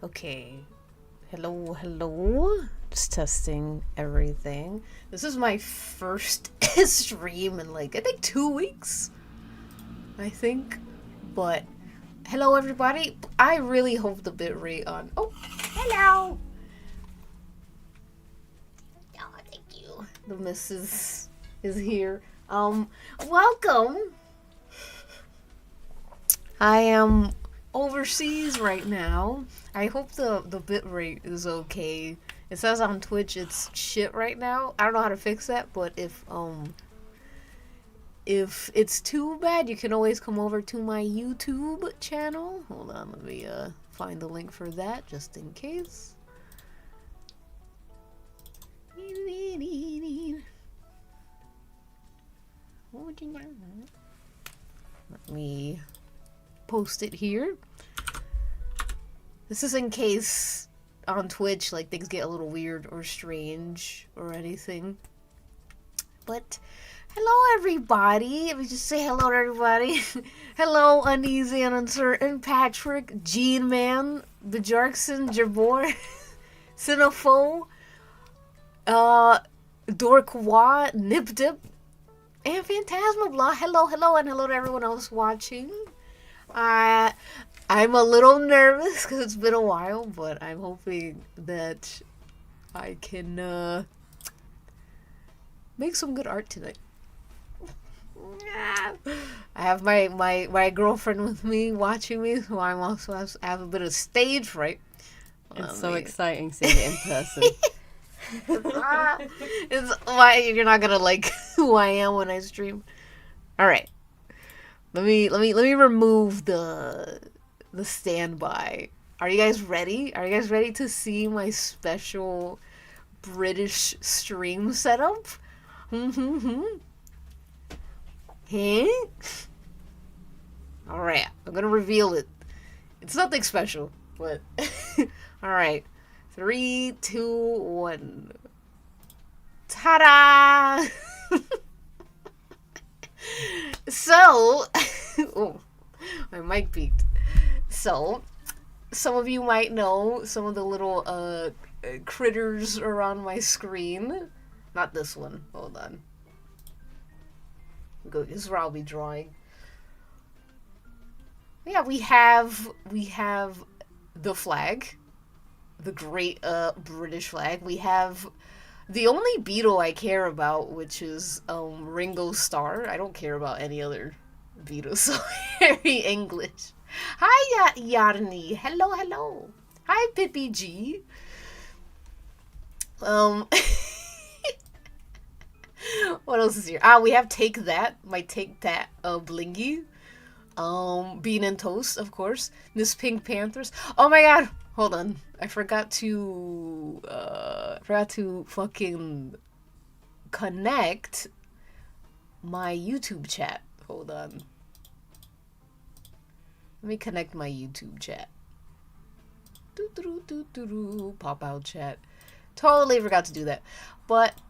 Okay. Hello, hello. Just testing everything. This is my first stream in like, I think 2 weeks. I think. But, hello everybody. I really hope the bitrate on... Oh, hello! Oh, thank you. The missus is here. Welcome. I am overseas right now. I hope the bitrate is okay. It says on Twitch it's shit right now. I don't know how to fix that, but if it's too bad, you can always come over to my YouTube channel. Hold on, let me find the link for that just in case. Let me post it here. This is in case on Twitch like things get a little weird or strange or anything. But hello everybody. Let me just say hello to everybody. Hello Uneasy and Uncertain, Patrick, Gene Man, Bajarkson, Jabor, Cinepho, Dorkwa, Nip Dip, and Phantasmablah. Hello, hello, and hello to everyone else watching. I'm a little nervous because it's been a while, but I'm hoping that I can make some good art tonight. I have my girlfriend with me watching me, so I'm also have a bit of stage fright. It's so exciting seeing it in person. It's why you're not gonna like who I am when I stream. All right, let me remove the standby. Are you guys ready? Are you guys ready to see my special British stream setup? Hey. All right, I'm gonna reveal it. It's nothing special, but all right. 3, 2, 1. Ta-da! So, oh, my mic peaked. So, some of you might know some of the little critters around my screen. Not this one. Hold on. This is where I'll be drawing. Yeah, we have the flag. The great British flag. We have the only Beatle I care about, which is Ringo Starr. I don't care about any other Beatles, so very English. Hi, Yarni. Hello, hello. Hi, Pippi G. What else is here? We have Take That. My Take That Blingy. Bean and Toast, of course. Miss Pink Panthers. Oh my god. Hold on. I forgot to fucking connect my YouTube chat. Hold on. Let me connect my YouTube chat. Pop out chat. Totally forgot to do that. But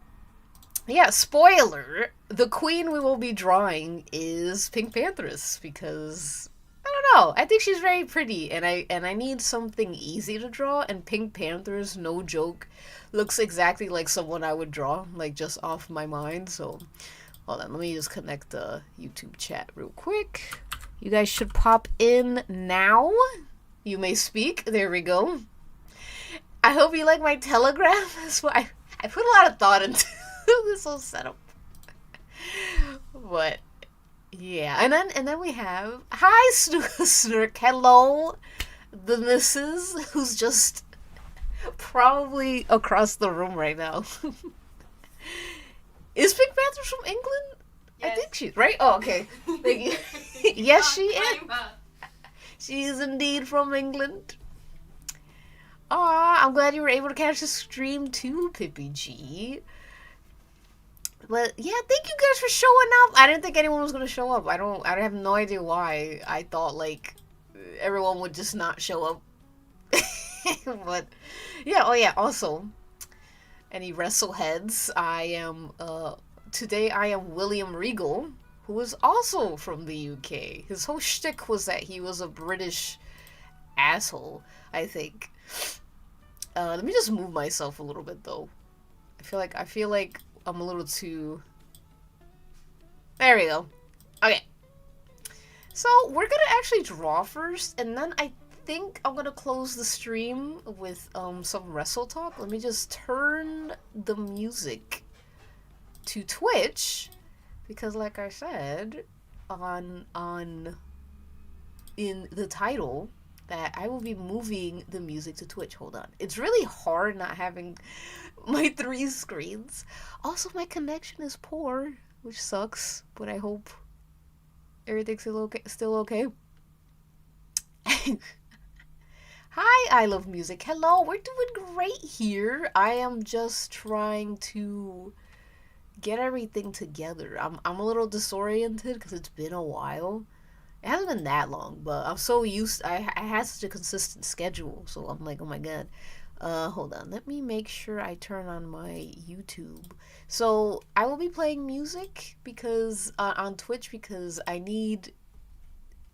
yeah, spoiler. The queen we will be drawing is Pink Panthers because I don't know. I think she's very pretty, and I need something easy to draw. And Pink Panthers, no joke, looks exactly like someone I would draw, like just off my mind. So, hold on, let me just connect the YouTube chat real quick. You guys should pop in now. You may speak. There we go. I hope you like my telegram. That's why I put a lot of thought into this whole setup. But yeah, and then we have hi Snurk, hello, the missus who's just probably across the room right now. Is Pink Panthers from England? Yes. I think she's right. Oh, okay. Thank you. Yes, she is. She is indeed from England. Aw, I'm glad you were able to catch the stream too, Pippi G. But yeah, thank you guys for showing up. I didn't think anyone was gonna show up. I have no idea why. I thought like everyone would just not show up. But yeah, oh yeah, also any wrestle heads, today I am William Regal, who is also from the UK. His whole shtick was that he was a British asshole, I think. Let me just move myself a little bit though. I feel like I'm a little too. There we go. Okay. So we're gonna actually draw first, and then I think I'm gonna close the stream with some wrestle talk. Let me just turn the music to Twitch, because like I said on in the title that I will be moving the music to Twitch. Hold on. It's really hard not having my 3 screens. Also, my connection is poor, which sucks, but I hope everything's still okay. Hi, I love music. Hello, we're doing great here. I am just trying to get everything together. I'm a little disoriented because it's been a while. It hasn't been that long, but I'm so used. I had such a consistent schedule, so I'm like, oh my god. Hold on. Let me make sure I turn on my YouTube. So I will be playing music because on Twitch, because I need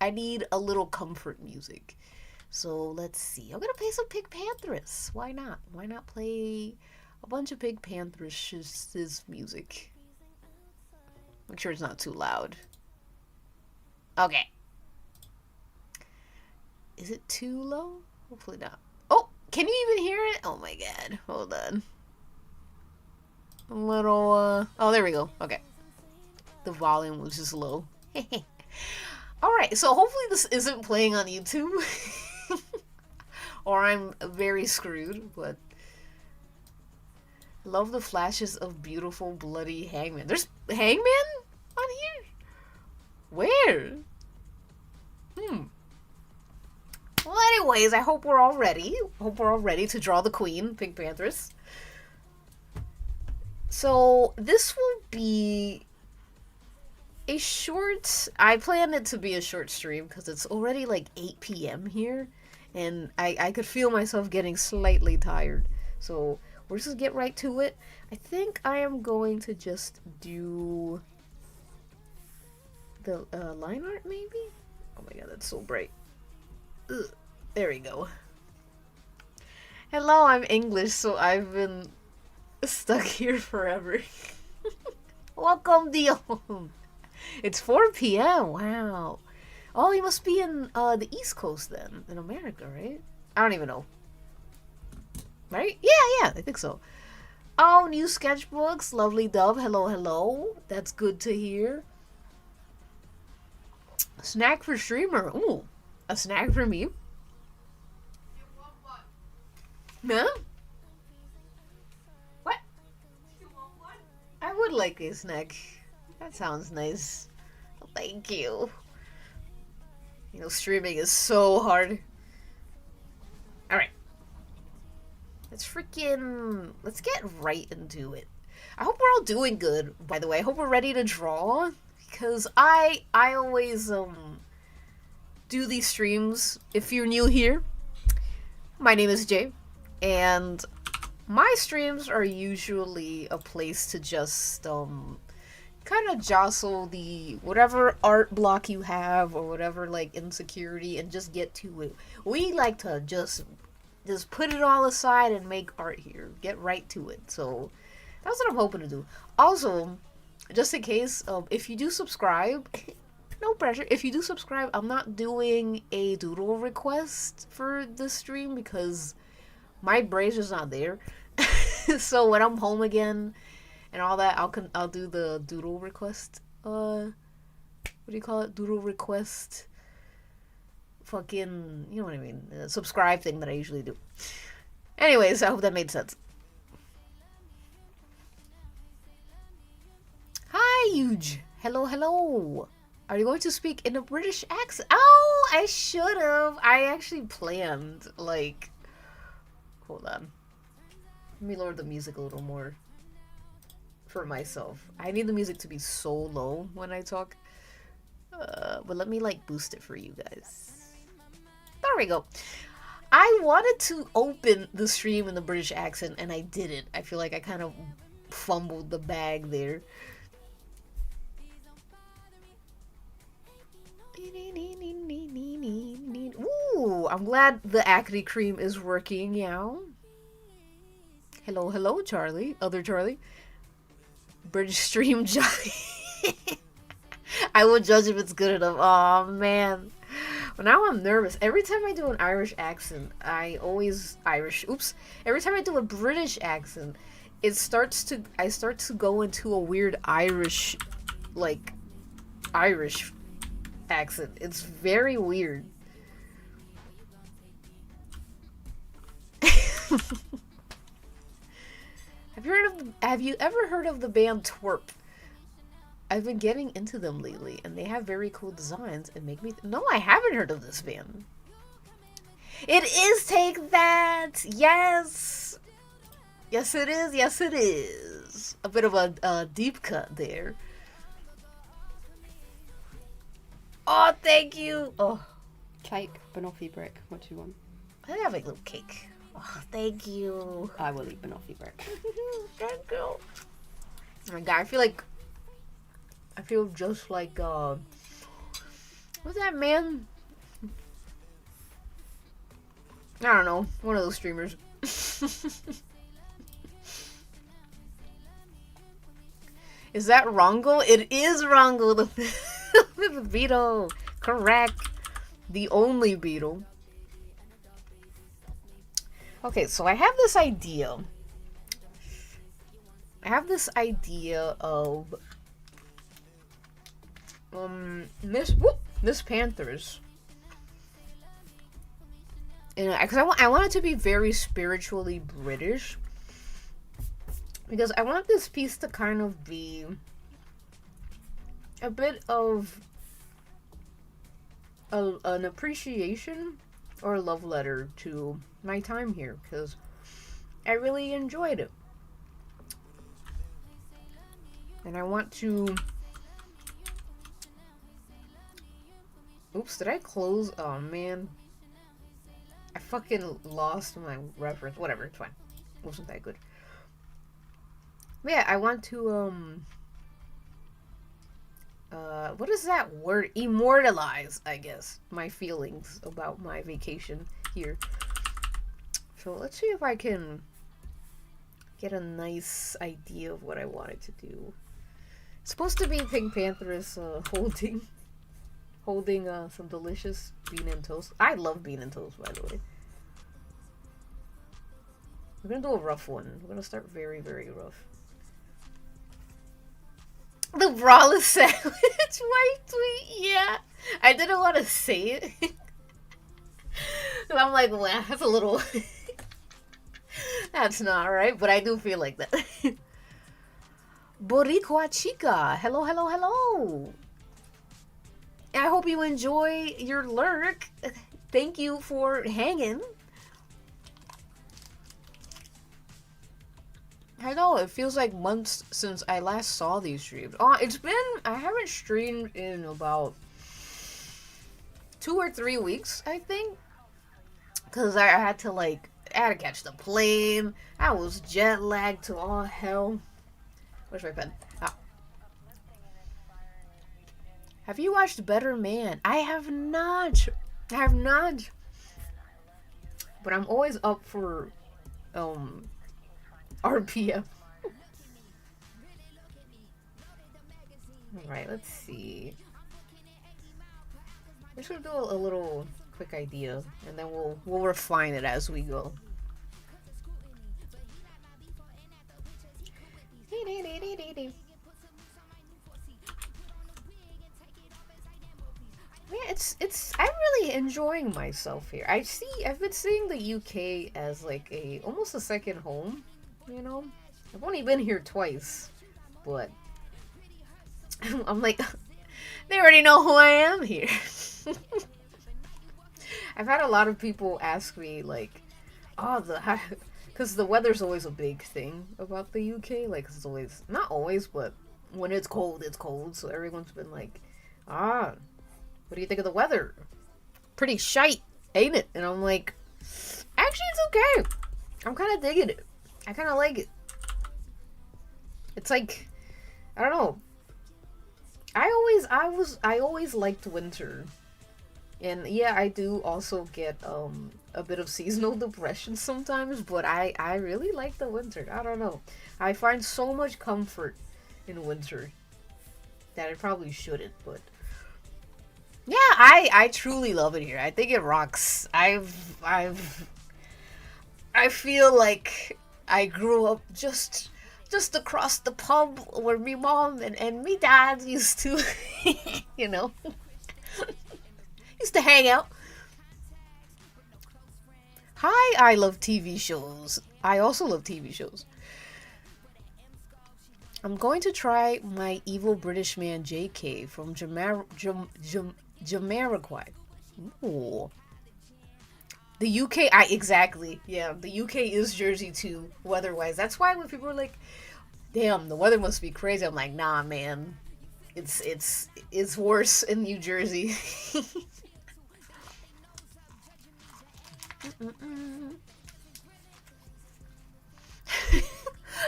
a little comfort music. So let's see. I'm gonna play some Pink Panthers. Why not? Why not play a bunch of Pink Panthers' music? Make sure it's not too loud. Okay. Is it too low? Hopefully not. Oh, can you even hear it? Oh my god. Hold on. A little, oh, there we go. Okay. The volume was just low. Alright, so hopefully this isn't playing on YouTube. Or I'm very screwed, but... Love the flashes of beautiful, bloody Hangman. There's Hangman on here? Where? Well, anyways, I hope we're all ready. To draw the queen, Pink Panthers. So, this will be a short... I planned it to be a short stream because it's already like 8 p.m. here. And I could feel myself getting slightly tired. So, we'll just get right to it. I think I am going to just do the line art, maybe? Oh my god, that's so bright. Ugh. There we go. Hello, I'm English, so I've been stuck here forever. Welcome, Dion. It's 4 p.m. Wow. Oh, you must be in the East Coast then, in America, right? I don't even know. Right? Yeah, I think so. Oh, new sketchbooks. Lovely Dove. Hello. That's good to hear. Snack for streamer. Ooh, a snack for me. Huh? What? I would like a snack. That sounds nice. Thank you. You know, streaming is so hard. Alright. Let's get right into it. I hope we're all doing good, by the way. I hope we're ready to draw. Because I always, do these streams. If you're new here, my name is Jay. And my streams are usually a place to just, kind of jostle the whatever art block you have or whatever like insecurity and just get to it. We like to just put it all aside and make art here. Get right to it. So that's what I'm hoping to do. Also, just in case, if you do subscribe, no pressure. If you do subscribe, I'm not doing a doodle request for this stream because my bracer's not there. So when I'm home again and all that, I'll do the doodle request. What do you call it? Doodle request. Fucking, you know what I mean? Subscribe thing that I usually do. Anyways, I hope that made sense. Hi, Huge. Hello. Are you going to speak in a British accent? Oh, I should have. I actually planned, like... Hold on. Let me lower the music a little more. For myself. I need the music to be so low when I talk. But let me, like, boost it for you guys. There we go. I wanted to open the stream in the British accent, and I didn't. I feel like I kind of fumbled the bag there. Ooh, I'm glad the acne cream is working, yeah. Hello, hello, Charlie. Other Charlie. British stream Johnny. I will judge if it's good enough. Oh man. Well, now I'm nervous. Every time I do an Irish accent, every time I do a British accent, I start to go into a weird Irish accent. It's very weird. Have you ever heard of the band Twerp? I've been getting into them lately, and they have very cool designs and make me... No, I haven't heard of this band. It is Take That! Yes! Yes, it is. Yes, it is. A bit of a deep cut there. Oh, thank you! Oh. Cake, banoffee brick. What do you want? I have a little cake. Oh, thank you. I will eat banoffee brick. Thank you. Oh my god, I feel just like, what's that man? I don't know. One of those streamers. Is that Rongo? It is Rongo, the beetle. Correct. The only beetle. Okay, so I have this idea. Of Miss Panthers. And because I want it to be very spiritually British. Because I want this piece to kind of be a bit of an appreciation or a love letter to my time here, because I really enjoyed it. And I want to... Oops, did I close? Oh man. I fucking lost my reference. Whatever, it's fine. It wasn't that good. But yeah, I want to, what is that word? Immortalize, I guess, my feelings about my vacation here. So let's see if I can get a nice idea of what I wanted to do. It's supposed to be Pink Pantheress holding some delicious bean and toast. I love bean and toast, by the way. We're gonna do a rough one. We're gonna start very, very rough. The braless sandwich, white tweet, yeah. I didn't want to say it. I'm like, well, that's a little... That's not right, but I do feel like that. Boricua Chica, hello, hello, hello. I hope you enjoy your lurk. Thank you for hanging. I know, it feels like months since I last saw these streams. It's been, I haven't streamed in about 2 or 3 weeks, I think. Because I had to catch the plane. I was jet lagged to all hell. Where's my pen? Have you watched Better Man? I have not. But I'm always up for, RPM. Alright, let's see. We're just gonna do a little quick idea, and then we'll refine it as we go. Yeah, I'm really enjoying myself here. I've been seeing the UK as like almost a second home, you know? I've only been here twice, but I'm like, they already know who I am here. I've had a lot of people ask me like, because the weather's always a big thing about the UK. Like, it's always, not always, but when it's cold, it's cold. So everyone's been like, what do you think of the weather? Pretty shite, ain't it? And I'm like, actually, it's okay. I'm kind of digging it. I kind of like it. It's like, I don't know. I always liked winter. And yeah, I do also get a bit of seasonal depression sometimes, but I really like the winter. I don't know. I find so much comfort in winter that I probably shouldn't, but yeah, I truly love it here. I think it rocks. I feel like I grew up just across the pub where me mom and me dad used to you know used to hang out. Hi, I love TV shows. I also love TV shows. I'm going to try my evil British man JK from Jamiroquai. Ooh. The UK, exactly. Yeah, the UK is Jersey too, weather-wise. That's why when people are like, "Damn, the weather must be crazy," I'm like, "Nah, man, it's worse in New Jersey."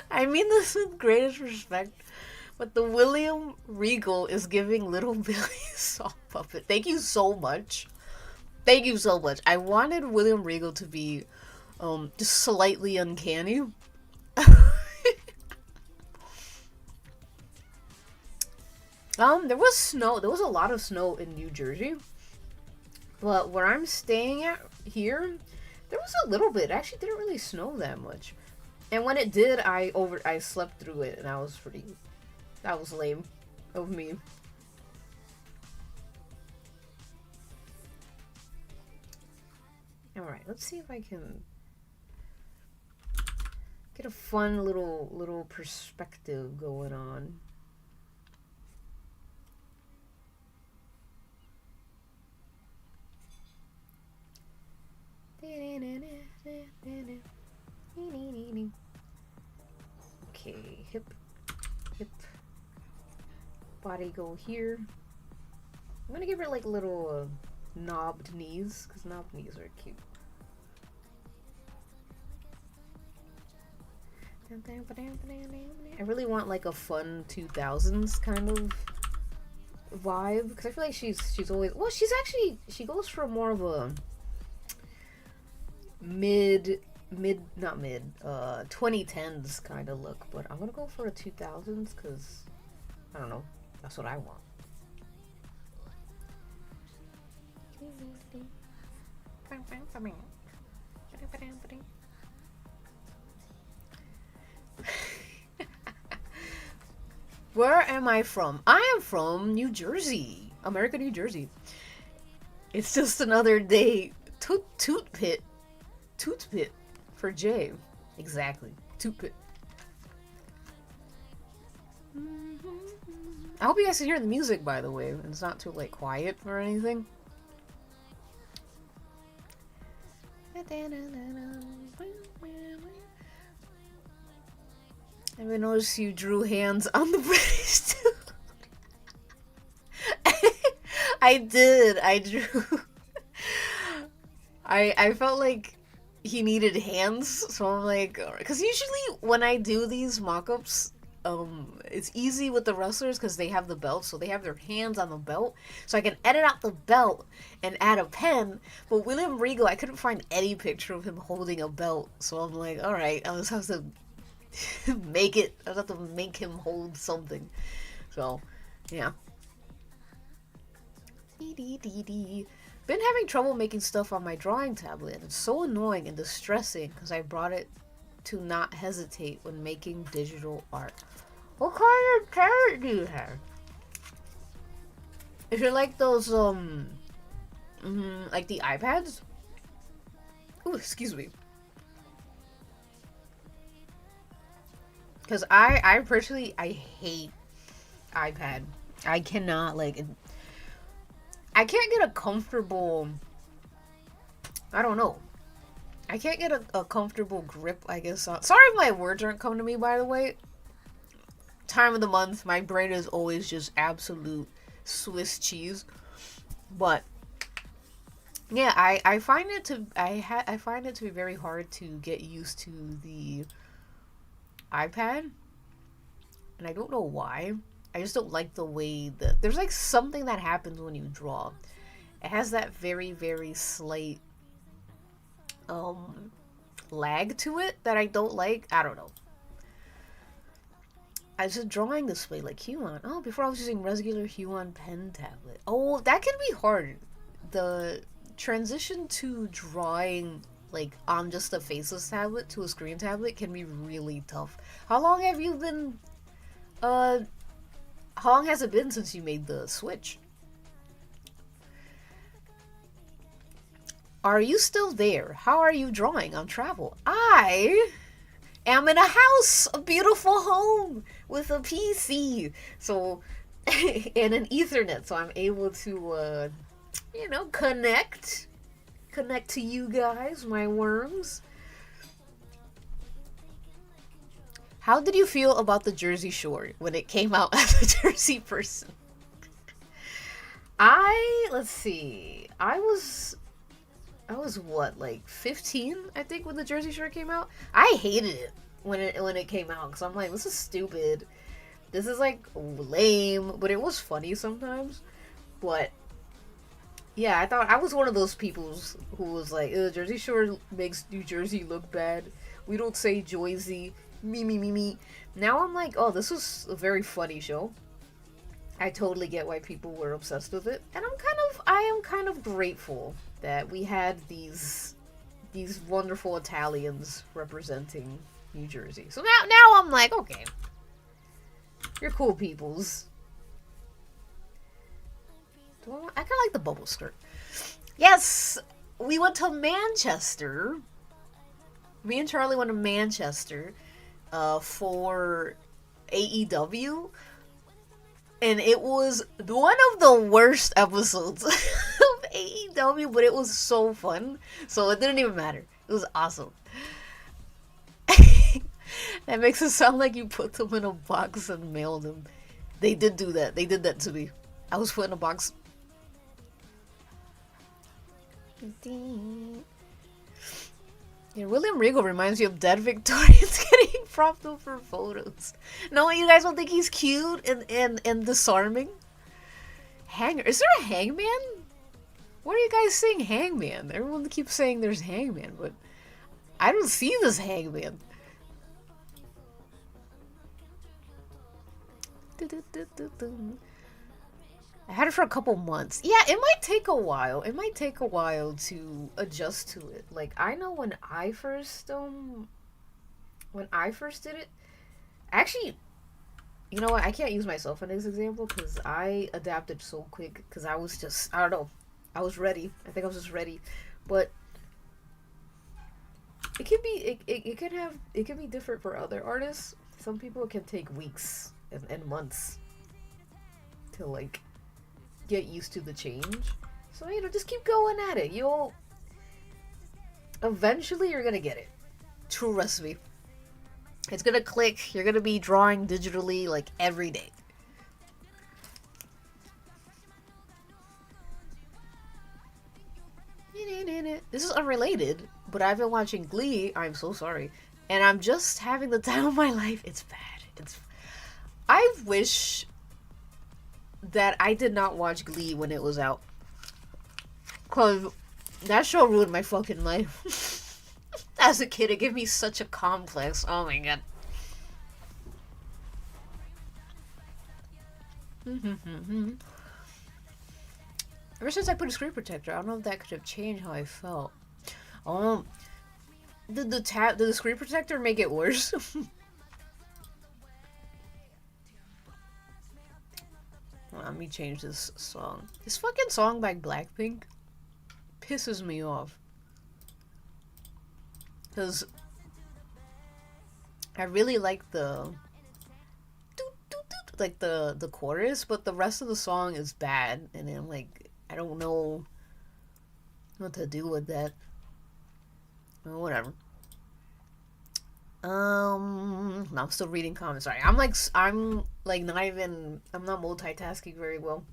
I mean this with greatest respect, but the William Regal is giving Little Billy soft puppet. Thank you so much. Thank you so much. I wanted William Regal to be just slightly uncanny. There was snow. There was a lot of snow in New Jersey. But where I'm staying at here, there was a little bit. It actually didn't really snow that much. And when it did, I slept through it and that was lame of me. Alright, let's see if I can get a fun little perspective going on. Okay, hip, body go here. I'm gonna give her like little knobbed knees, because knobbed knees are cute. I really want like a fun 2000s kind of vibe, because I feel like she's always, well, she goes for more of a not mid 2010s kind of look, but I'm gonna go for a 2000s because I don't know, that's what I want. Where am I from? I am from New Jersey, America, New Jersey. It's just another day. Toot pit for Jay. Exactly. Toot pit. I hope you guys can hear the music, by the way. It's not too like quiet or anything. I even noticed you drew hands on the British too. I did. I drew. I felt like he needed hands, so I'm like, because usually when I do these mock-ups, it's easy with the wrestlers because they have the belt, so they have their hands on the belt, so I can edit out the belt and add a pen. But William Regal, I couldn't find any picture of him holding a belt, so I'm like, all right, I'll just have to I'll have to make him hold something. So, yeah. Been having trouble making stuff on my drawing tablet, and it's so annoying and distressing because I brought it to not hesitate when making digital art. What kind of tablet do you have? If you're like those, like the iPads? Ooh, excuse me. Because I personally, I hate iPad. I cannot, like, I can't get a comfortable, I don't know. I can't get a comfortable grip, I guess. Sorry if my words aren't coming to me, by the way. Time of the month, my brain is always just absolute Swiss cheese. But yeah, I find it to I find it to be very hard to get used to the iPad. And I don't know why. I just don't like the way that there's like something that happens when you draw. It has that very, very slight lag to it that I don't like. I don't know. I was just drawing this way, like Huon. Oh, before I was using regular Huon pen tablet. Oh, that can be hard. The transition to drawing like on just a faceless tablet to a screen tablet can be really tough. How long have you been how long has it been since you made the switch? Are you still there? How are you drawing on travel? I am in a house, a beautiful home with a PC. So and an Ethernet, so I'm able to you know, connect to you guys, my worms. How did you feel about the Jersey Shore when it came out as a Jersey person? Let's see. I was what, like 15, I think, when the Jersey Shore came out. I hated it when it came out because I'm like, this is stupid. This is like lame, but it was funny sometimes. But yeah, I thought I was one of those people who was like, Jersey Shore makes New Jersey look bad. We don't say Joyzy. Me. Now I'm like, oh, this was a very funny show. I totally get why people were obsessed with it. And I am kind of grateful that we had these wonderful Italians representing New Jersey. So now I'm like, okay. You're cool peoples. I kind of like the bubble skirt. Yes, we went to Manchester. Me and Charlie went to Manchester for AEW. And it was one of the worst episodes of AEW, but it was so fun. So it didn't even matter. It was awesome. That makes it sound like you put them in a box and mailed them. They did do that. They did that to me. I was put in a box. Yeah, William Regal reminds me of dead Victorians getting propped up for photos. No, you guys don't think he's cute and disarming? Hanger. Is there a hangman? What are you guys saying hangman? Everyone keeps saying there's hangman, but I don't see this hangman. I had it for a couple months. Yeah, it might take a while. It might take a while to adjust to it. Like, I know when I first did it, actually, you know what? I can't use myself in this example because I adapted so quick because I was just, I don't know, I was ready. I think I was just ready. But it can be, it can be different for other artists. Some people, it can take weeks and months to, like, get used to the change. So, you know, just keep going at it. Eventually you're gonna get it. Trust me. It's gonna click. You're gonna be drawing digitally like every day. This is unrelated, but I've been watching Glee. I'm so sorry. And I'm just having the time of my life. It's bad. I wish that I did not watch Glee when it was out. Cause that show ruined my fucking life. As a kid, it gave me such a complex. Oh my god. Ever since I put a screen protector, I don't know if that could have changed how I felt. Did the screen protector make it worse? Let me change this song. This fucking song by Blackpink pisses me off. Because I really like the chorus, but the rest of the song is bad. And then, like, I don't know what to do with that. Well, whatever. I'm still reading comments. Sorry, I'm not multitasking very well.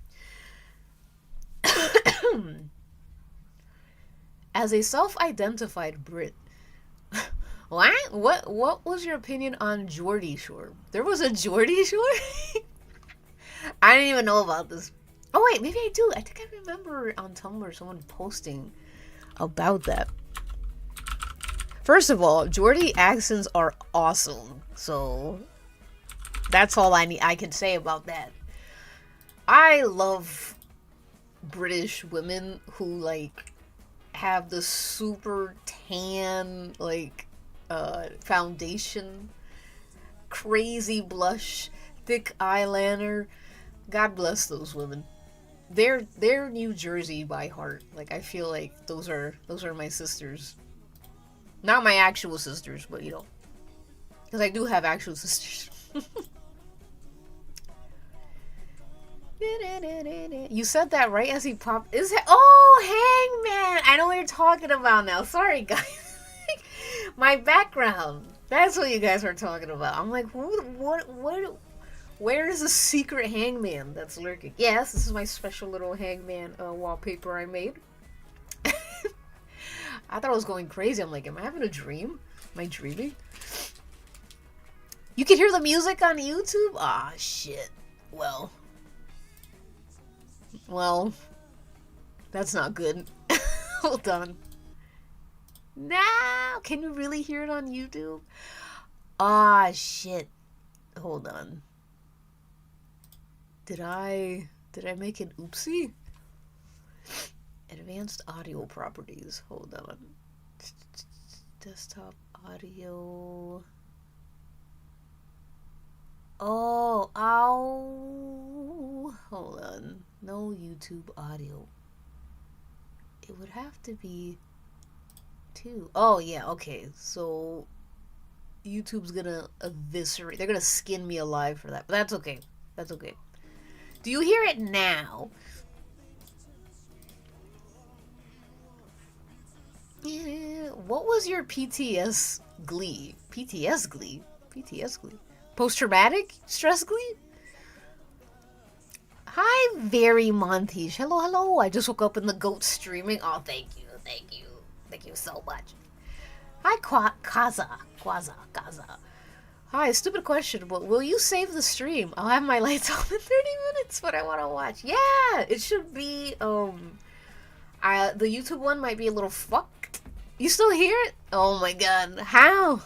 As a self-identified Brit, what was your opinion on Geordie Shore? There was a Geordie Shore? I didn't even know about this. Oh wait, maybe I do. I think I remember on Tumblr someone posting about that. First of all, Geordie accents are awesome. So that's all I can say about that. I love British women who like have the super tan like foundation, crazy blush, thick eyeliner. God bless those women. They're New Jersey by heart. Like I feel like those are my sisters. Not my actual sisters, but you know, because I do have actual sisters. You said that right as he popped. Is it? Oh, Hangman! I know what you're talking about now. Sorry, guys. My background. That's what you guys are talking about. I'm like, what? Where is the secret Hangman that's lurking? Yes, this is my special little Hangman wallpaper I made. I thought I was going crazy. I'm like, am I having a dream? Am I dreaming? You can hear the music on YouTube? Ah, shit. Well, that's not good. Hold on. Now, can you really hear it on YouTube? Ah, shit. Hold on. Did I make an oopsie? Advanced audio properties. Hold on. Desktop audio. Oh, ow. Hold on. No YouTube audio. It would have to be 2. Oh, yeah, okay. So YouTube's gonna eviscerate. They're gonna skin me alive for that. But that's okay. That's okay. Do you hear it now? Yeah. What was your PTS glee? PTS glee? PTS glee? Post-traumatic stress glee? Hi, very Montish. Hello, hello. I just woke up in the goat streaming. Oh, thank you. Thank you so much. Hi, Kaza. Hi, stupid question, but will you save the stream? I'll have my lights on in 30 minutes, but I want to watch. Yeah, it should be, the YouTube one might be a little fucked. You still hear it? Oh my god. How?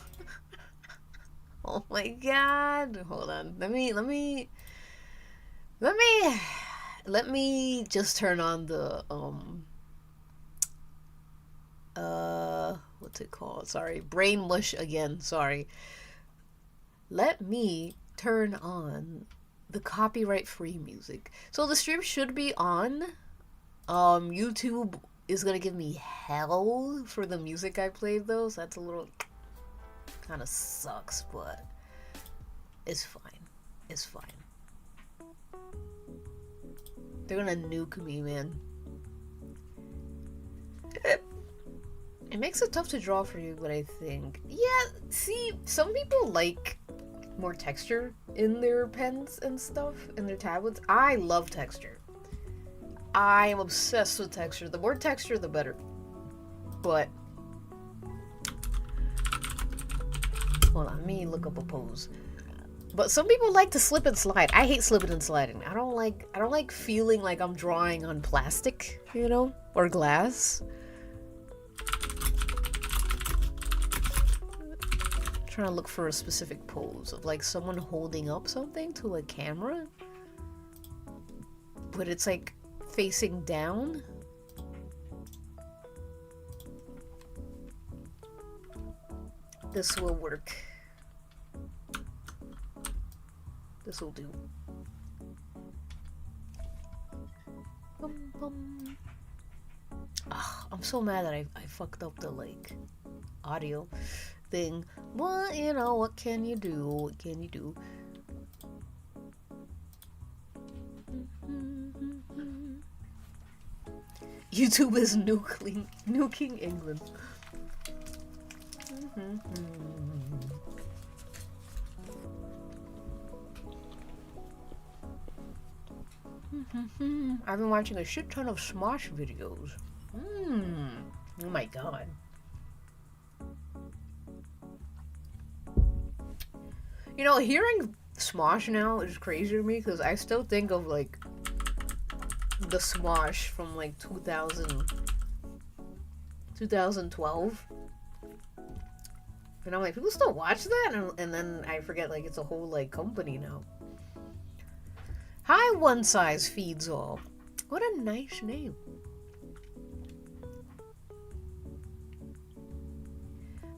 Oh my god. Hold on. Let me just turn on the, what's it called? Sorry. Brain mush again. Sorry. Let me turn on the copyright free music. So the stream should be on. YouTube is gonna give me hell for the music I played though, so that's a little kind of sucks, but it's fine. It's fine. They're gonna nuke me, man. It makes it tough to draw for you, but I think... Yeah, see, some people like more texture in their pens and stuff, in their tablets. I love texture. I am obsessed with texture. The more texture, the better. But... hold on, let me look up a pose. But some people like to slip and slide. I hate slipping and sliding. I don't like feeling like I'm drawing on plastic, you know? Or glass. Trying to look for a specific pose of like someone holding up something to a camera, but it's like facing down. This will work. This will do. Bum, bum. Oh, I'm so mad that I fucked up the like audio thing. Well, you know, what can you do? What can you do? YouTube is nuking England. I've been watching a shit ton of Smosh videos. Oh my god. You know, hearing Smosh now is crazy to me because I still think of like the Smosh from like 2012. And I'm like, people still watch that? And then I forget, like, it's a whole, like, company now. Hi, One Size Feeds All. What a nice name.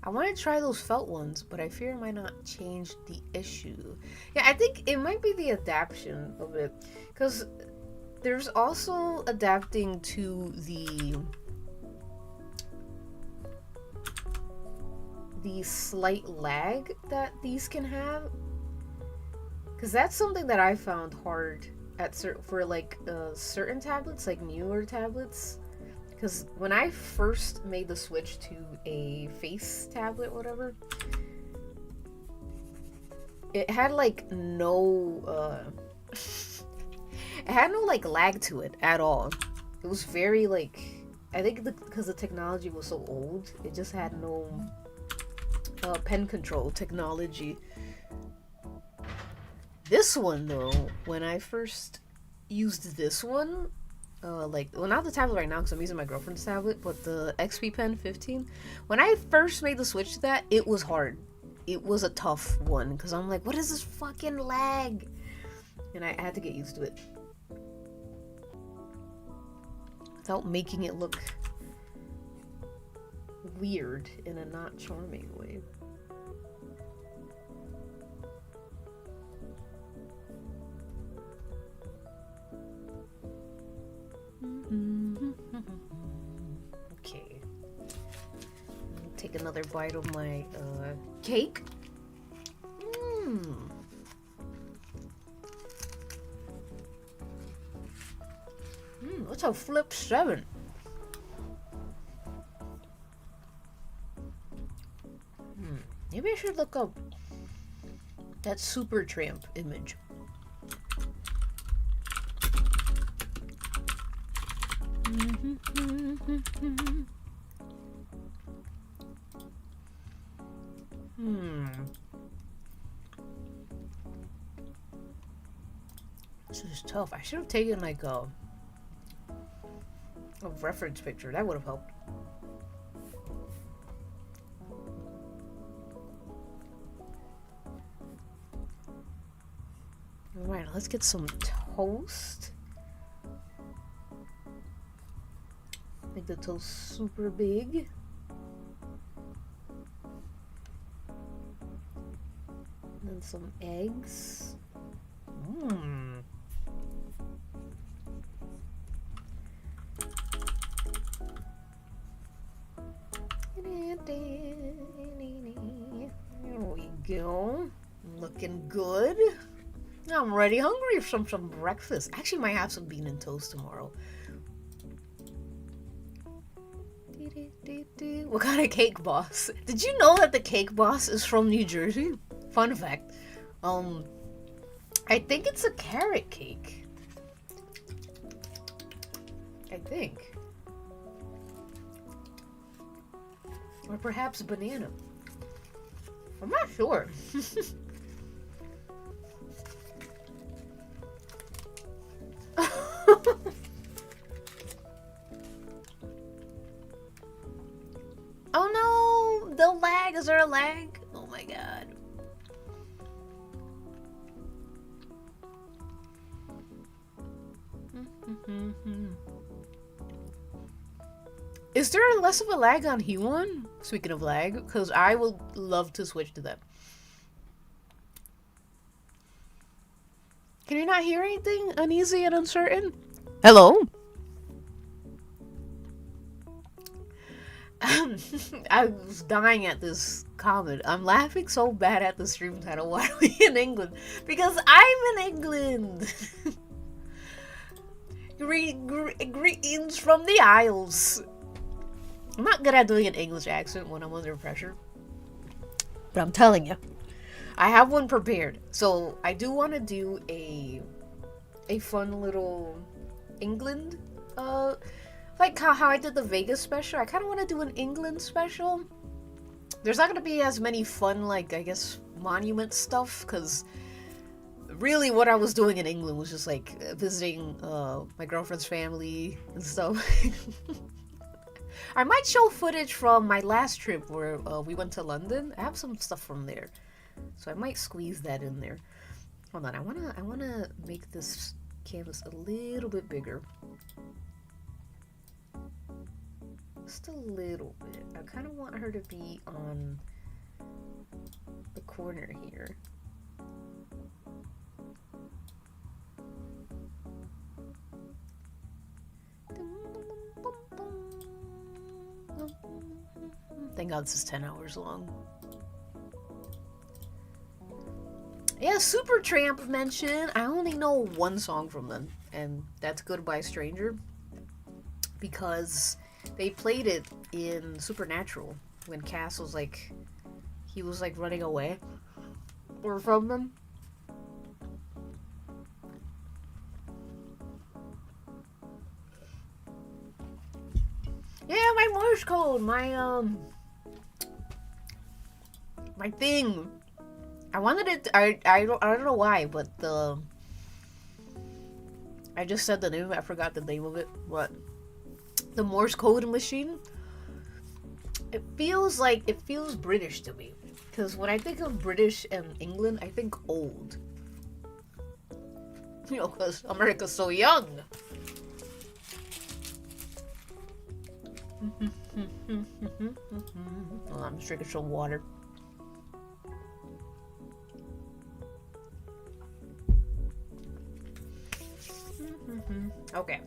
I want to try those felt ones, but I fear it might not change the issue. Yeah, I think it might be the adaptation of it. Because there's also adapting to the slight lag that these can have, because that's something that I found hard at for like certain tablets, like newer tablets. Because when I first made the switch to a face tablet, whatever, it had like no it had no like lag to it at all. It was very like, I think because the technology was so old, it just had no pen control technology. This one though, when I first used this one, like, well, not the tablet right now because I'm using my girlfriend's tablet, but the XP Pen 15, when I first made the switch to that, it was hard. It was a tough one because I'm like, what is this fucking lag? And I had to get used to it without making it look weird in a not charming way. Okay. I'll take another bite of my cake. What's a flip 7? Maybe I should look up that Supertramp image. This is tough. I should have taken like a reference picture. That would have helped. Alright, let's get some toast. Make the toast super big. And then some eggs. There we go. Looking good. I'm already hungry for some breakfast. Actually, might have some bean and toast tomorrow. What kind of cake boss? Did you know that the cake boss is from New Jersey? Fun fact. I think it's a carrot cake. I think. Or perhaps banana. I'm not sure. Oh no! The lag! Is there a lag? Oh my god. Is there less of a lag on He1? Speaking of lag, because I would love to switch to that. Can you not hear anything uneasy and uncertain? Hello? I was dying at this comment. I'm laughing so bad at the stream title. Why are we in England? Because I'm in England. Greetings from the Isles. I'm not good at doing an English accent when I'm under pressure. But I'm telling you, I have one prepared. So I do want to do a fun little England, like how I did the Vegas special. I kind of want to do an England special. There's not going to be as many fun, like, I guess, monument stuff, because really what I was doing in England was just like visiting my girlfriend's family and stuff. I might show footage from my last trip where we went to London. I have some stuff from there, so I might squeeze that in there. Hold on, I wanna make this canvas a little bit bigger. Just a little bit. I kind of want her to be on the corner here. Thank God this is 10 hours long. Yeah, Supertramp mentioned. I only know one song from them, and that's Goodbye Stranger. Because they played it in Supernatural when Cass was like, he was like running away or from them. Yeah, my Morse code, my thing. I wanted it. I don't know why, but I just said the name. I forgot the name of it. What? The Morse code machine. It feels British to me, because when I think of British and England, I think old. You know, because America's so young. Hold on, I'm just drinking some water. Okay.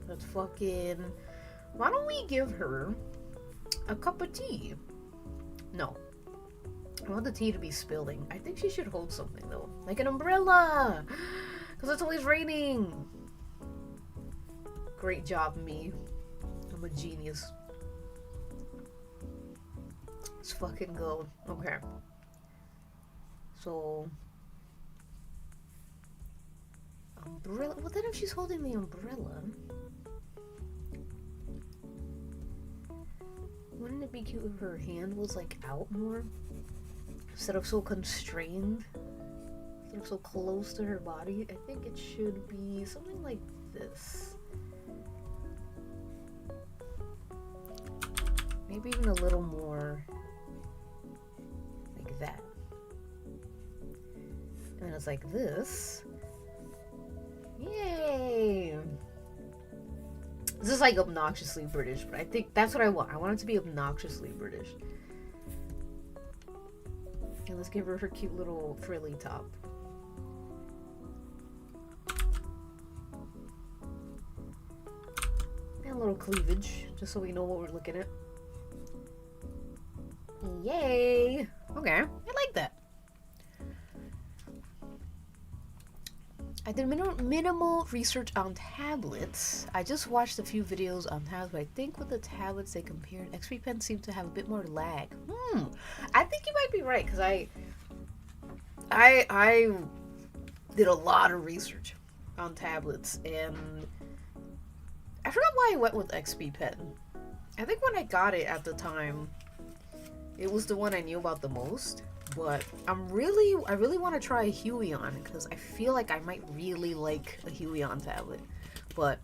Let's fucking... Why don't we give her a cup of tea? No. I want the tea to be spilling. I think she should hold something, though. Like an umbrella! Because it's always raining! Great job, me. I'm a genius. Let's fucking go. Okay. So... umbrella? What then if she's holding the umbrella? Wouldn't it be cute if her hand was like out more? Instead of so constrained? Instead of so close to her body? I think it should be something like this. Maybe even a little more like that. And it's like this. Yay! This is like obnoxiously British, but I think that's what I want. I want it to be obnoxiously British. And let's give her her cute little frilly top. And a little cleavage, just so we know what we're looking at. Yay! Okay, I like that. I did minimal research on tablets. I just watched a few videos on tablets, but I think with the tablets they compared, XP Pen seemed to have a bit more lag. I think you might be right, because I did a lot of research on tablets, and I forgot why I went with XP Pen. I think when I got it at the time, it was the one I knew about the most. But I really want to try a Huion, because I feel like I might really like a Huion tablet. But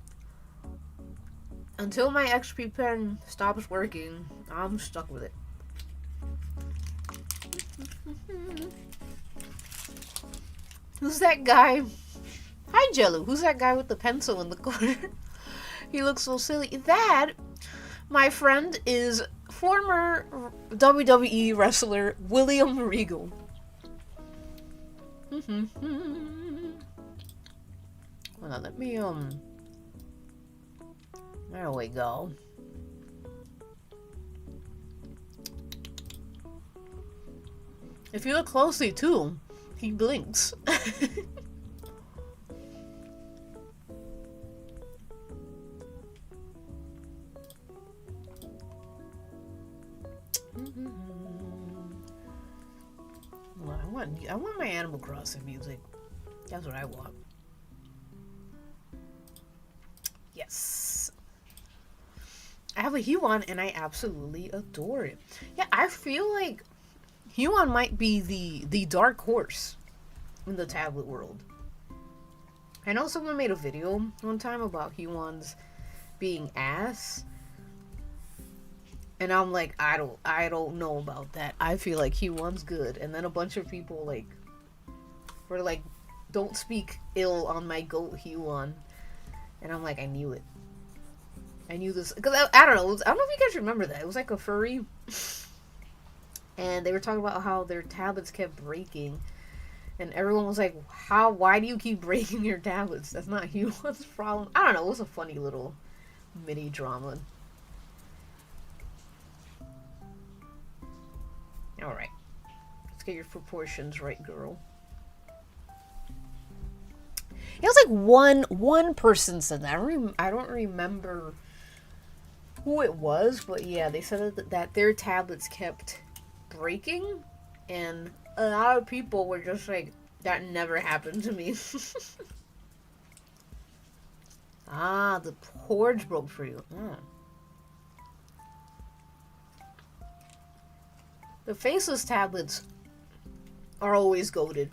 until my XP Pen stops working, I'm stuck with it. Who's that guy? Hi, Jello. Who's that guy with the pencil in the corner? He looks so silly. That, my friend, is former WWE wrestler William Regal. Hold on, let me, there we go. If you look closely, too, he blinks. Well, I want my Animal Crossing music. That's what I want. Yes. I have a Huon and I absolutely adore it. Yeah, I feel like Huon might be the dark horse in the tablet world. I know someone made a video one time about Huons being ass, and I'm like, I don't know about that. I feel like Huon's good, and then a bunch of people like were like, don't speak ill on my goat Huon, and I'm like, I knew it. I knew this because I don't know. I don't know if you guys remember that. It was like a furry, and they were talking about how their tablets kept breaking. And everyone was like, why do you keep breaking your tablets? That's not Huon's problem. I don't know, it was a funny little mini drama. Alright. Let's get your proportions right, girl. It was like one person said that. I don't remember who it was, but yeah, they said that their tablets kept breaking, and a lot of people were just like, that never happened to me. Ah, the ports broke for you. Mm. The faceless tablets are always goated.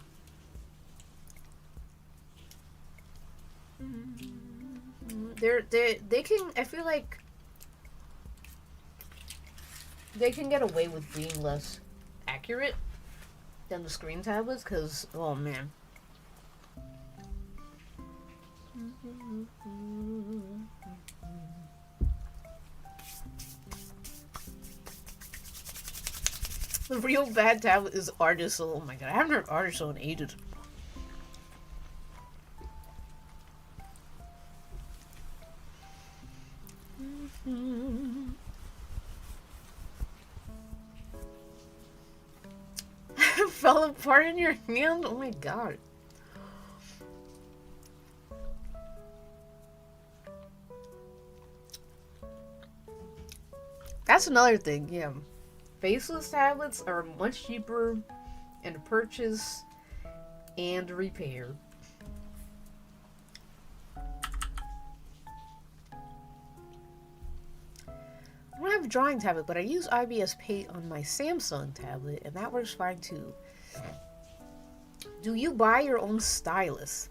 They can, I feel like they can get away with being less accurate than the screen tablets, because, oh man. The real bad tablet is Artiso. Oh my god, I haven't heard Artiso in ages. Fell apart in your hand? Oh my god. That's another thing, yeah. Faceless tablets are much cheaper to purchase and repair. I don't have a drawing tablet, but I use IBS Paint on my Samsung tablet, and that works fine too. Do you buy your own stylus?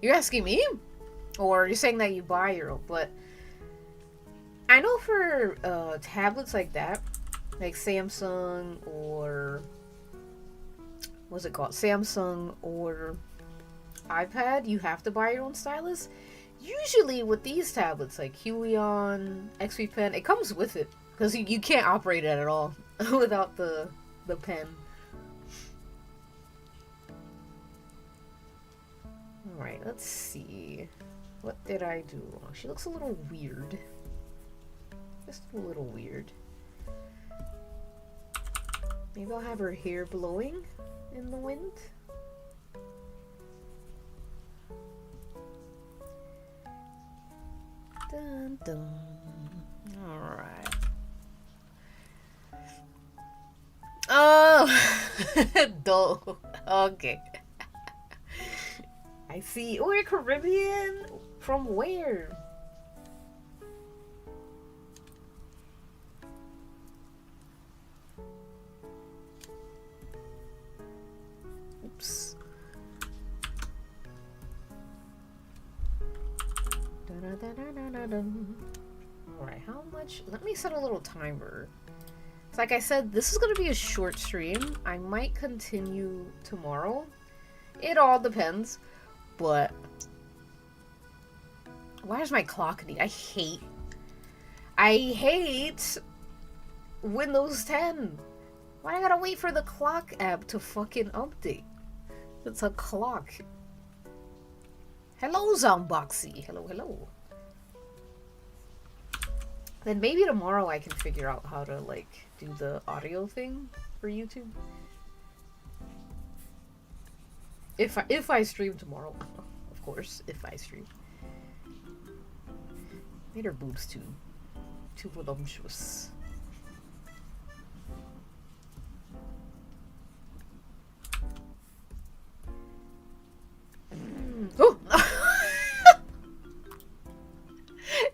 You're asking me? Or you're saying that you buy your own, but I know for tablets like that, like Samsung or what's it called? Samsung or iPad, you have to buy your own stylus. Usually with these tablets like Huion, XP Pen, it comes with it because you can't operate it at all without the pen. Alright, let's see. What did I do wrong? She looks a little weird. Just a little weird. Maybe I'll have her hair blowing in the wind. Dun dun. Alright. Oh! Dull. Okay. I see. Oh, you're Caribbean? From where? Oops. Alright, how much? Let me set a little timer. Like I said, this is going to be a short stream. I might continue tomorrow. It all depends. But why is my clock need? I hate Windows 10. Why I gotta wait for the clock app to fucking update? It's a clock. Hello, Zomboxy. Hello, hello. Then maybe tomorrow I can figure out how to like do the audio thing for YouTube. If I stream tomorrow, of course, if I stream. Made her boobs too voluptuous. Oh!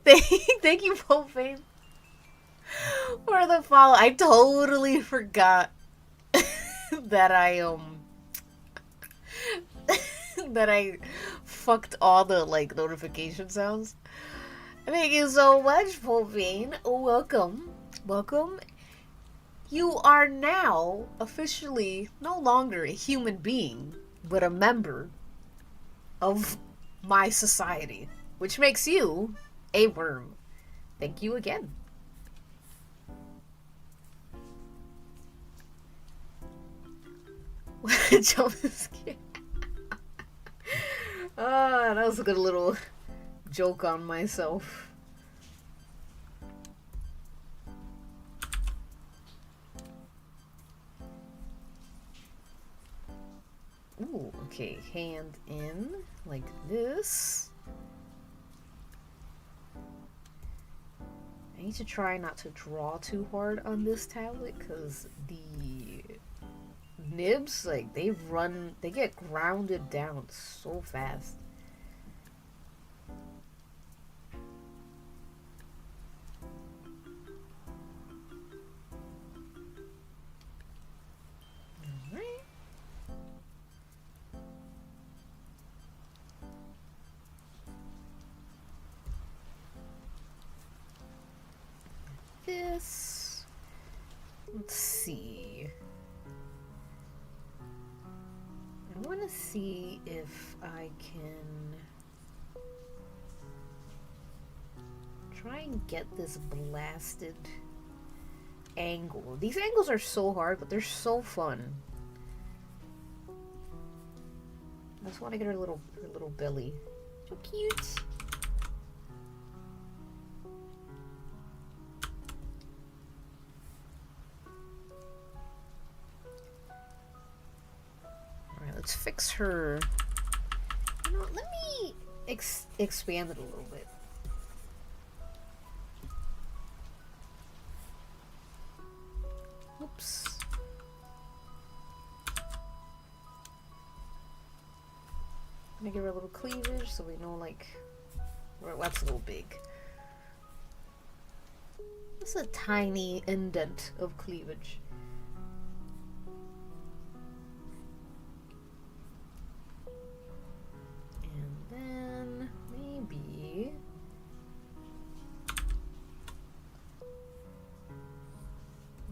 Thank you, Profane, for for the follow. I totally forgot that that I fucked all the like notification sounds. Thank you so much, Popine. Welcome. Welcome. You are now officially no longer a human being, but a member of my society, which makes you a worm. Thank you again. Jump scare. Ah, that was a good little joke on myself. Ooh, okay, hand in like this. I need to try not to draw too hard on this tablet because the nibs, like, they get grounded down so fast. Alright. This, let's see. I want to see if I can try and get this blasted angle. These angles are so hard, but they're so fun. I just want to get her little belly. So cute. Let's fix her. You know, let me expand it a little bit. Oops. Let me give her a little cleavage so we know, like, well, that's a little big. That's a tiny indent of cleavage.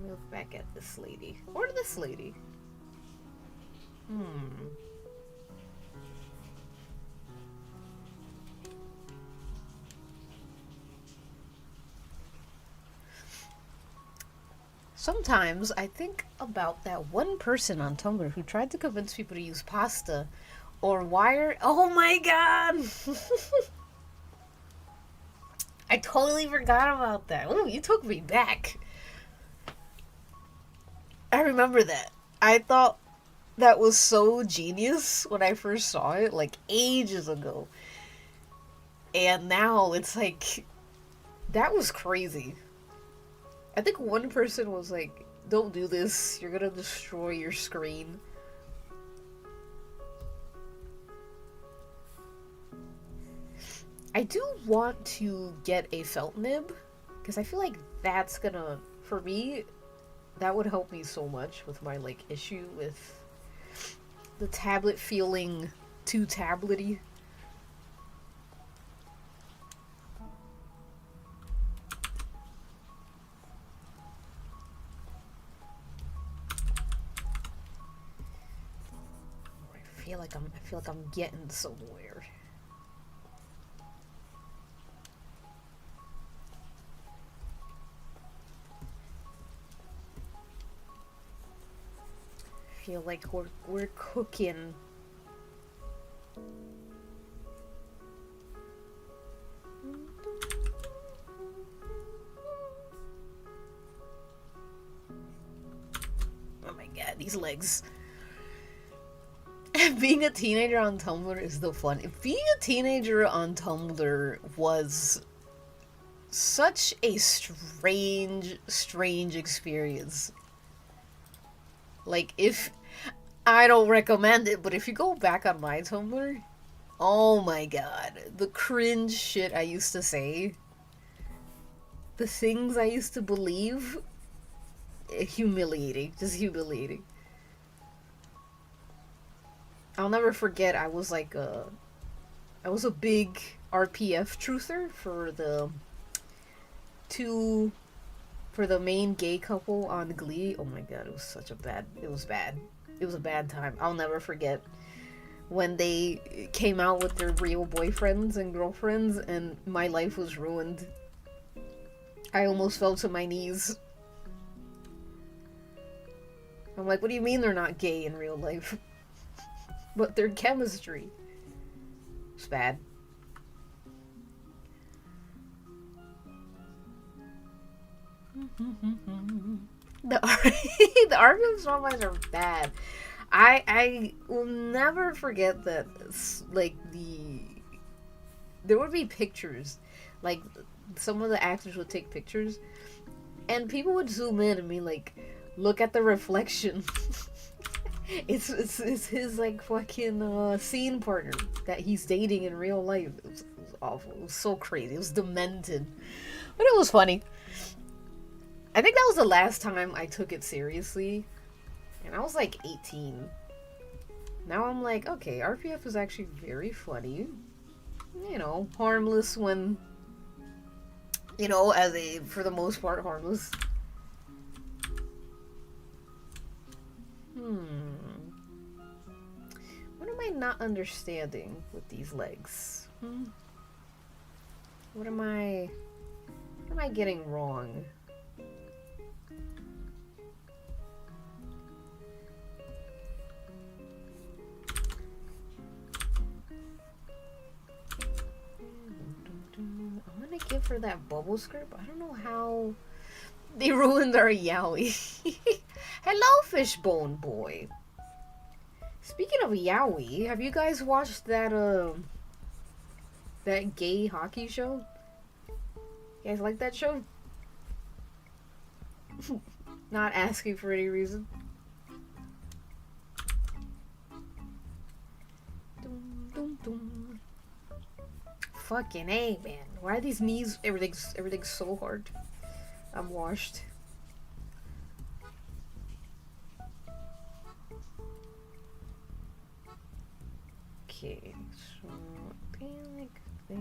Look back at this lady. Or this lady. Sometimes I think about that one person on Tumblr who tried to convince people to use pasta or wire. Oh my god! I totally forgot about that. Ooh, you took me back. I remember that. I thought that was so genius when I first saw it, like ages ago. And now it's like, that was crazy. I think one person was like, don't do this, you're gonna destroy your screen. I do want to get a felt nib, because I feel like that's gonna, for me, that would help me so much with my, like, issue with the tablet feeling too tablety. I feel like I'm getting somewhere. Feel like we're cooking. Oh my god, these legs. Being a teenager on Tumblr is the fun. Being a teenager on Tumblr was such a strange experience. Like, if I don't recommend it, but if you go back on my Tumblr, oh my god, the cringe shit I used to say, the things I used to believe, humiliating. Just humiliating. I'll never forget. I was a big RPF truther for the main gay couple on Glee. Oh my god, it was bad. It was a bad time. I'll never forget when they came out with their real boyfriends and girlfriends, and my life was ruined. I almost fell to my knees. I'm like, what do you mean they're not gay in real life? But their chemistry. It's bad. The RPM songs are bad. I will never forget that, like, there would be pictures, like, some of the actors would take pictures, and people would zoom in and be like, look at the reflection. it's his, like, fucking scene partner that he's dating in real life. It was awful. It was so crazy. It was demented, but it was funny. I think that was the last time I took it seriously, and I was like 18. Now I'm like, okay, RPF is actually very funny. You know, harmless when, you know, for the most part, harmless. What am I not understanding with these legs? What am I getting wrong? I'm gonna give her that bubble skirt, but I don't know how they ruined our yaoi. Hello, Fishbone Boy. Speaking of yaoi, have you guys watched that gay hockey show? You guys like that show? Not asking for any reason. Dum, dum. Fucking A, man. Why are these knees, everything's so hard? I'm washed. Okay, so like this.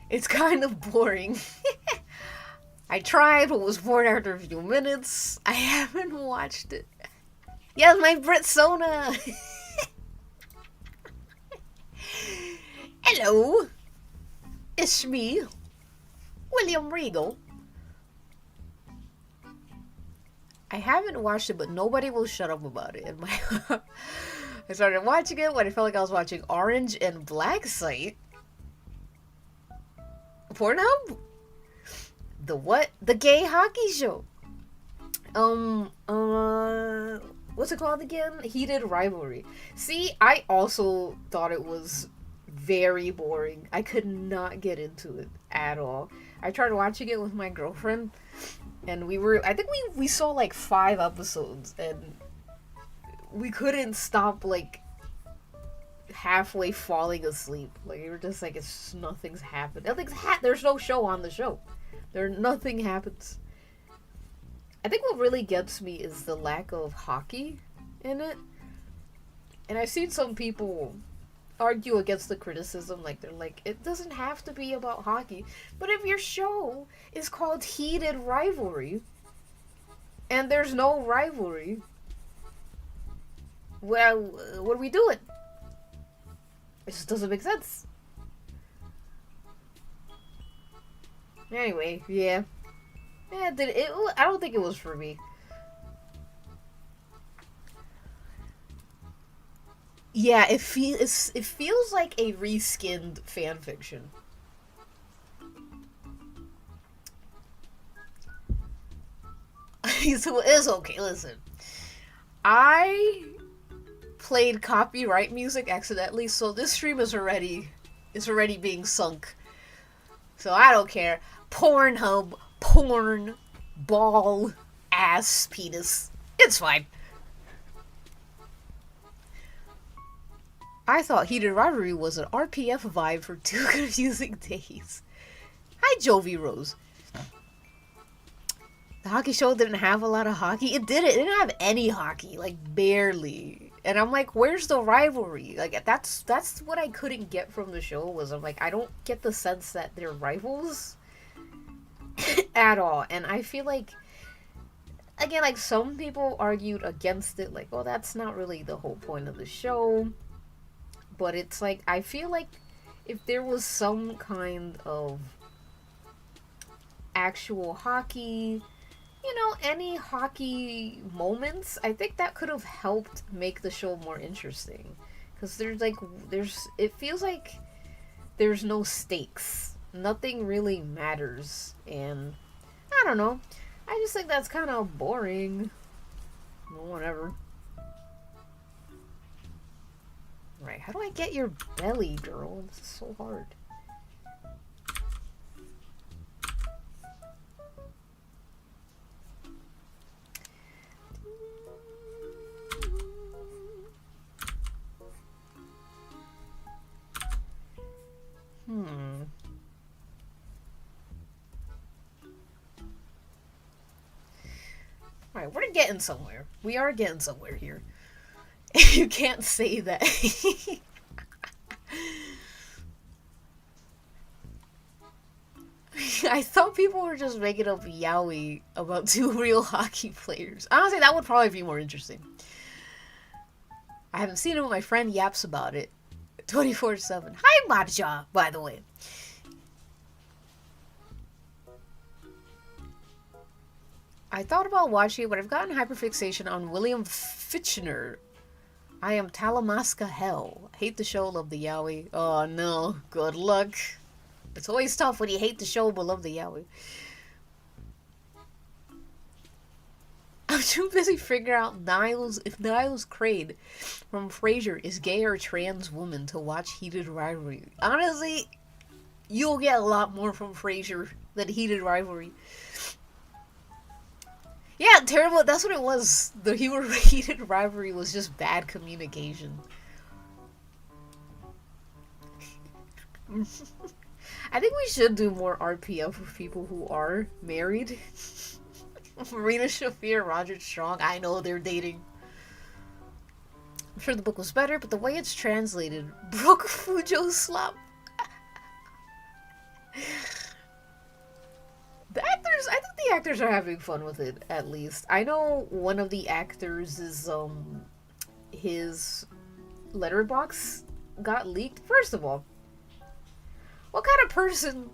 It's kind of boring. I tried, but was bored after a few minutes. I haven't watched it. Yes, my Brit Sona. Hello. It's me, William Regal. I haven't watched it, but nobody will shut up about it. I started watching it when I felt like I was watching Orange and Black site. Pornhub? The what? The gay hockey show. What's it called again? Heated Rivalry. See, I also thought it was very boring. I could not get into it at all. I tried watching it with my girlfriend, and I think we saw like 5 episodes, and we couldn't stop, like, halfway falling asleep. Like, we were just like, nothing's happened. There's no show on the show. Nothing happens. I think what really gets me is the lack of hockey in it. And I've seen some people argue against the criticism. Like, they're like, it doesn't have to be about hockey. But if your show is called Heated Rivalry, and there's no rivalry, well, what are we doing? It just doesn't make sense. Anyway, yeah. I don't think it was for me. Yeah, it feels like a reskinned fanfiction. So it's okay, listen. I played copyright music accidentally, so this stream is already being sunk. So I don't care. Pornhub, porn, ball, ass penis. It's fine. I thought Heated Rivalry was an RPF vibe for 2 confusing days. Hi, Jovi Rose. The hockey show didn't have a lot of hockey. It didn't. It didn't have any hockey. Like, barely. And I'm like, where's the rivalry? Like, that's what I couldn't get from the show was I'm like, I don't get the sense that they're rivals at all. And I feel like, again, like, some people argued against it. Like, oh, that's not really the whole point of the show. But it's like, I feel like if there was some kind of actual hockey, you know, any hockey moments, I think that could have helped make the show more interesting. Because it feels like there's no stakes. Nothing really matters. And, I don't know. I just think that's kind of boring. Well, whatever. Right, how do I get your belly, girl? This is so hard. Alright, we're getting somewhere. We are getting somewhere here. You can't say that. I thought people were just making up yaoi about 2 real hockey players. Honestly, that would probably be more interesting. I haven't seen it, but my friend yaps about it 24/7. Hi, Marja, by the way. I thought about watching it, but I've gotten hyperfixation on William Fichtner. I am Talamasca Hell. Hate the show, love the yaoi. Oh no, good luck. It's always tough when you hate the show but love the yaoi. I'm too busy figuring out if Niles Crane from Frasier is gay or trans woman to watch Heated Rivalry. Honestly, you'll get a lot more from Frasier than Heated Rivalry. Yeah, terrible. That's what it was. The Heated Rivalry was just bad communication. I think we should do more RPF for people who are married. Marina Shafir, Roger Strong. I know they're dating. I'm sure the book was better, but the way it's translated, broke Fujo slop. I think the actors are having fun with it, at least. I know one of the actors is, his letterbox got leaked. First of all, what kind of person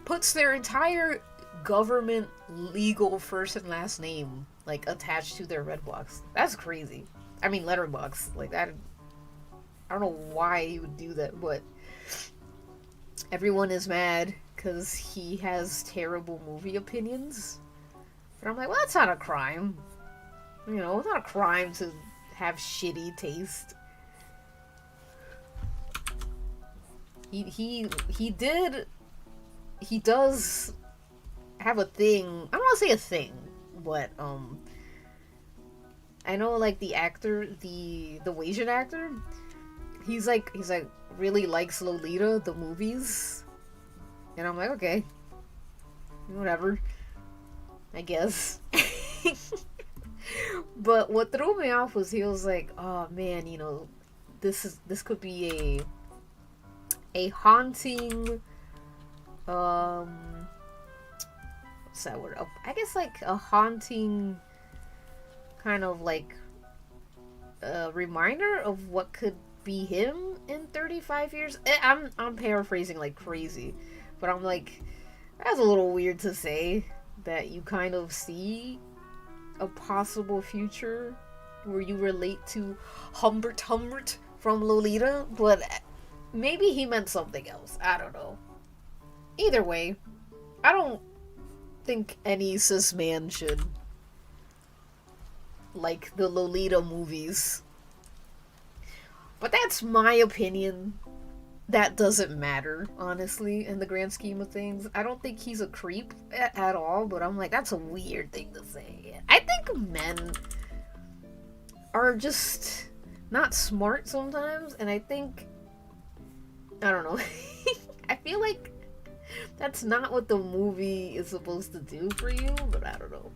puts their entire government legal first and last name, like, attached to their Redbox? That's crazy. I mean, letterbox. Like, that, I don't know why he would do that, but everyone is mad because he has terrible movie opinions. But I'm like, well, that's not a crime. You know, it's not a crime to have shitty taste. He does have a thing. I don't want to say a thing, but I know, like, the actor, the Asian actor, he's like really likes Lolita, the movies. And I'm like, okay, whatever, I guess. But what threw me off was he was like, oh man, you know, this could be a haunting, what's that word? I guess, like, a haunting kind of, like, a reminder of what could be him in 35 years. I'm paraphrasing like crazy, but I'm like, that's a little weird to say, that you kind of see a possible future where you relate to Humbert from Lolita, but maybe he meant something else. I don't know. Either way, I don't think any cis man should like the Lolita movies. But that's my opinion. that doesn't matter, honestly, in the grand scheme of things. I don't think he's a creep at all, but I'm like, that's a weird thing to say. I think men are just not smart sometimes, and I think, I don't know, I feel like that's not what the movie is supposed to do for you, but I don't know.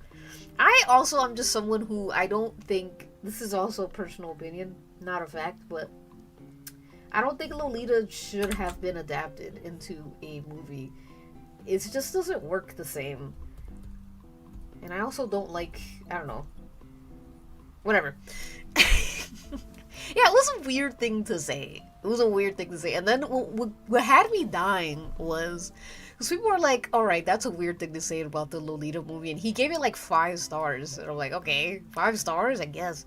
I'm just someone who I don't think, this is also a personal opinion, not a fact, but I don't think Lolita should have been adapted into a movie. It just doesn't work the same. And I also don't like, I don't know. Whatever. Yeah, it was a weird thing to say. It was a weird thing to say. And then what had me dying was, because people were like, alright, that's a weird thing to say about the Lolita movie. And he gave it like 5 stars. And I'm like, okay, 5 stars, I guess.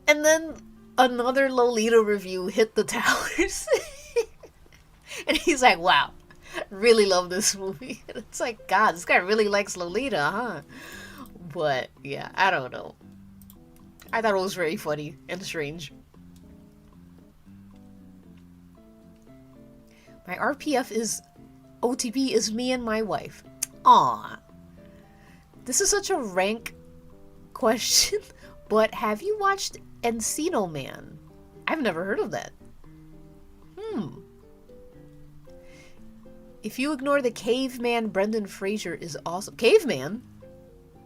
And then another Lolita review hit the towers. And he's like, wow, really love this movie. And it's like, God, this guy really likes Lolita, huh? But yeah, I don't know. I thought it was very funny and strange. My RPF is OTP is me and my wife. Aw. This is such a rank question, but have you watched Encino Man? I've never heard of that. If you ignore the caveman, Brendan Fraser is awesome. Caveman?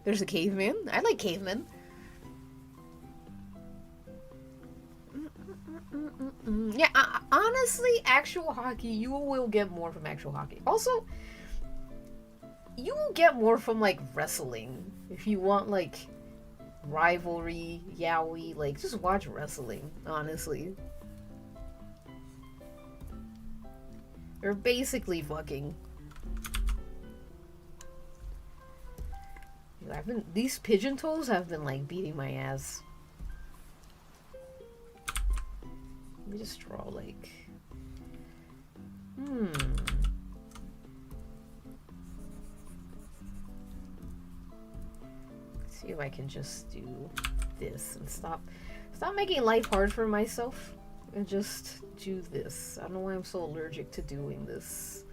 There's a caveman? I like cavemen. Yeah, honestly, actual hockey, you will get more from actual hockey. Also, you will get more from, like, wrestling. If you want, like, rivalry, yaoi, like, just watch wrestling, honestly. They're basically fucking. These pigeon toes have been, like, beating my ass. Let me just draw, like... Let's see if I can just do this and stop making life hard for myself and just do this. I don't know why I'm so allergic to doing this.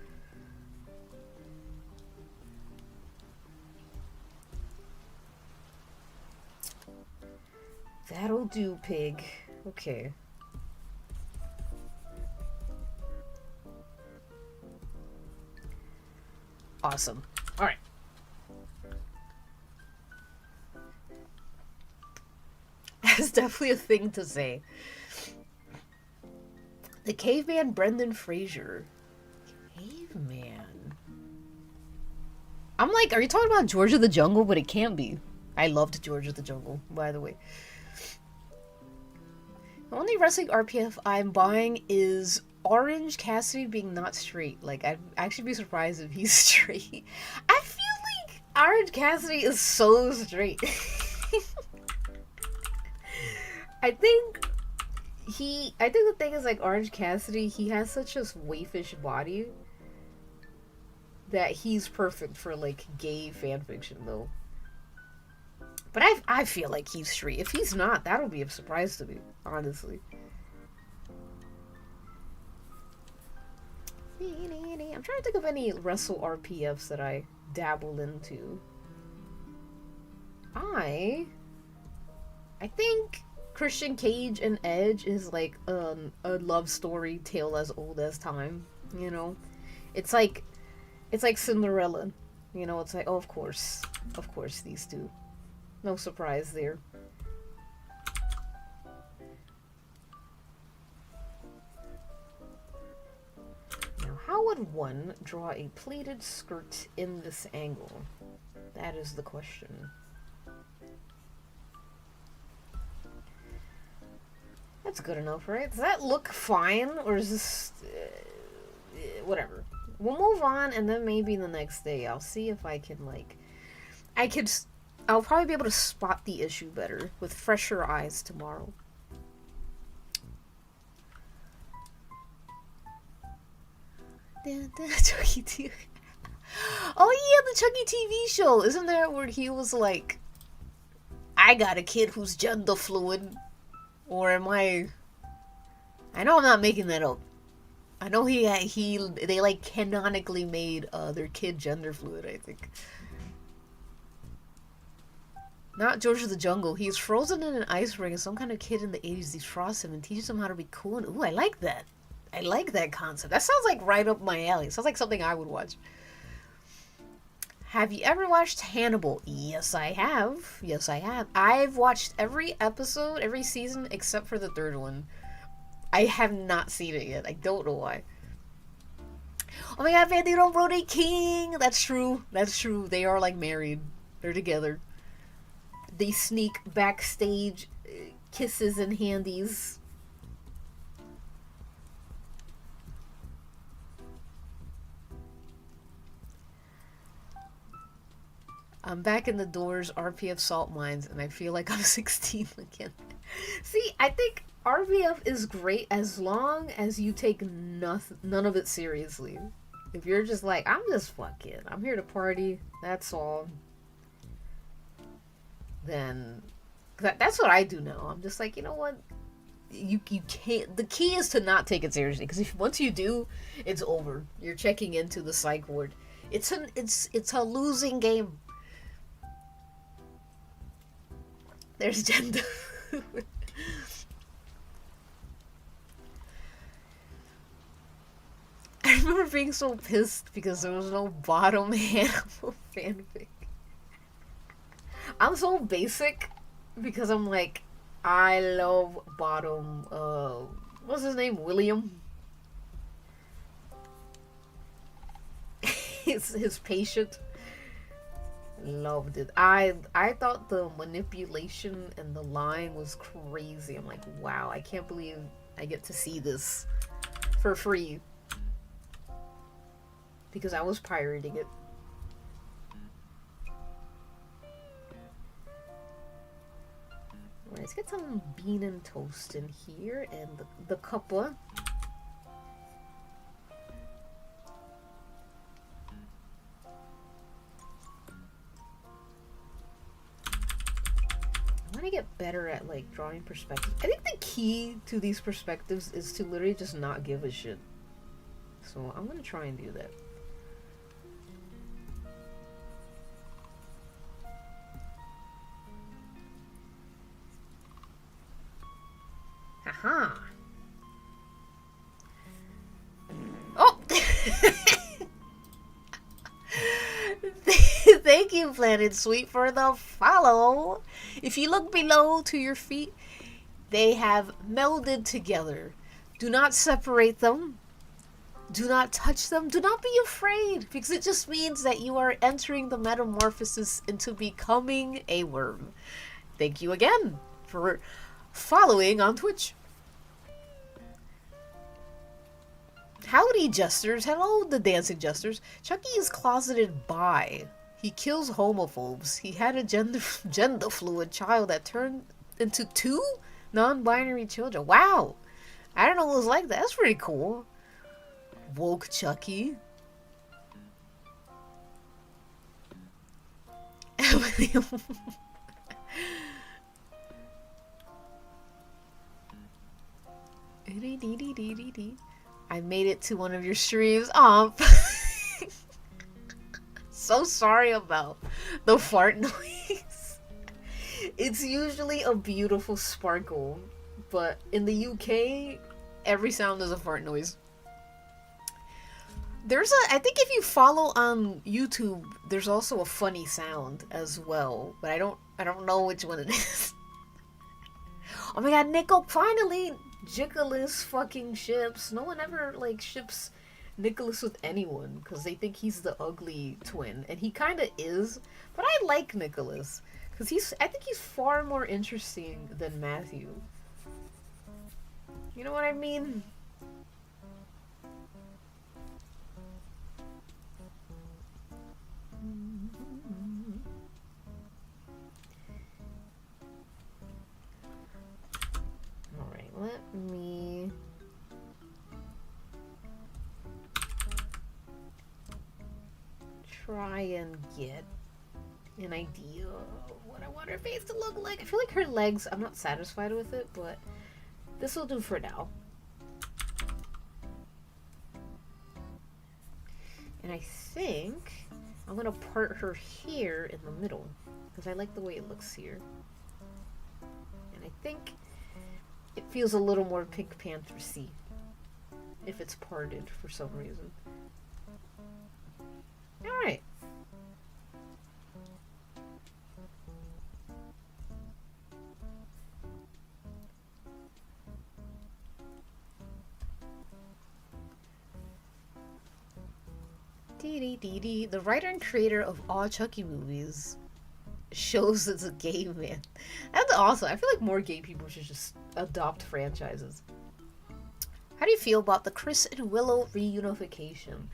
That'll do, pig. Okay. Awesome. Alright. That's definitely a thing to say. The caveman Brendan Fraser. Caveman. I'm like, are you talking about George of the Jungle? But it can't be. I loved George of the Jungle, by the way. The only wrestling RPF I'm buying is Orange Cassidy being not straight. Like, I'd actually be surprised if he's straight. I feel like Orange Cassidy is so straight. I think the thing is, like, Orange Cassidy, he has such a waifish body that he's perfect for, like, gay fanfiction, though. But I feel like he's straight. If he's not, that'll be a surprise to me, honestly. I'm trying to think of any wrestle RPFs that I dabble into. I think Christian Cage and Edge is like a love story tale as old as time, you know? It's like Cinderella, you know? It's like, oh, of course these two. No surprise there. Now, how would one draw a pleated skirt in this angle? That is the question. That's good enough, right? Does that look fine? Or is this... whatever. We'll move on, and then maybe the next day I'll see if I can, like... I'll probably be able to spot the issue better with fresher eyes tomorrow. Chucky TV. Oh yeah, the Chucky TV show. Isn't there where he was like, I got a kid who's gender fluid? Or am I know I'm not making that up. I know they like canonically made their kid gender fluid, I think. Not George of the Jungle. He's frozen in an ice ring and some kind of kid in the 80s defrosts him and teaches him how to be cool. And, ooh, I like that. I like that concept. That sounds like right up my alley. Sounds like something I would watch. Have you ever watched Hannibal? Yes, I have. Yes, I have. I've watched every episode, every season, except for the third one. I have not seen it yet. I don't know why. Oh my god, Bandito Brody King! That's true. That's true. They are like married. They're together. They sneak backstage kisses and handies. I'm back in the doors, RPF salt mines, and I feel like I'm 16 again. See, I think RPF is great as long as you take none of it seriously. If you're just like, I'm just fucking, I'm here to party, that's all. Then that's what I do now. I'm just like, you know what? You can't. The key is to not take it seriously, because if once you do, it's over. You're checking into the psych ward. It's a losing game. There's gender. I remember being so pissed because there was no bottom Hannibal fanfic. I'm so basic because I'm like, I love bottom, what's his name? William? his patient. Loved it. I thought the manipulation and the line was crazy. I'm like, wow, I can't believe I get to see this for free. Because I was pirating it. Let's get some bean and toast in here, and the cuppa. I want to get better at like drawing perspective. I think the key to these perspectives is to literally just not give a shit. So I'm gonna try and do that. Haha. Oh! Thank you, Planet Sweet, for the follow. If you look below to your feet, they have melded together. Do not separate them. Do not touch them. Do not be afraid, because it just means that you are entering the metamorphosis into becoming a worm. Thank you again for following on Twitch. Howdy, jesters. Hello, the dancing jesters. Chucky is closeted bi. He kills homophobes. He had a gender fluid child that turned into 2 non-binary children. Wow. I don't know what it was like that. That's pretty cool. Woke Chucky. I made it to one of your streams. Aw. So sorry about the fart noise. It's usually a beautiful sparkle, but in the UK, every sound is a fart noise. I think if you follow on YouTube, there's also a funny sound as well, but I don't know which one it is. Oh my god, Nico, finally! Nicholas fucking ships. No one ever, like, ships Nicholas with anyone, because they think he's the ugly twin, and he kind of is, but I like Nicholas, because I think he's far more interesting than Matthew. You know what I mean? Alright, let me... try and get an idea of what I want her face to look like. I feel like her legs, I'm not satisfied with it, but this will do for now. And I think I'm gonna part her hair in the middle because I like the way it looks here. And I think it feels a little more Pink Panther-y if it's parted for some reason. Alright. The writer and creator of all Chucky movies shows it's a gay man. That's awesome. I feel like more gay people should just adopt franchises. How do you feel about the Chris and Willow reunification?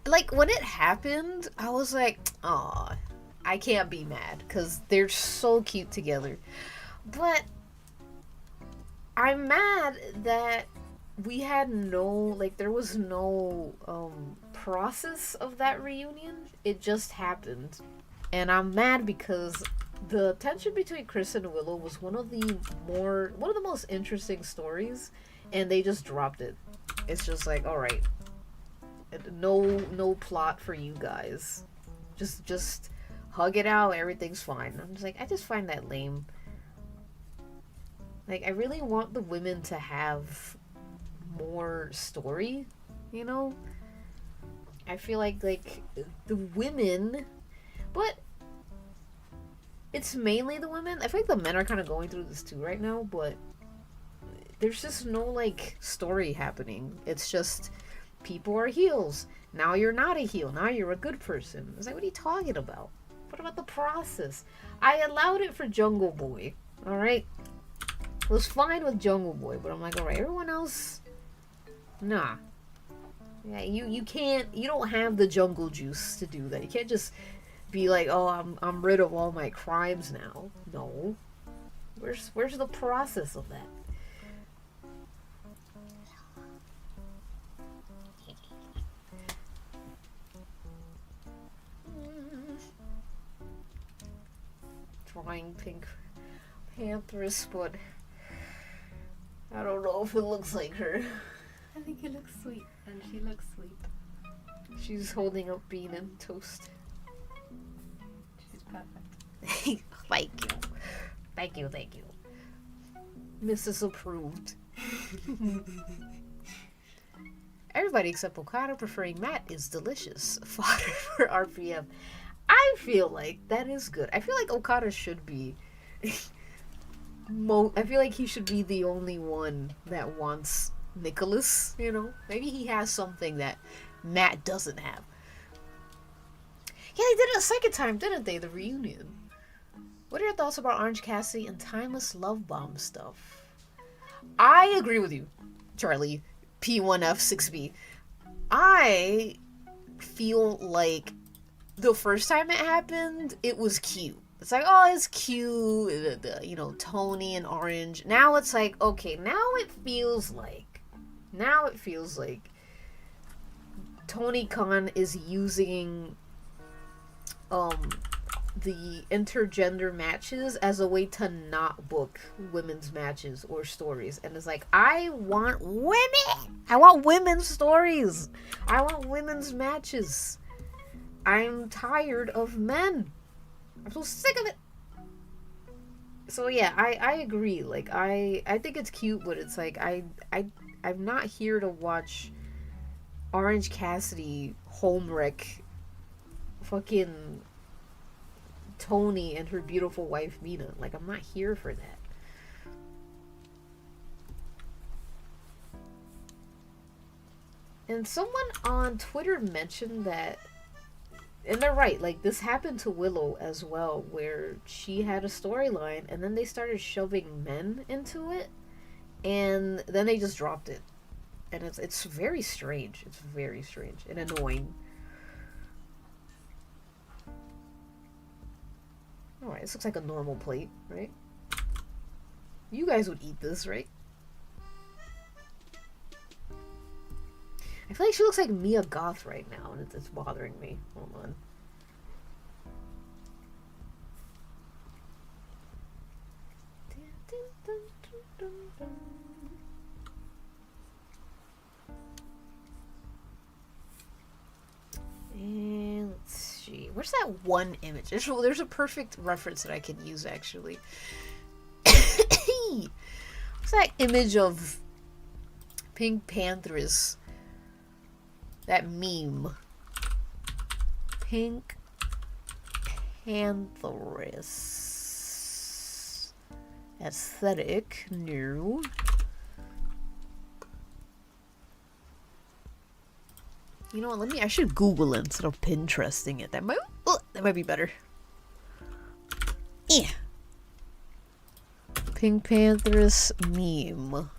Like, when it happened, I was like, aw, I can't be mad, because they're so cute together. But I'm mad that we had there was no process of that reunion. It just happened. And I'm mad because the tension between Chris and Willow was one of the most interesting stories, and they just dropped it. It's just like, all right, no plot for you guys. Just hug it out. Everything's fine. I'm just like, I just find that lame. Like, I really want the women to have more story, you know? I feel like the women, but it's mainly the women. I feel like the men are kind of going through this too right now, but there's just no like story happening. It's just people are heels. Now you're not a heel. Now you're a good person. It's like, what are you talking about? What about the process? I allowed it for Jungle Boy. All right, it was fine with Jungle Boy, but I'm like, all right, everyone else, nah. Yeah, you can't. You don't have the jungle juice to do that. You can't just be like, oh, I'm rid of all my crimes now. No. Where's the process of that? Drawing Pink Pantheress, but I don't know if it looks like her. I think it looks sweet, and she looks sweet. She's holding up bean and toast. She's perfect. Thank you. Mrs. Approved. Everybody except Okada preferring Matt is delicious. Fodder for RPM. I feel like that is good. I feel like Okada should be I feel like he should be the only one that wants Nicholas, you know? Maybe he has something that Matt doesn't have. Yeah, they did it a second time, didn't they? The reunion. What are your thoughts about Orange Cassidy and timeless love bomb stuff? I agree with you, Charlie. P1F6B. I feel like the first time it happened, it was cute. It's like, oh, it's cute, you know, Tony and Orange. Now it's like, okay, now it feels like Tony Khan is using the intergender matches as a way to not book women's matches or stories. And it's like, I want women! I want women's stories! I want women's matches! I'm tired of men! I'm so sick of it! So yeah, I agree. Like, I think it's cute, but it's like, I'm not here to watch Orange Cassidy homewreck fucking Tony and her beautiful wife Mina. Like, I'm not here for that. And someone on Twitter mentioned that, and they're right, like, this happened to Willow as well, where she had a storyline and then they started shoving men into it and then they just dropped it. And it's very strange. It's very strange and annoying. Alright, this looks like a normal plate, right? You guys would eat this, right? I feel like she looks like Mia Goth right now, and it's bothering me. Hold on. Where's that one image? There's a perfect reference that I can use, actually. What's that image of Pink Panthers? That meme. Pink Panthers. Aesthetic. New. You know what? I should Google it instead of Pinteresting it. That might be better. Yeah. Pink Panthers meme.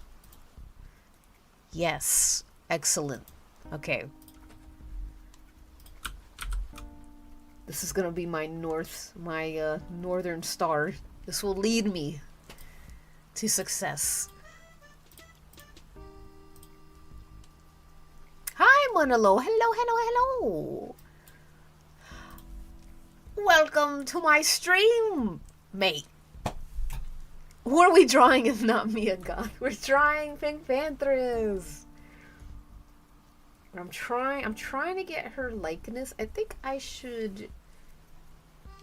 Yes. Excellent. Okay. This is gonna be my northern star. This will lead me to success. Hi, Monolo. Hello. Welcome to my stream, mate. Who are we drawing if not Mia God? We're drawing Pink Panthers. I'm trying to get her likeness. I think I should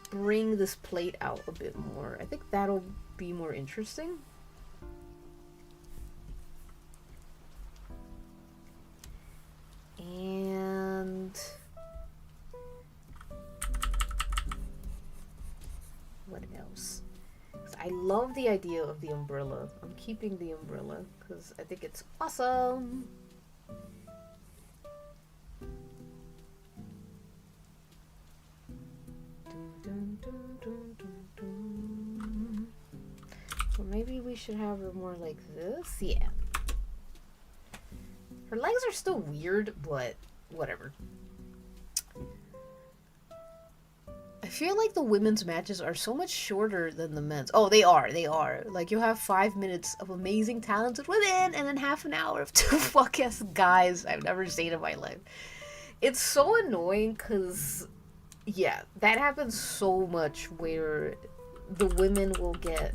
bring this plate out a bit more. I think that'll be more interesting. And what else? I love the idea of the umbrella. I'm keeping the umbrella because I think it's awesome. So maybe we should have her more like this. Yeah. Her legs are still weird, but whatever. I feel like the women's matches are so much shorter than the men's. Oh, they are. Like, you have 5 minutes of amazing, talented women, and then half an hour of two fuck-ass guys I've never seen in my life. It's so annoying, because, yeah, that happens so much, where the women will get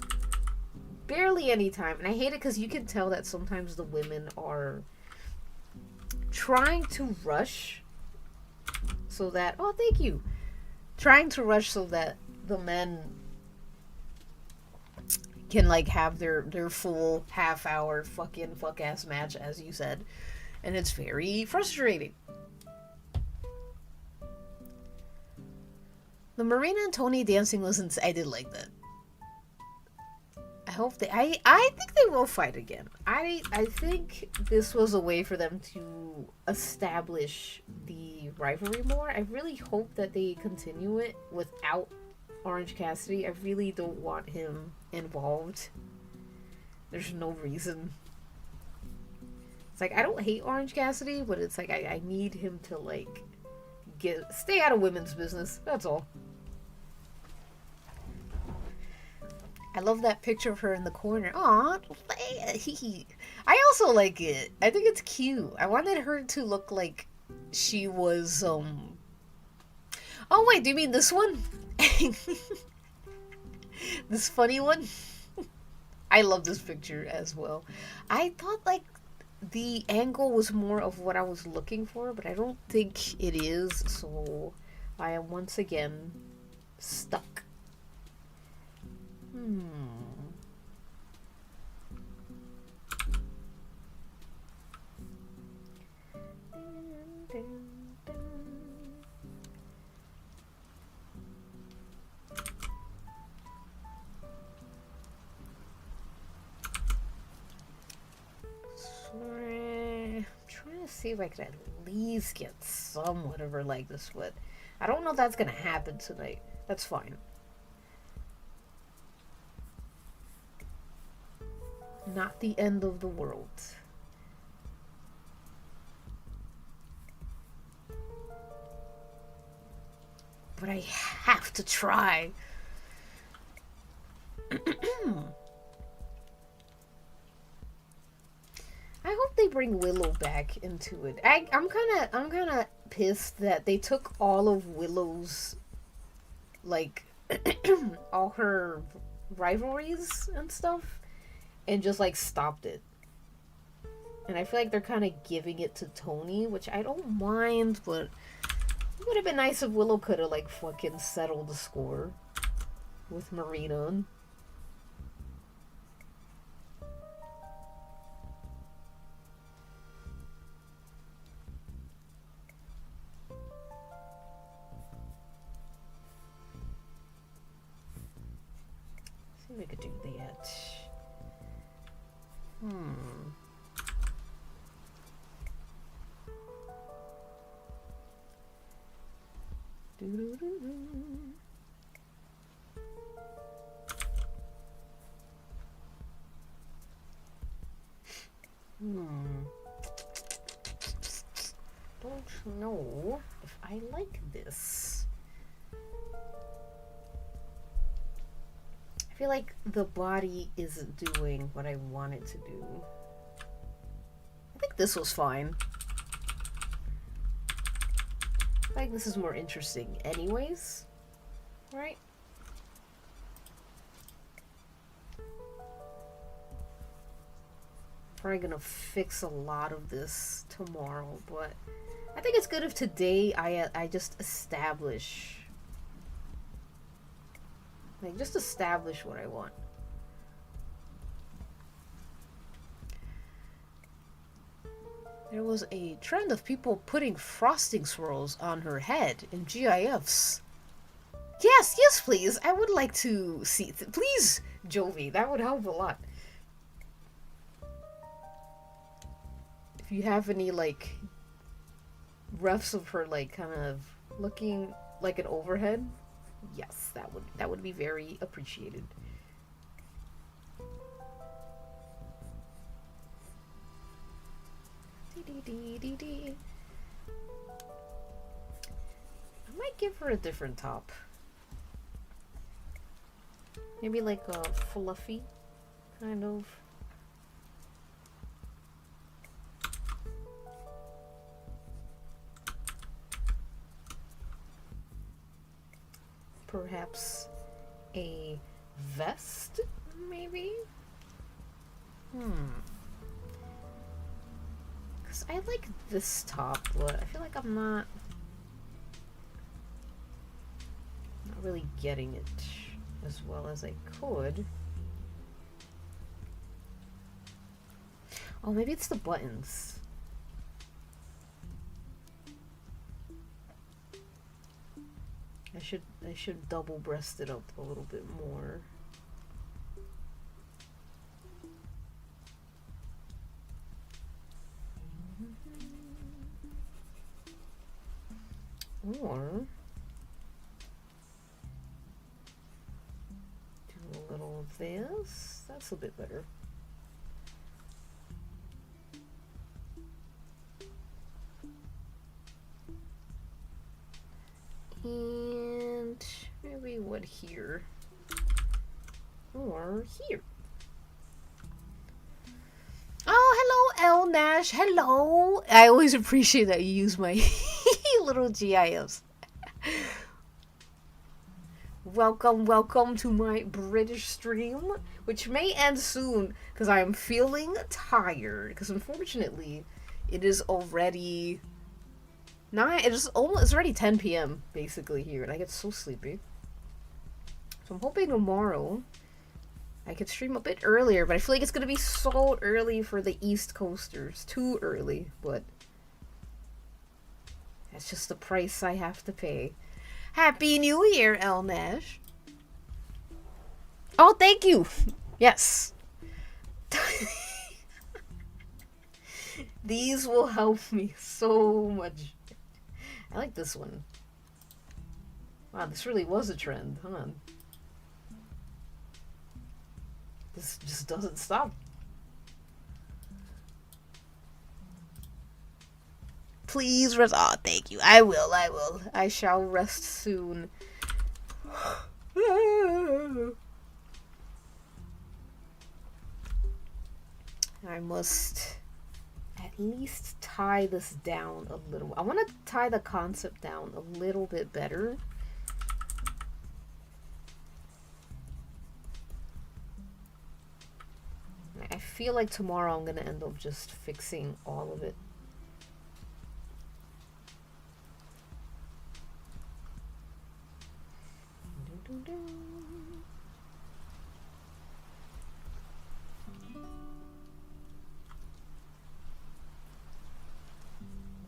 barely any time. And I hate it, because you can tell that sometimes the women are trying to rush so that... Oh, thank you. Trying to rush so that the men can, like, have their full half-hour fuck-ass match, as you said. And it's very frustrating. The Marina and Tony dancing was I did like that. I hope I think they will fight again. I think this was a way for them to establish the rivalry more. I really hope that they continue it without Orange Cassidy. I really don't want him involved. There's no reason. It's like, I don't hate Orange Cassidy, but it's like I need him to, like, stay out of women's business. That's all. I love that picture of her in the corner. Aw, I also like it. I think it's cute. I wanted her to look like she was, Oh, wait, do you mean this one? This funny one? I love this picture as well. I thought, like, the angle was more of what I was looking for, but I don't think it is, so I am once again stuck. I'm trying to see if I could at least get somewhat of her like this, but I don't know if that's gonna happen tonight. That's fine. Not the end of the world. But I have to try. I hope they bring Willow back into it. I'm kind of pissed that they took all of Willow's, like, all her rivalries and stuff, and just, like, stopped it. And I feel like they're kind of giving it to Tony, which I don't mind, but It would have been nice if Willow could have, like, fucking settled the score with Marina. See if we could do that. Don't know if I like this. I feel like the body isn't doing what I want it to do. I think this was fine. I think this is more interesting anyways, right? Probably gonna fix a lot of this tomorrow, but I think it's good if today I just establish, like, just establish what I want. There was a trend of people putting frosting swirls on her head in GIFs. Yes, yes, please. I would like to see. Please, Jovi, that would help a lot. If you have any, like, refs of her, like, kind of looking like an overhead, yes, that would be very appreciated. I might give her a different top. Maybe like a fluffy kind of. Perhaps a vest, maybe? Because I like this top, but I feel like I'm not really getting it as well as I could. Oh, maybe it's the buttons. I should double breast it up a little bit more. Or do a little of this. That's a bit better. And maybe what here? Or here. Oh, hello, El Nash. Hello. I always appreciate that you use my little GIFs. Welcome, welcome to my British stream, which may end soon because I am feeling tired. Because unfortunately, it is already it's already 10 p.m. basically here, and I get so sleepy. So I'm hoping tomorrow I could stream a bit earlier, but I feel like it's gonna be so early for the East Coasters. Too early, but that's just the price I have to pay. Happy New Year, El Nash. Oh, thank you. Yes. These will help me so much. I like this one. Wow, this really was a trend, huh? This just doesn't stop. Please rest. Oh, thank you. I will. I shall rest soon. I must at least tie this down a little. I want to tie the concept down a little bit better. I feel like tomorrow I'm going to end up just fixing all of it.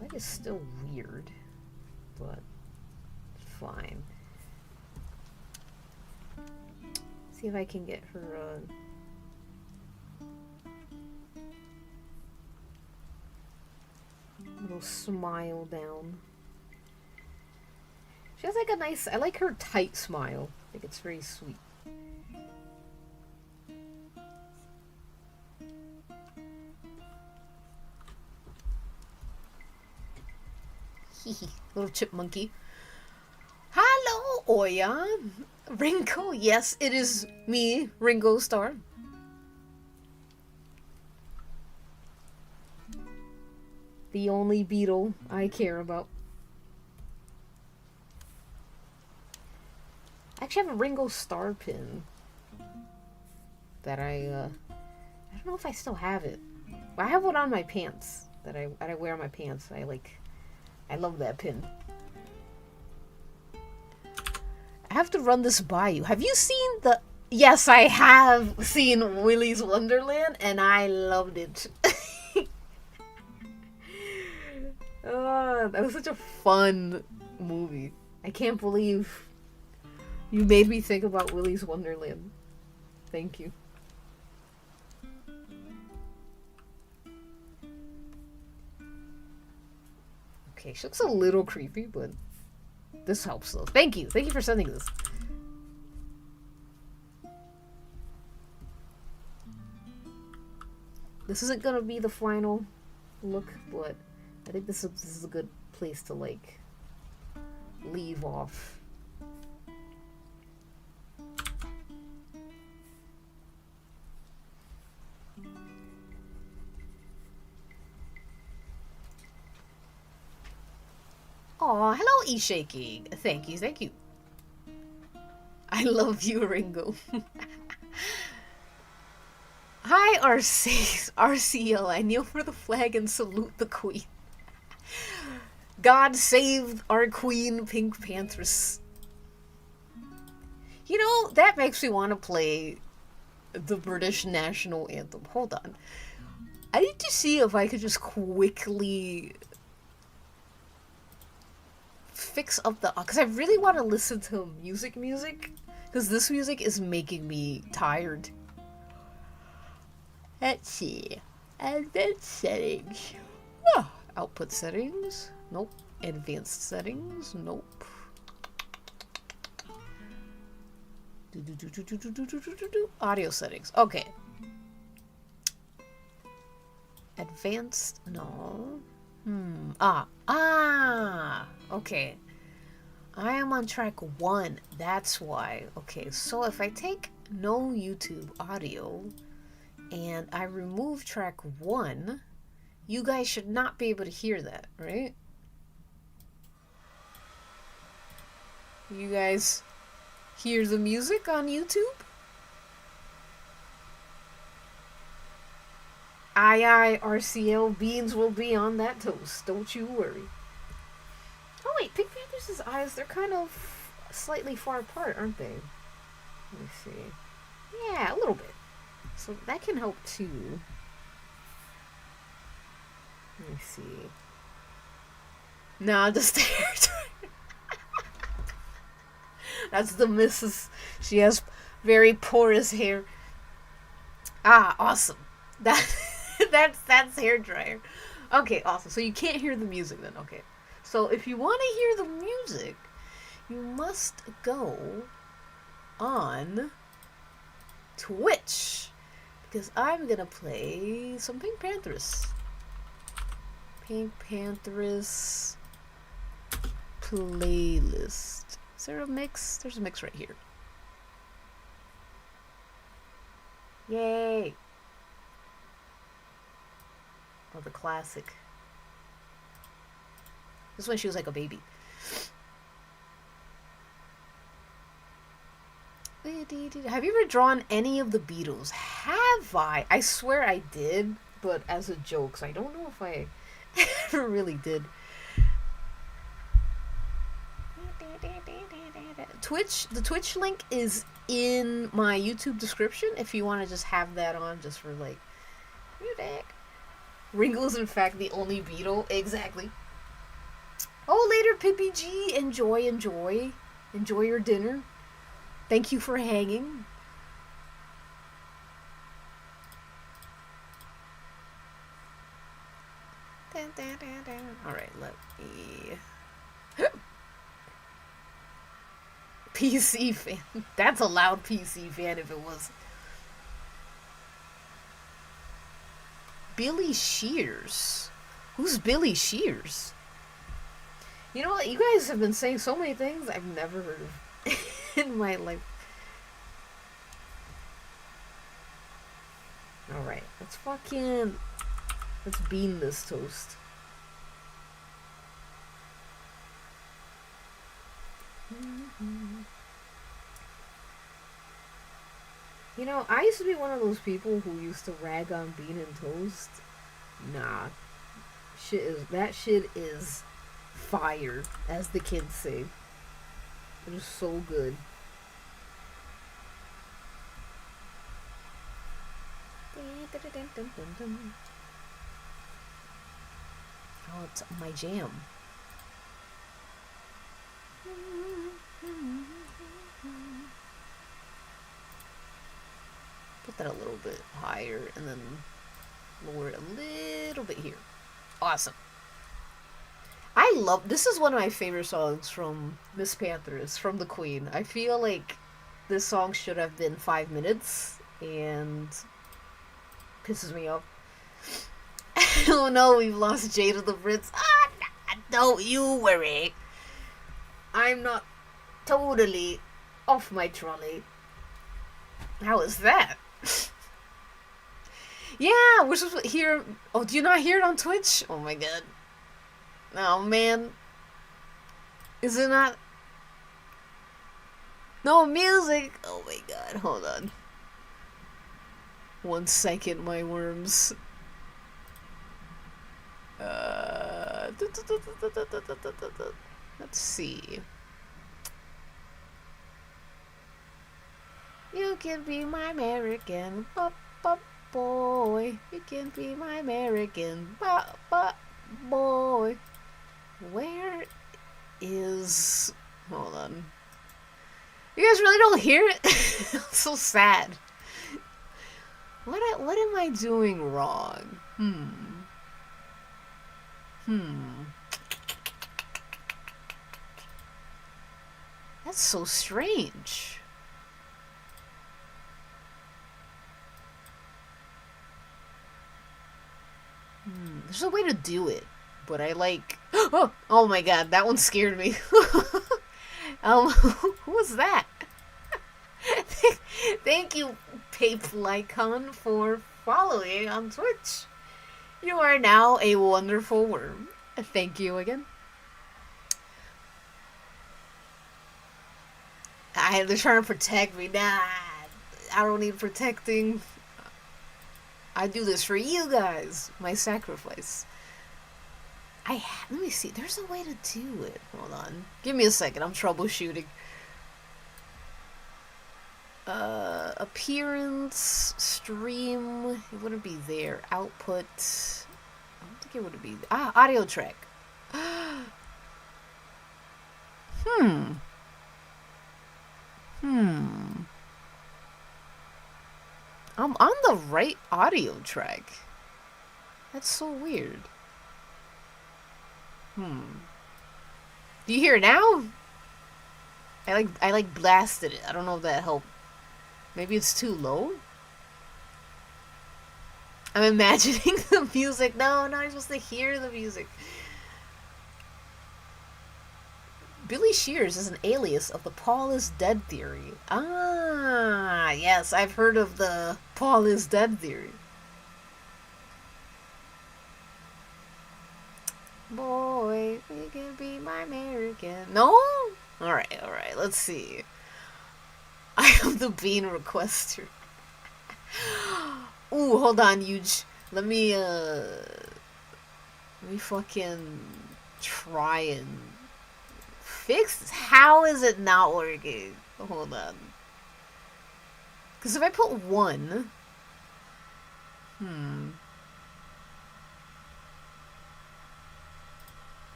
That is still weird, but fine. See if I can get her little smile down. She has like a nice, I like her tight smile. I think it's very sweet. Little chipmunky. Hello, Oya. Ringo, yes, it is me, Ringo Starr. The only beetle I care about. I actually have a Ringo Starr pin that I don't know if I still have it. I have one on my pants that I wear on my pants. I love that pin. I have to run this by you. Have you seen the... Yes, I have seen Willy's Wonderland, and I loved it. That was such a fun movie. I can't believe you made me think about Willy's Wonderland. Thank you. Okay, she looks a little creepy, but this helps though. Thank you. Thank you for sending this. This isn't gonna be the final look, but I think this is a good place to like leave off. Aw, hello, E-Shaking. Thank you, thank you. I love you, Ringo. Hi, RCL. I kneel for the flag and salute the queen. God save our queen, Pink Panthers. You know, that makes me want to play the British national anthem. Hold on. I need to see if I could just quickly fix up the... Because I really want to listen to music. Because this music is making me tired. Let's see. Advanced settings. Oh, output settings. Nope. Advanced settings. Nope. Audio settings. Okay. Advanced. No. Okay. I am on track 1. That's why. Okay, so if I take no YouTube audio and I remove track 1, you guys should not be able to hear that, right? You guys hear the music on YouTube? Aye, RCL, beans will be on that toast. Don't you worry. Oh wait, Pink Panther's eyes, they're kind of slightly far apart, aren't they? Let me see. Yeah, a little bit. So that can help too. Let me see. Nah, just the hair dryer. That's the missus. She has very porous hair. Ah, awesome. That's hair dryer. Okay, awesome. So you can't hear the music then. Okay. So if you want to hear the music, you must go on Twitch. Because I'm going to play some Pink Panthers. Pink Panthers playlist. Is there a mix? There's a mix right here. Yay! Oh, the classic. This one she was like a baby. Have you ever drawn any of the Beatles? Have I? I swear I did, but as a joke, so I don't know if I ever really did. Twitch, the Twitch link is in my YouTube description if you want to just have that on just for like music. Ringo is in fact the only Beatle. Exactly. Oh, later, Pippi G. Enjoy your dinner. Thank you for hanging. Alright, let me... PC fan. That's a loud PC fan if it was. Billy Shears. Who's Billy Shears? You know what? You guys have been saying so many things I've never heard of in my life. Alright, let's bean this toast. You know, I used to be one of those people who used to rag on bean and toast. Nah. That shit is fire, as the kids say. It is so good. Oh, it's my jam. Put that a little bit higher and then lower it a little bit here. Awesome. This is one of my favorite songs from Miss Panthers, from the Queen. I feel like this song should have been 5 minutes and pisses me off. Oh no, we've lost Jada the Prince. Don't you worry. I'm not totally off my trolley. How is that? Yeah, we're supposed to hear... Oh, do you not hear it on Twitch? Oh my god. Oh man. Is it not... No music! Oh my god, hold on. 1 second, my worms. Let's see. You can be my American boy. You can be my American boy. Where is... Hold on. You guys really don't hear it? I'm so sad. What am I doing wrong? That's so strange. There's a way to do it, but I like... Oh my god, that one scared me. Who was that? Thank you, Pape-Lycon, for following on Twitch. You are now a wonderful worm. Thank you again. They're trying to protect me. Nah, I don't need protecting. I do this for you guys. My sacrifice. Let me see. There's a way to do it. Hold on. Give me a second. I'm troubleshooting. Appearance, stream. It wouldn't be there. Output. I don't think it would be. Audio track. I'm on the right audio track. That's so weird. Do you hear it now? I like blasted it. I don't know if that helped. Maybe it's too low? I'm imagining the music. No, you're supposed to hear the music. Billy Shears is an alias of the Paul is dead theory. Ah, yes, I've heard of the Paul is dead theory. Boy, you can be my American. No? Alright, let's see. I am the bean requester. Ooh, hold on, Huge. Let me fucking try and fix this. How is it not working? Hold on. Because if I put 1...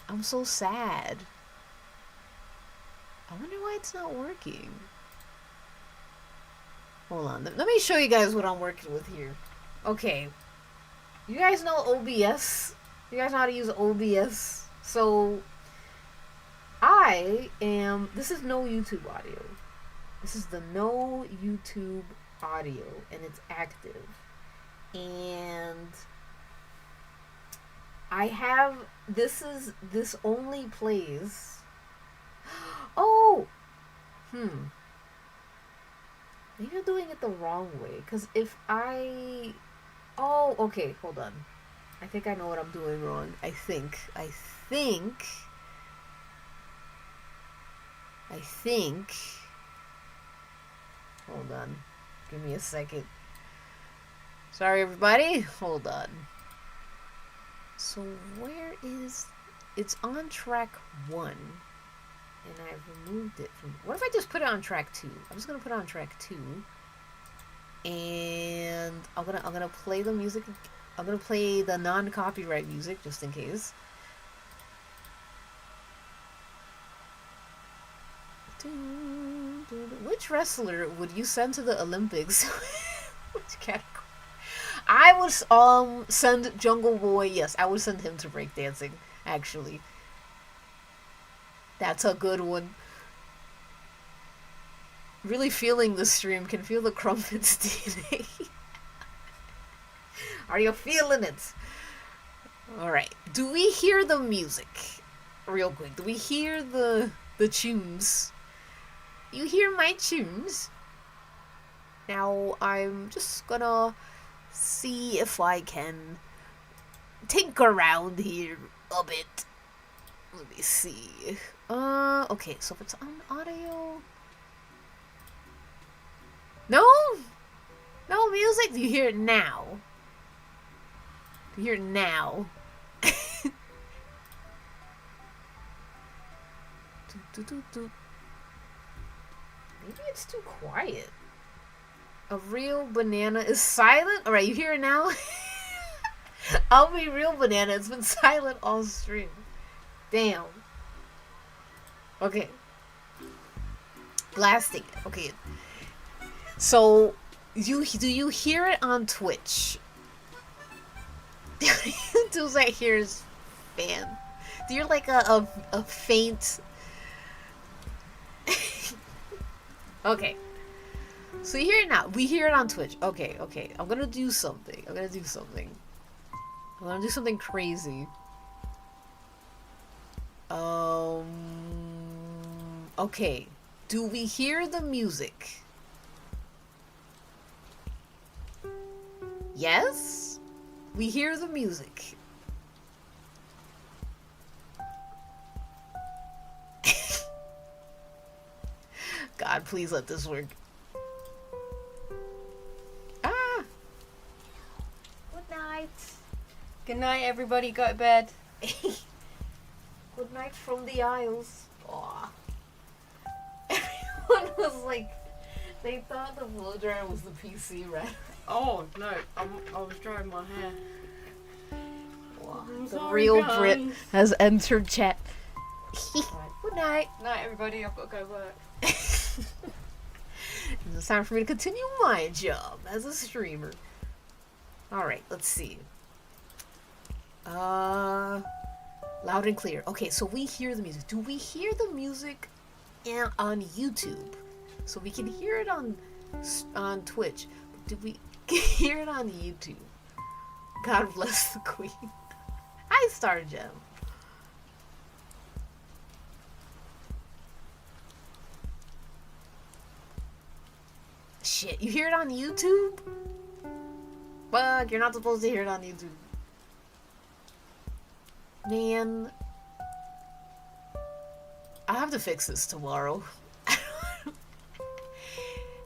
I'm so sad. I wonder why it's not working. Hold on. Let me show you guys what I'm working with here. Okay. You guys know OBS? You guys know how to use OBS? So, this is no YouTube audio. This is the no YouTube audio, and it's active. And I have, this only plays. Oh! Maybe I'm doing it the wrong way. Because if I... Oh, okay, hold on. I think I know what I'm doing wrong. I think. Hold on. Give me a second. Sorry, everybody. Hold on. So where is... It's on track 1. And I've removed it from... What if I just put it on track 2? I'm just going to put it on track 2. And I'm gonna play the music. I'm going to play the non-copyright music just in case. Which wrestler would you send to the Olympics? Which category? I would send Jungle Boy. Yes, I would send him to breakdancing, actually. That's a good one. Really feeling the stream. Can feel the crumpets DNA. Are you feeling it? Alright. Do we hear the music? Real quick. Do we hear the tunes? You hear my tunes? Now, I'm just gonna see if I can tinker around here a bit. Let me see. Okay, so if it's on audio... No? No music? Do you hear it now? Do you hear it now? Maybe it's too quiet. A real banana is silent? Alright, you hear it now? I'll be real banana. It's been silent all stream. Damn. Okay. Blasting it. Okay. So, do you hear it on Twitch? YouTube's right here is fan. Do you hear like a faint... Okay. So you hear it now. We hear it on Twitch. Okay, okay. I'm gonna do something. I'm gonna do something crazy. Okay. Do we hear the music? Yes? We hear the music. God, please let this work. Ah! Good night. Good night, everybody. Go to bed. Good night from the Isles. Aw. Everyone was like, they thought the blow dryer was the PC, right? Oh, no. I was drying my hair. Wow. The real Brit has entered chat. Right. Good night. Night, everybody. I've got to go work. It's time for me to continue my job as a streamer. Alright, let's see. Loud and clear. Okay, so we hear the music. Do we hear the music on YouTube? So we can hear it on Twitch. Do we hear it on YouTube? God bless the Queen. Hi, Star Gem. Shit, you hear it on YouTube? Fuck, you're not supposed to hear it on YouTube. Man. I have to fix this tomorrow.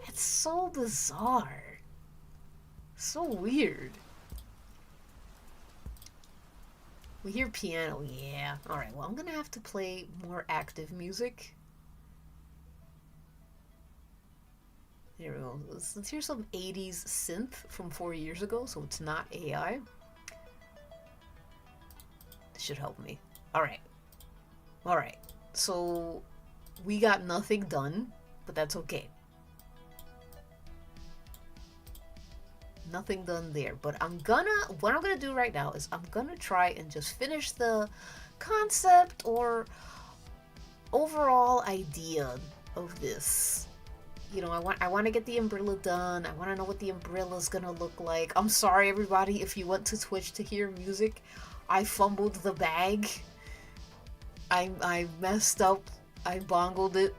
It's so bizarre. So weird. We hear piano, yeah. Alright, well, I'm gonna have to play more active music. There we go. Let's hear some 80s synth from 4 years ago, so it's not AI. This should help me. Alright. Alright. So, we got nothing done, but that's okay. Nothing done there, but what I'm gonna do right now is I'm gonna try and just finish the concept or overall idea of this. You know, I want to get the umbrella done. I want to know what the umbrella's gonna look like. I'm sorry, everybody, if you went to Twitch to hear music. I fumbled the bag. I messed up. I bongled it.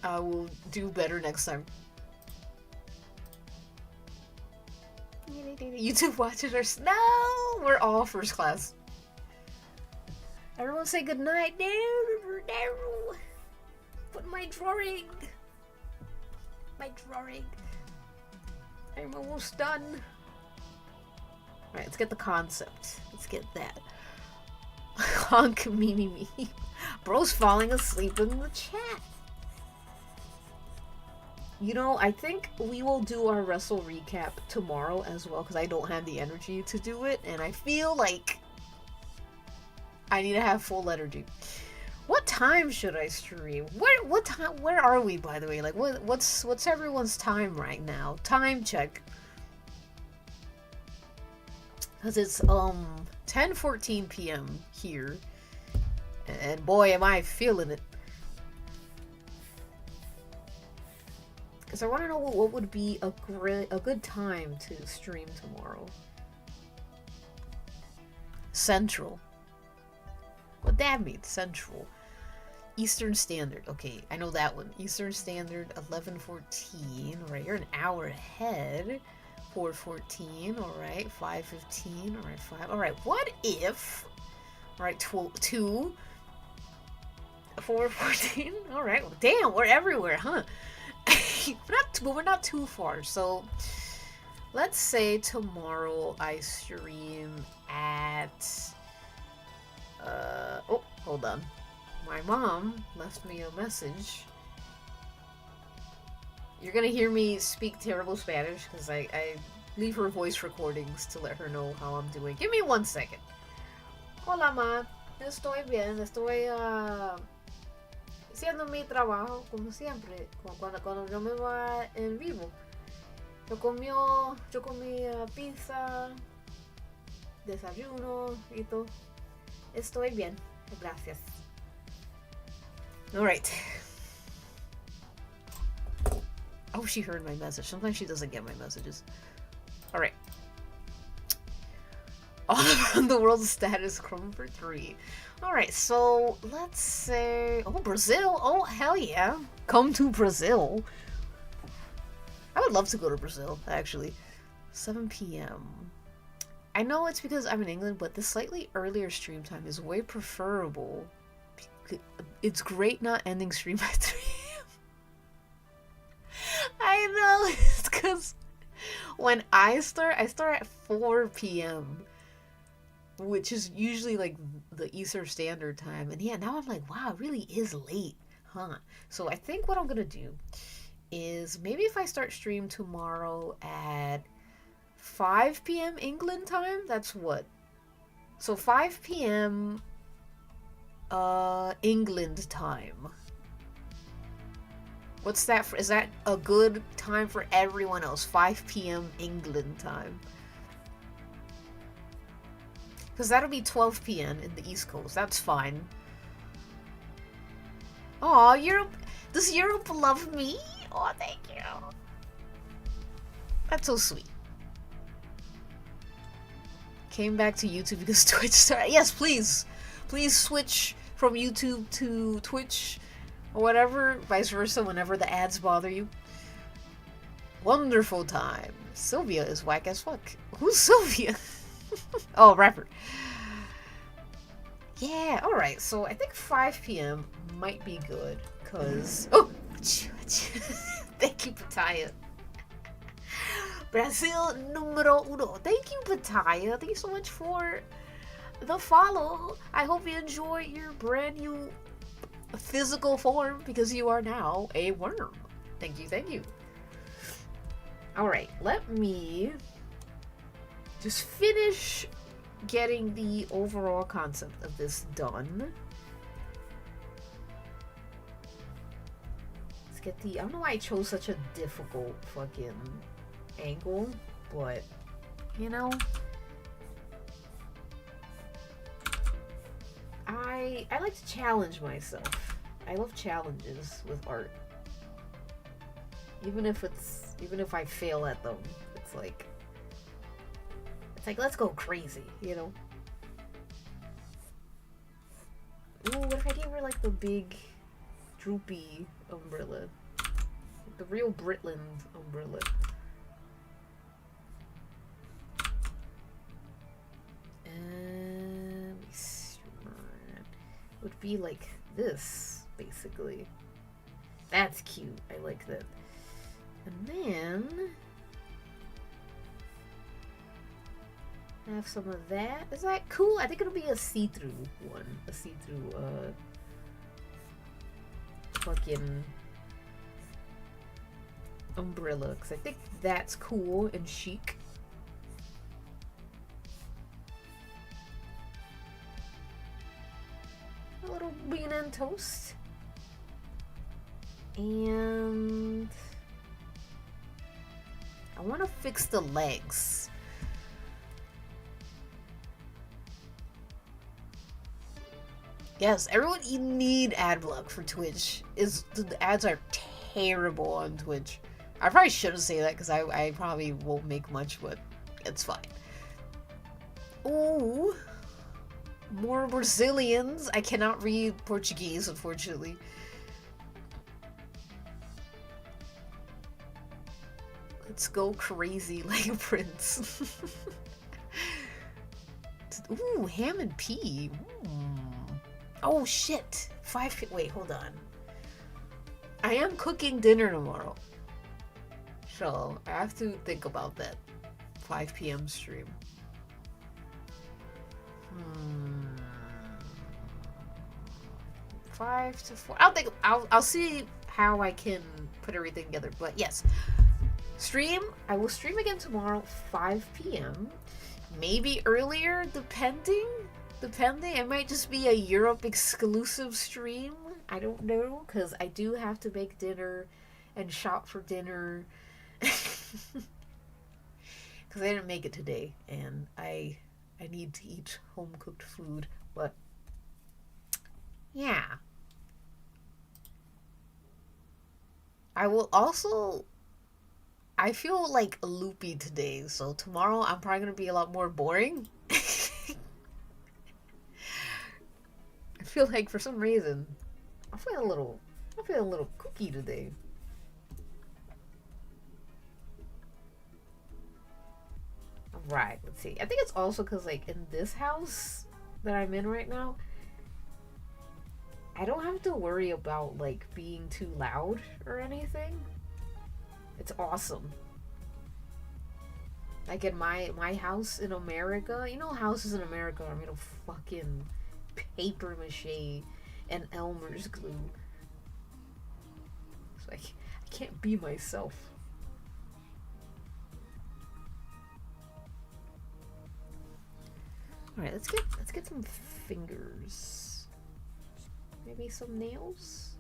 I will do better next time. YouTube watchers are... No! We're all first class. Everyone say goodnight. No! Put my drawing. My drawing. I'm almost done. Alright, let's get the concept. Let's get that. Honk meanie me. Bro's falling asleep in the chat. You know, I think we will do our wrestle recap tomorrow as well, because I don't have the energy to do it, and I feel like I need to have full energy. What time should I stream? What time? Where are we, by the way? Like, what's everyone's time right now? Time check. Because it's 10:14 p.m. here, and boy, am I feeling it. Because I want to know what would be a good time to stream tomorrow. Central. What that means, Central. Eastern Standard. Okay, I know that one. Eastern Standard, 11:14. Alright, you're an hour ahead. 4:14. Alright, 5:15. Alright, 5. Alright, what if... Alright, 2. 4:14. Alright, well, damn, we're everywhere, huh? We're not too far. So let's say tomorrow I stream at oh, hold on. My mom left me a message. You're gonna hear me speak terrible Spanish because I leave her voice recordings to let her know how I'm doing. Give me 1 second. Hola, ma. Estoy bien. Estoy haciendo mi trabajo como siempre cuando yo me va en vivo. Yo comí pizza, desayuno y todo. Estoy bien, gracias. All right. Oh, she heard my message. Sometimes she doesn't get my messages. All right. All around the world status Chrome for 3. Alright, so let's say... Oh, Brazil! Oh, hell yeah! Come to Brazil! I would love to go to Brazil, actually. 7 p.m. I know it's because I'm in England, but the slightly earlier stream time is way preferable. It's great not ending stream at 3 a.m. I know, it's because when I start at 4 p.m. which is usually like the Eastern Standard Time. And yeah, now I'm like, wow, it really is late, huh? So I think what I'm gonna do is maybe if I start stream tomorrow at 5 p.m. England time, that's what? So 5 p.m. England time. What's that for? Is that a good time for everyone else? 5 p.m. England time. Because that'll be 12 p.m. in the East Coast. That's fine. Aw, Europe. Does Europe love me? Oh, thank you. That's so sweet. Came back to YouTube because Twitch started. Yes, please. Please switch from YouTube to Twitch or whatever. Vice versa whenever the ads bother you. Wonderful time. Sylvia is whack as fuck. Who's Sylvia? Oh, rapper. Yeah, alright, so I think 5 p.m. might be good, because... Oh! Thank you, Pataya. Brazil numero uno. Thank you, Pataya. Thank you so much for the follow. I hope you enjoy your brand new physical form because you are now a worm. Thank you, thank you. Alright, let me just finish getting the overall concept of this done. Let's get the... I don't know why I chose such a difficult fucking angle, but, you know... I like to challenge myself. I love challenges with art. Even if I fail at them, it's like let's go crazy, you know? Ooh, what if I gave her like the big droopy umbrella? The real Britland umbrella. Would be like this, basically. That's cute. I like that. And then have some of that. Is that cool? I think it'll be a see-through one. A see-through fucking umbrella. Because I think that's cool and chic. A little bean and toast. And I want to fix the legs. Yes, everyone, you need ad block for Twitch. The ads are terrible on Twitch. I probably shouldn't say that because I probably won't make much, but it's fine. Ooh. More Brazilians. I cannot read Portuguese, unfortunately. Let's go crazy like Prince. Ooh, ham and pea. Oh shit. Wait, hold on. I am cooking dinner tomorrow. So I have to think about that. 5 p.m. stream. 5 to 4. I'll see how I can put everything together. But yes, I will stream again tomorrow, 5 p.m. Maybe earlier, depending. It might just be a Europe exclusive stream. I don't know, because I do have to make dinner and shop for dinner. Because I didn't make it today, and I need to eat home-cooked food, but yeah. I will also... I feel like loopy today, so tomorrow I'm probably going to be a lot more boring. I feel like for some reason, I feel a little kooky today. Right, let's see. I think it's also because, like, in this house that I'm in right now, I don't have to worry about, like, being too loud or anything. It's awesome. Like, in my house in America, you know, houses in America are made of fucking paper mache and Elmer's glue. So I can't be myself. Alright, let's get some fingers. Maybe some nails?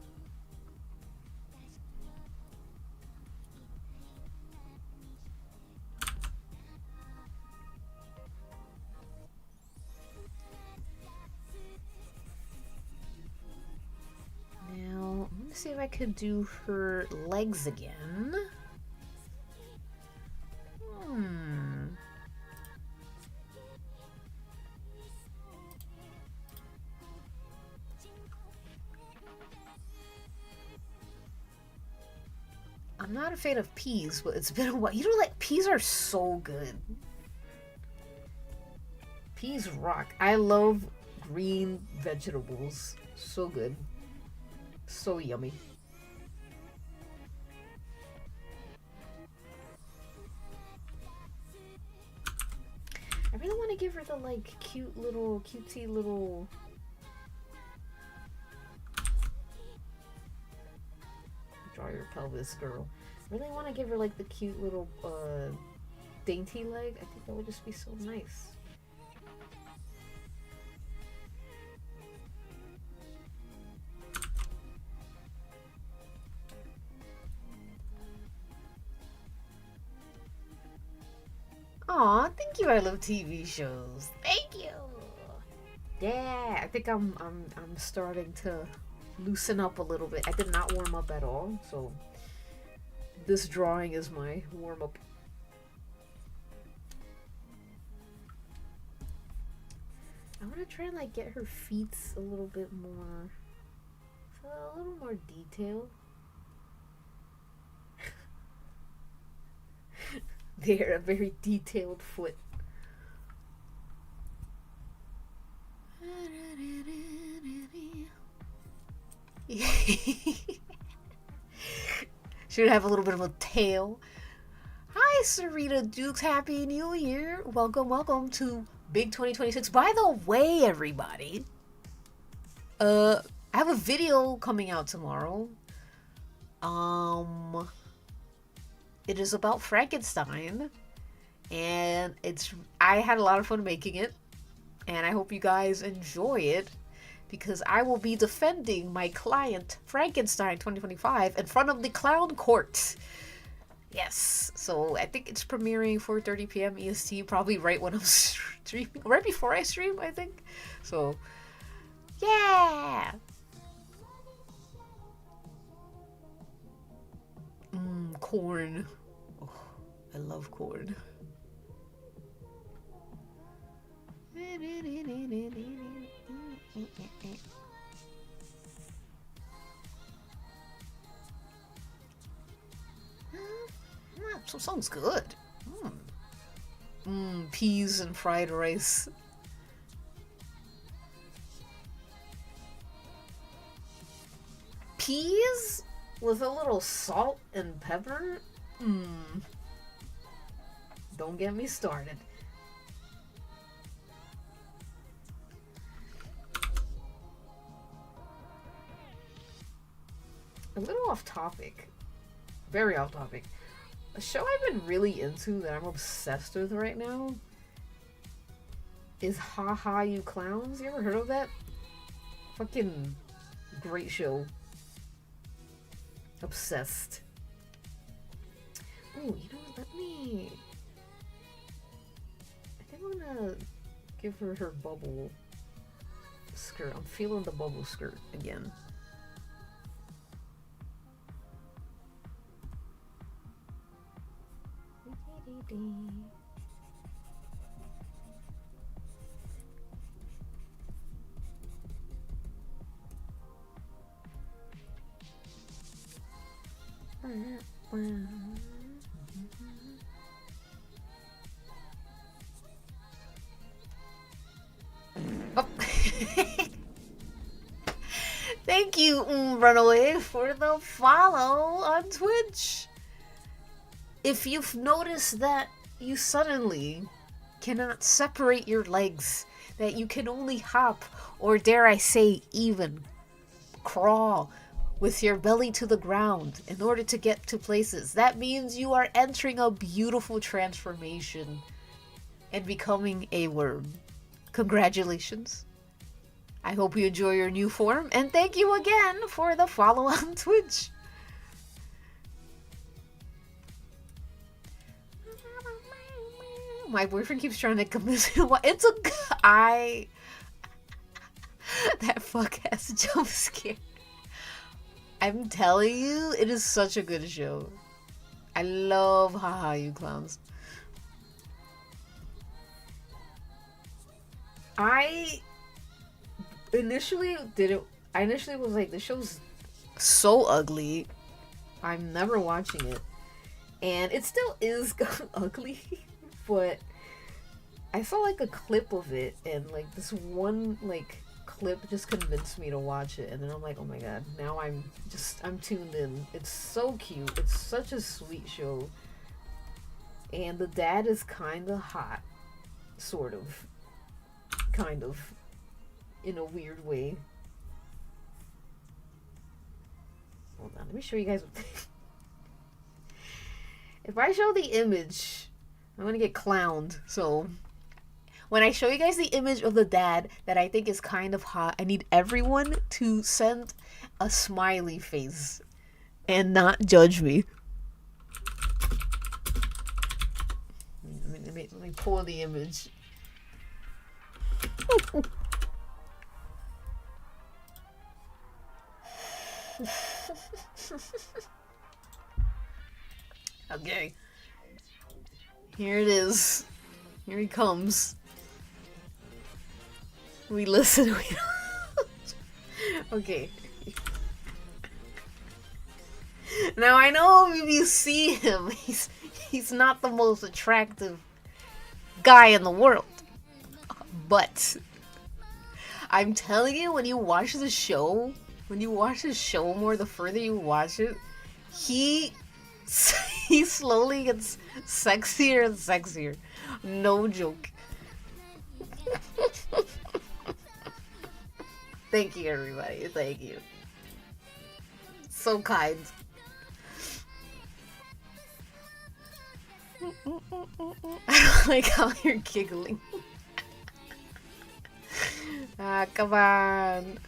Now, I'm gonna see if I could do her legs again. I'm not a fan of peas, but it's been a while. You know, like, peas are so good. Peas rock. I love green vegetables. So good. So yummy. I really want to give her the like cutesy little. Draw your pelvis, girl. Really want to give her like the cute little dainty leg. I think that would just be so nice. Aw, thank you. I love TV shows. Thank you. Yeah, I think I'm starting to loosen up a little bit. I did not warm up at all, so this drawing is my warm up. I want to try and like get her feet a little bit more, a little more detail. They're a very detailed foot. Should have a little bit of a tail. Hi, Sarita Dukes. Happy New Year. Welcome, welcome to Big 2026. By the way, everybody, I have a video coming out tomorrow. It is about Frankenstein, and I had a lot of fun making it, and I hope you guys enjoy it, because I will be defending my client Frankenstein 2025 in front of the clown court. Yes, so I think it's premiering 4:30 p.m. EST, probably right when I'm streaming, right before I stream, I think. So, yeah. Corn. Oh, I love corn. Some sounds good. Peas and fried rice. Peas with a little salt and pepper? Don't get me started. A little off topic. Very off topic. A show I've been really into that I'm obsessed with right now is Ha Ha You Clowns. You ever heard of that? Fucking great show. Obsessed. Oh, you know what? Let me... I think I'm gonna give her her bubble skirt. I'm feeling the bubble skirt again. Oh. Thank you, Runaway, for the follow on Twitch. If you've noticed that you suddenly cannot separate your legs, that you can only hop, or dare I say even crawl with your belly to the ground in order to get to places, that means you are entering a beautiful transformation and becoming a worm. Congratulations. I hope you enjoy your new form, and thank you again for the follow on Twitch. My boyfriend keeps trying to convince me. It's a... That fuck ass jump scare. I'm telling you, it is such a good show. I love Ha Ha You Clowns. I initially was like, this show's so ugly. I'm never watching it. And it still is ugly. But I saw like a clip of it, and like this one like clip just convinced me to watch it, and then I'm like, oh my god, now I'm tuned in. It's so cute. It's such a sweet show. And the dad is kind of hot, sort of. kind of, in a weird way. Hold on, let me show you guys. If I show the image, I'm gonna get clowned. So when I show you guys the image of the dad that I think is kind of hot, I need everyone to send a smiley face and not judge me. Let me pull the image. Okay. Here it is. Here he comes. We listen. Okay. Now I know if you see him, he's not the most attractive guy in the world. But I'm telling you, when you watch the show more, the further you watch it, he slowly gets sexier and sexier. No joke. Thank you, everybody. Thank you. So kind. I don't like how you're giggling. Ah, come on.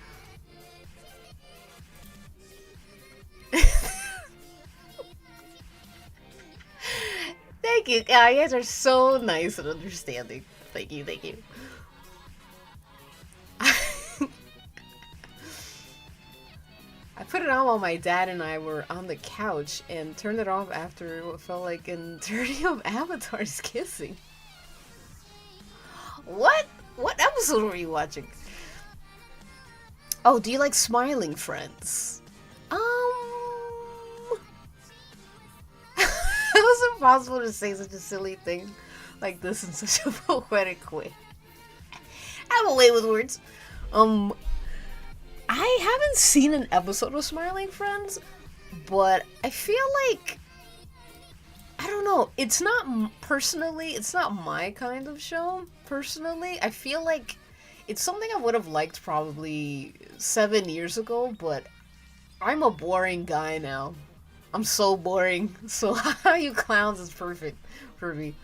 Thank you. You guys are so nice and understanding. Thank you, thank you. I put it on while my dad and I were on the couch and turned it off after what felt like an eternity of avatars kissing. What? What episode were you watching? Oh, do you like Smiling Friends? It was impossible to say such a silly thing like this in such a poetic way. I have a way with words. I haven't seen an episode of Smiling Friends, but I feel like, I don't know, it's not my kind of show, personally. I feel like it's something I would have liked probably 7 years ago, but I'm a boring guy now. I'm so boring, so how you clowns is perfect for me.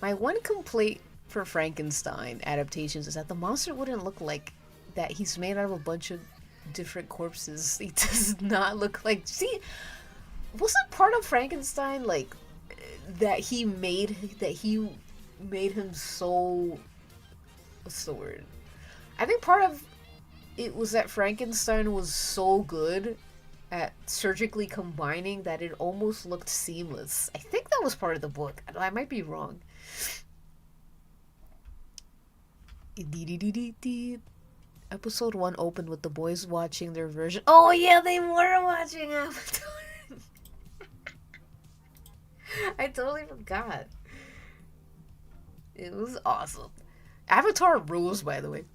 My one complaint for Frankenstein adaptations is that the monster wouldn't look like that. He's made out of a bunch of different corpses. He does not look like... See, wasn't part of Frankenstein like that he made him so... What's the word? I think part of it was that Frankenstein was so good at surgically combining that it almost looked seamless. I think that was part of the book. I might be wrong. Episode 1 opened with the boys watching their version. Oh yeah, they were watching Avatar. I totally forgot. It was awesome. Avatar rules, by the way.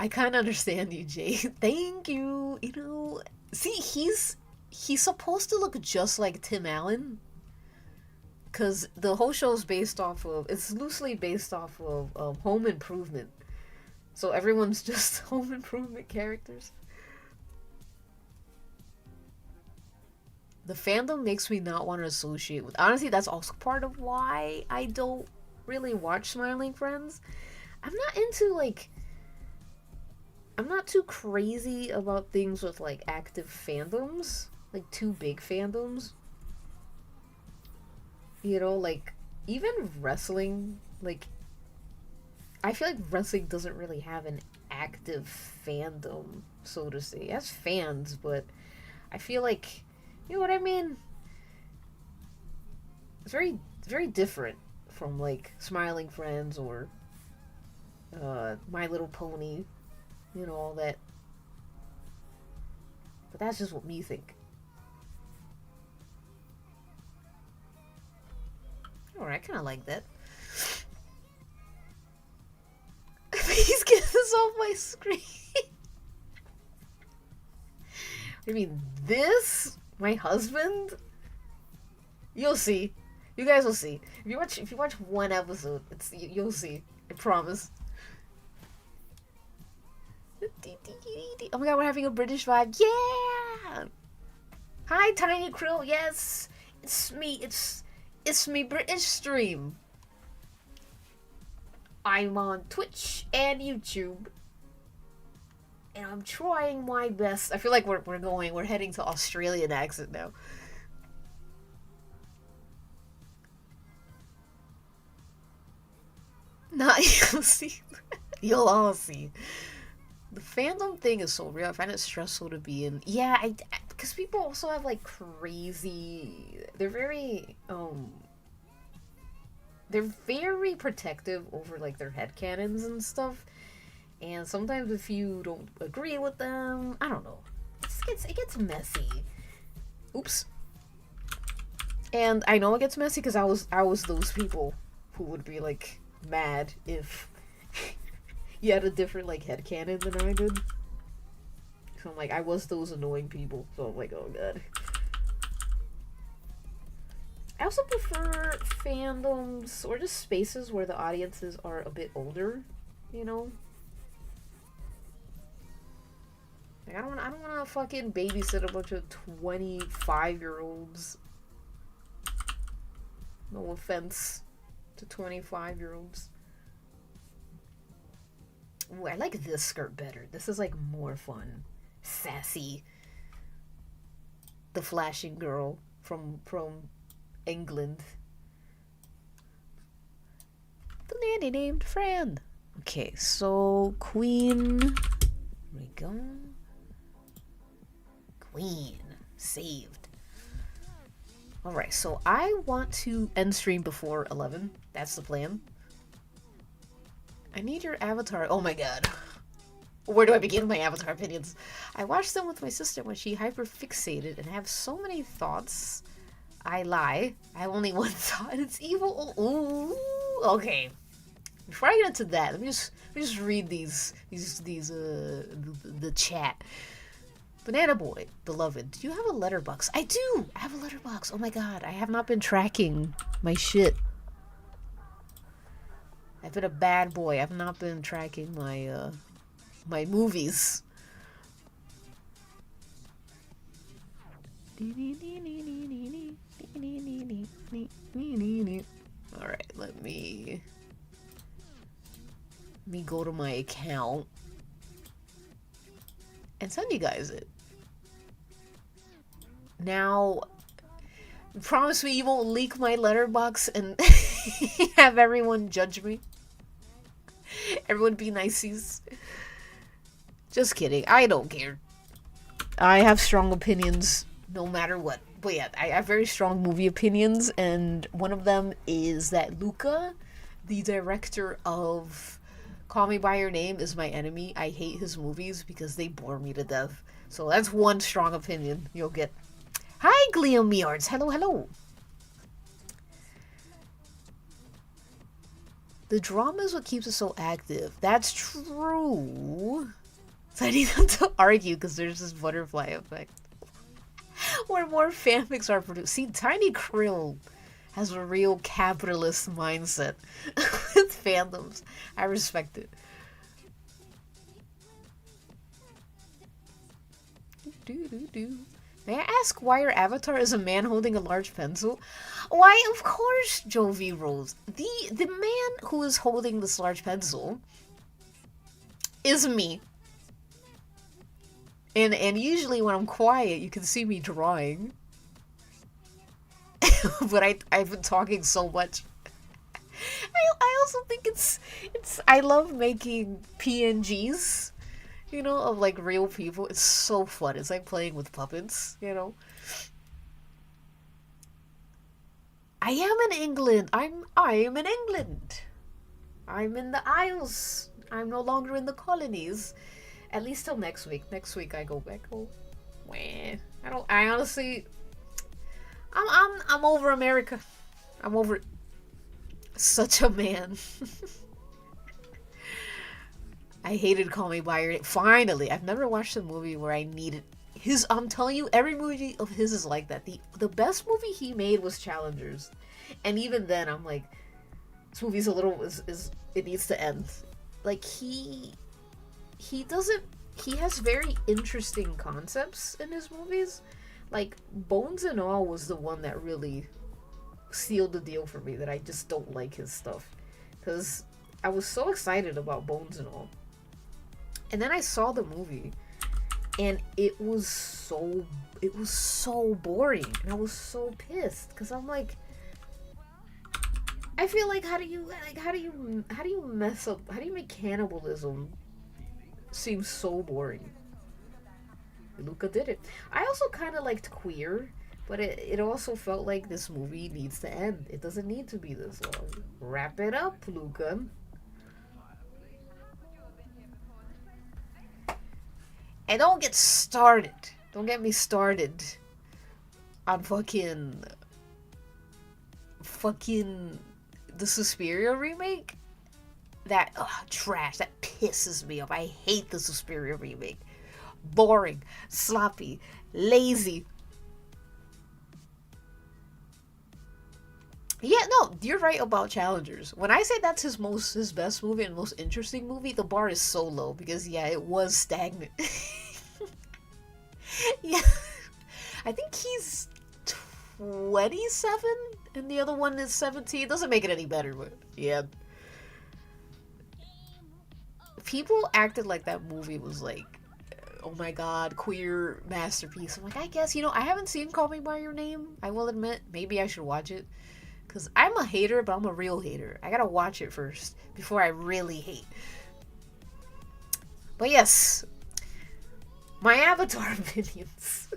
I kind of understand you, Jay. Thank you. You know, see, he's supposed to look just like Tim Allen. Because the whole show is it's loosely based off of Home Improvement. So everyone's just Home Improvement characters. The fandom makes me not want to associate with... Honestly, that's also part of why I don't really watch Smiling Friends. I'm not into, like... I'm not too crazy about things with, like, active fandoms. Like, too big fandoms. You know, like, even wrestling, like... I feel like wrestling doesn't really have an active fandom, so to say. It has fans, but I feel like, you know what I mean? It's very, very different from, like, Smiling Friends or My Little Pony, you know, all that. But that's just what me think. Alright, I kind of like that. Please get this off my screen. I mean, this? My husband? You'll see. You guys will see. If you watch one episode, you'll see. I promise. Oh my god, we're having a British vibe. Yeah! Hi, Tiny Krill. Yes, it's me. It's me, British stream. I'm on Twitch and YouTube, and I'm trying my best. I feel like we're heading to Australian accent now. Not you'll see. You'll all see. The fandom thing is so real. I find it stressful to be in. Yeah, because people also have like crazy. They're very protective over like their headcanons and stuff. And sometimes if you don't agree with them, I don't know. It gets messy. Oops. And I know it gets messy because I was those people who would be like mad if you had a different like headcanon than I did. So I'm like, I was those annoying people. So I'm like, oh god. I also prefer fandoms or just spaces where the audiences are a bit older, you know? Like, I don't want to fucking babysit a bunch of 25-year-olds. No offense to 25-year-olds. Ooh, I like this skirt better. This is like more fun. Sassy. The flashing girl from England. The nanny named Fran. Okay, so Queen. Here we go. Queen. Saved. Alright, so I want to end stream before 11. That's the plan. I need your avatar. Oh my god. Where do I begin my avatar opinions? I watched them with my sister when she hyperfixated and have so many thoughts. I lie. I have only one thought and it's evil. Ooh, okay. Before I get into that, let me just read the chat. Banana Boy, beloved, do you have a letterbox? I do! I have a letterbox. Oh my god, I have not been tracking my shit. I've been a bad boy. I've not been tracking my my movies. Alright, let me go to my account and send you guys it. Now, promise me you won't leak my letterbox and have everyone judge me. Everyone be niceys. Just kidding. I don't care. I have strong opinions no matter what. But yeah, I have very strong movie opinions, and one of them is that Luca, the director of Call Me By Your Name, is my enemy. I hate his movies because they bore me to death. So that's one strong opinion you'll get. Hi, Gleomeards. Hello, hello. The drama is what keeps us so active. That's true. So I need them to argue because there's this butterfly effect. Where more fanfics are produced. See, Tiny Krill has a real capitalist mindset with fandoms. I respect it. May I ask why your avatar is a man holding a large pencil? Why, of course, Jovi Rose. The man who is holding this large pencil is me. And usually when I'm quiet, you can see me drawing. But I've been talking so much. I also think it's I love making PNGs, you know, of like real people. It's so fun. It's like playing with puppets, you know. I am in England. I am in England. I'm in the Isles. I'm no longer in the colonies. At least till next week. Next week I go back home. I honestly I'm over America. I'm over it. Such a man. I hated Call Me By Your Name. Finally, I've never watched a movie where I needed his. I'm telling you, every movie of his is like that. The best movie he made was Challengers, and even then, I'm like, This movie's a little is it needs to end. Like he doesn't he has very interesting concepts in his movies. Like Bones and All was the one that really sealed the deal for me, that I just don't like his stuff. Because I was so excited about Bones and All. And then I saw the movie and it was so boring. And I was so pissed because I'm like, I feel like how do you mess up, how do you make cannibalism seem so boring? Luca did it. I also kind of liked Queer, but it also felt like this movie needs to end. It doesn't need to be this long. Wrap it up, Luca. And don't get started. Don't get me started on fucking the Suspiria remake. That trash. That pisses me off. I hate the Suspiria remake. Boring, sloppy, lazy. Yeah, no, you're right about Challengers. When I say that's his best movie and most interesting movie, the bar is so low because yeah, it was stagnant. Yeah, I think he's 27 and the other one is 17. Doesn't make it any better, but yeah. People acted like that movie was like, oh my god, queer masterpiece. I'm like, I guess, I haven't seen Call Me By Your Name. I will admit, maybe I should watch it. Because I'm a hater, but I'm a real hater. I gotta watch it first before I really hate. But yes, my Avatar opinions.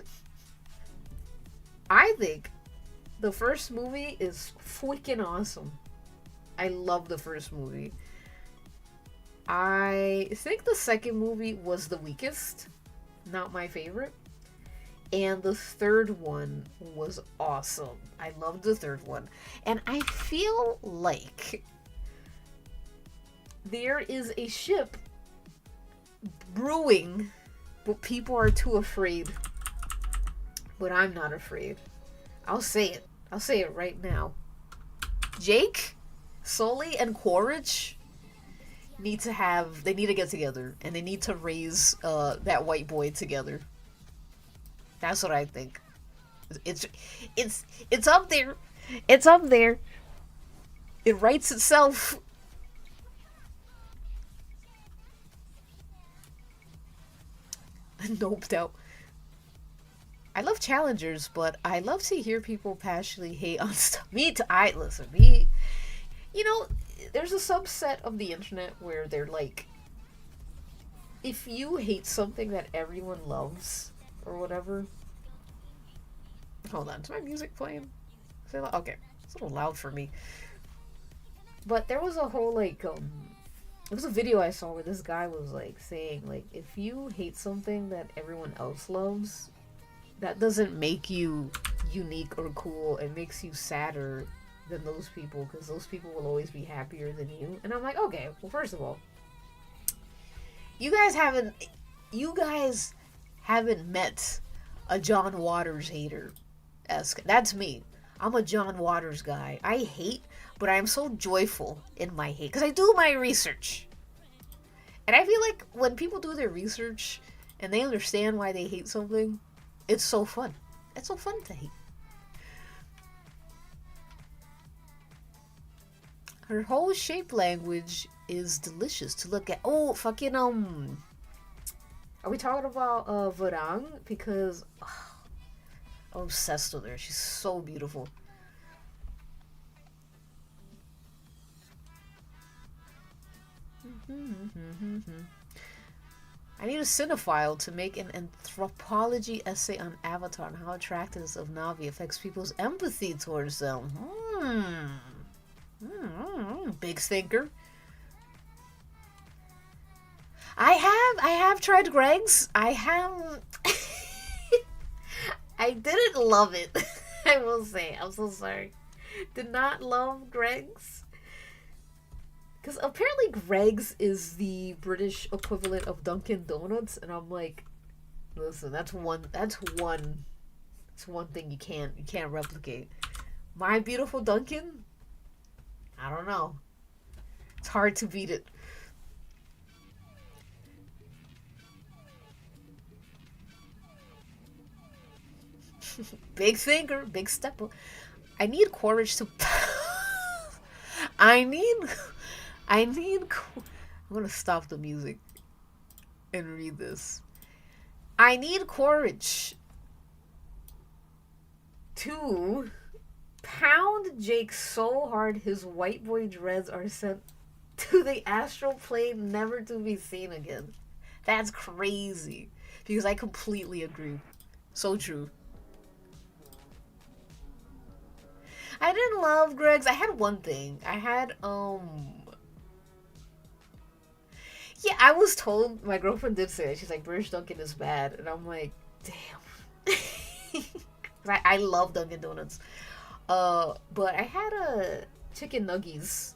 I think the first movie is freaking awesome. I love the first movie. I think the second movie was the weakest. Not my favorite. And the third one was awesome. I loved the third one. And I feel like there is a ship brewing, but people are too afraid. But I'm not afraid. I'll say it. I'll say it right now. Jake, Sully, and Quaritch need to get together. And they need to raise that white boy together. That's what I think. It's up there. It's up there. It writes itself. Nope, doubt. I love challengers, but I love to hear people passionately hate on stuff. There's a subset of the internet where they're like, if you hate something that everyone loves, or whatever. Hold on, is my music playing? Okay, it's a little loud for me. But there was a whole there was a video I saw where this guy was saying if you hate something that everyone else loves, that doesn't make you unique or cool. It makes you sadder than those people, because those people will always be happier than you. And I'm like, okay, well, first of all, you guys haven't met a John Waters hater. That's me. I'm a John Waters guy. I hate, but I am so joyful in my hate because I do my research. And I feel like when people do their research and they understand why they hate something, it's so fun. It's so fun to hate. Her whole shape language is delicious to look at. Oh, fucking are we talking about Varang? Because I'm obsessed with her. She's so beautiful. I need a cinephile to make an anthropology essay on Avatar and how attractiveness of Na'vi affects people's empathy towards them. Big thinker. I have tried Greg's. I didn't love it. I will say. I'm so sorry. Did not love Greg's. Because apparently Greg's is the British equivalent of Dunkin' Donuts, and I'm like, listen, that's one thing you can't replicate. My Beautiful Dunkin', I don't know. It's hard to beat it. Big thinker, big stepper. I need courage to. I need. I need. I'm gonna stop the music and read this. I need courage to pound Jake so hard his white boy dreads are sent to the astral plane, never to be seen again. That's crazy. Because I completely agree. So true. I didn't love Greg's. I had one thing. I had, yeah, I was told, my girlfriend did say it. She's like, British Dunkin' is bad. And I'm like, damn. I love Dunkin' Donuts. But I had a chicken nuggies.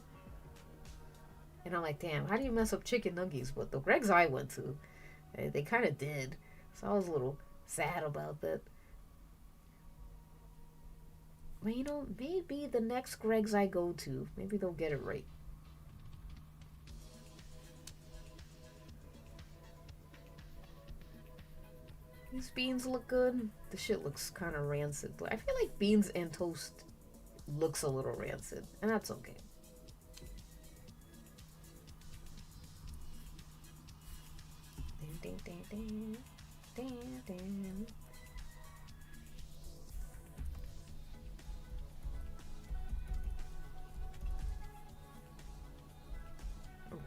And I'm like, damn, how do you mess up chicken nuggies? But the Greg's I went to, they kind of did. So I was a little sad about that. But you know, maybe the next Greg's I go to, maybe they'll get it right. These beans look good. The shit looks kind of rancid, but I feel like beans and toast looks a little rancid, and that's okay.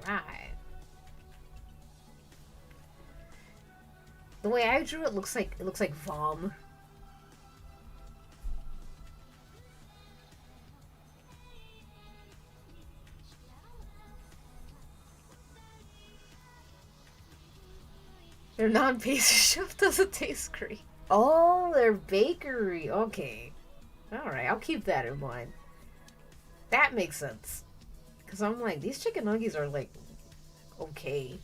Right. The way I drew it looks like vom. Their non-pastry chef doesn't taste great. Oh, their bakery. Okay. Alright, I'll keep that in mind. That makes sense. Because I'm like, these chicken nuggets are like, okay.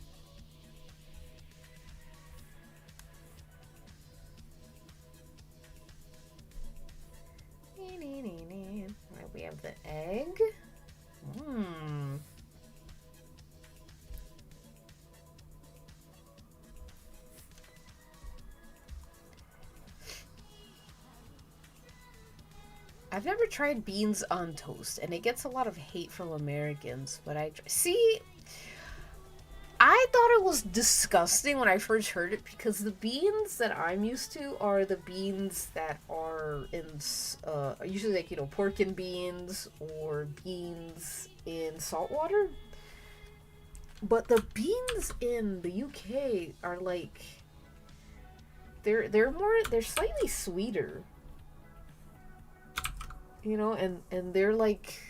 Alright, we have the egg. Mmm. I've never tried beans on toast, and it gets a lot of hate from Americans, but see, I thought it was disgusting when I first heard it because the beans that I'm used to are the beans that are in, usually like, you know, pork and beans or beans in salt water. But the beans in the UK are like, they're slightly sweeter. You know, and they're like,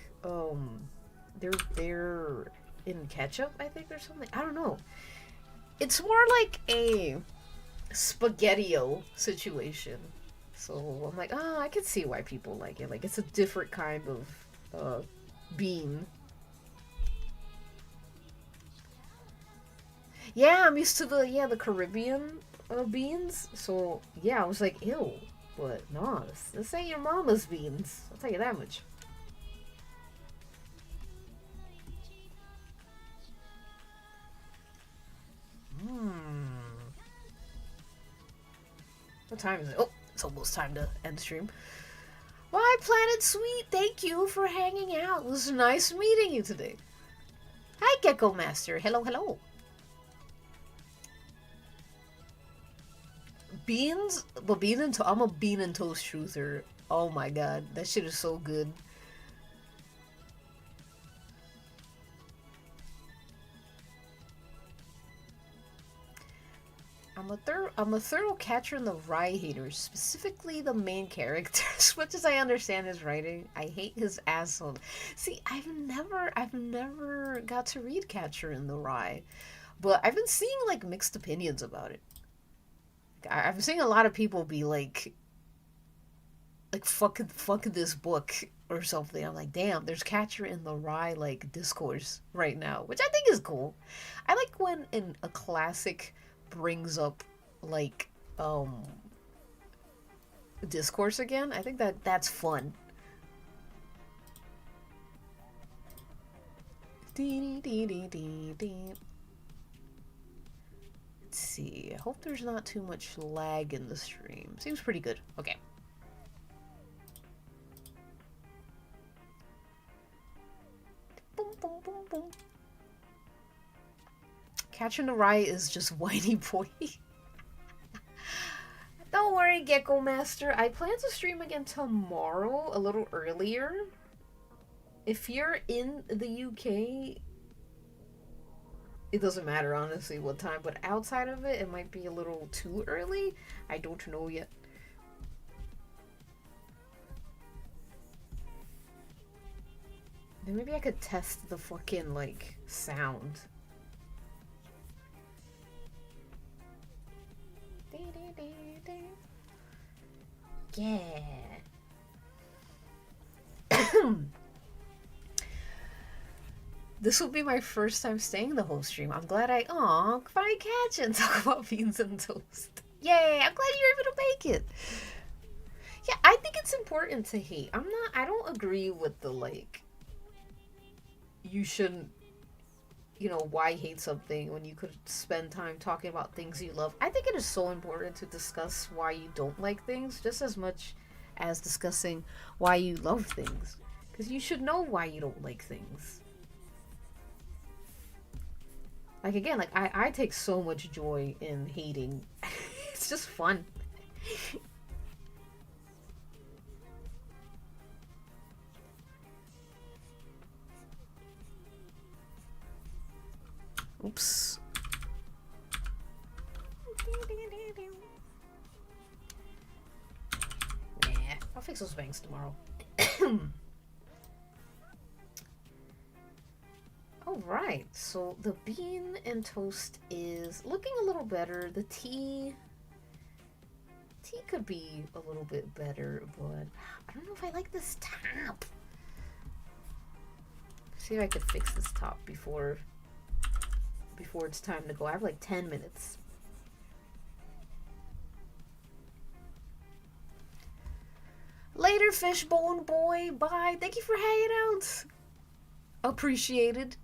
they're in ketchup, I think, or something. I don't know. It's more like a spaghetti-o situation. So I'm like, oh, I can see why people like it. Like, it's a different kind of bean. Yeah, I'm used to the Caribbean beans. So yeah, I was like, ew. But no, this ain't your mama's beans. I'll tell you that much. What time is it? Oh, it's almost time to end the stream. Why, Planet Sweet, thank you for hanging out. It was nice meeting you today. Hi, Gecko Master. Hello, hello. Beans, but I'm a bean and toast truther. Oh my god, that shit is so good. I'm a thorough catcher in the rye haters, specifically the main character. As much as I understand his writing, I hate his asshole. See, I've never got to read Catcher in the Rye, but I've been seeing like mixed opinions about it. I've been seeing a lot of people be like fuck this book or something. I'm like, damn, there's Catcher in the Rye like discourse right now, which I think is cool. I like when a classic brings up like discourse again. I think that's fun. Let's see. I hope there's not too much lag in the stream. Seems pretty good. Okay. Boom, boom, boom, boom. Catching the Riot is just whiny boy. Don't worry, Gecko Master. I plan to stream again tomorrow, a little earlier. If you're in the UK, it doesn't matter, honestly, what time. But outside of it, it might be a little too early. I don't know yet. Then maybe I could test the fucking, like, sound. Yeah. This will be my first time staying the whole stream. I'm glad finally catch and talk about beans and toast. Yay, I'm glad you're able to make it. Yeah, I think it's important to hate. I don't agree with the, like, you shouldn't, you know, why hate something when you could spend time talking about things you love. I think it is so important to discuss why you don't like things just as much as discussing why you love things. Because you should know why you don't like things. Like, again, like, I take so much joy in hating. It's just fun. Oops. Nah, I'll fix those bangs tomorrow. Alright, so the bean and toast is looking a little better. The tea could be a little bit better, but I don't know if I like this top. See if I could fix this top before it's time to go. I have like 10 minutes. Later, Fishbone Boy. Bye. Thank you for hanging out. Appreciated.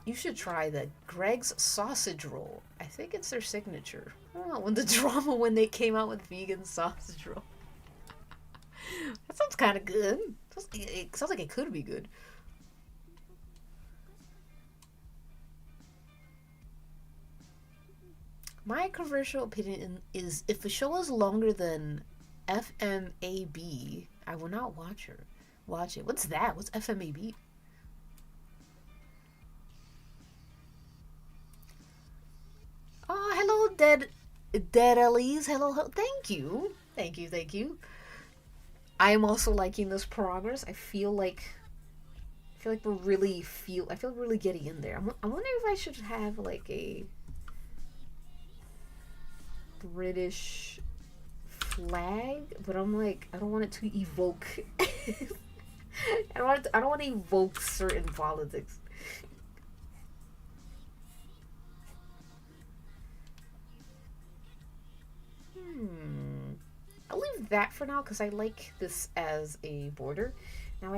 You should try the Greg's Sausage Roll. I think it's their signature. Oh, when the drama when they came out with vegan sausage roll. That sounds kind of good. It sounds like it could be good. My controversial opinion is if a show is longer than FMAB, I will not watch it. What's that? What's FMAB? Oh, hello, Dead Elise. Hello. Thank you. I am also liking this progress. I feel like we're really getting in there. I'm wondering if I should have like a British flag, but I'm like, I don't want it to evoke. I don't want to evoke certain politics. I'll leave that for now because I like this as a border. Now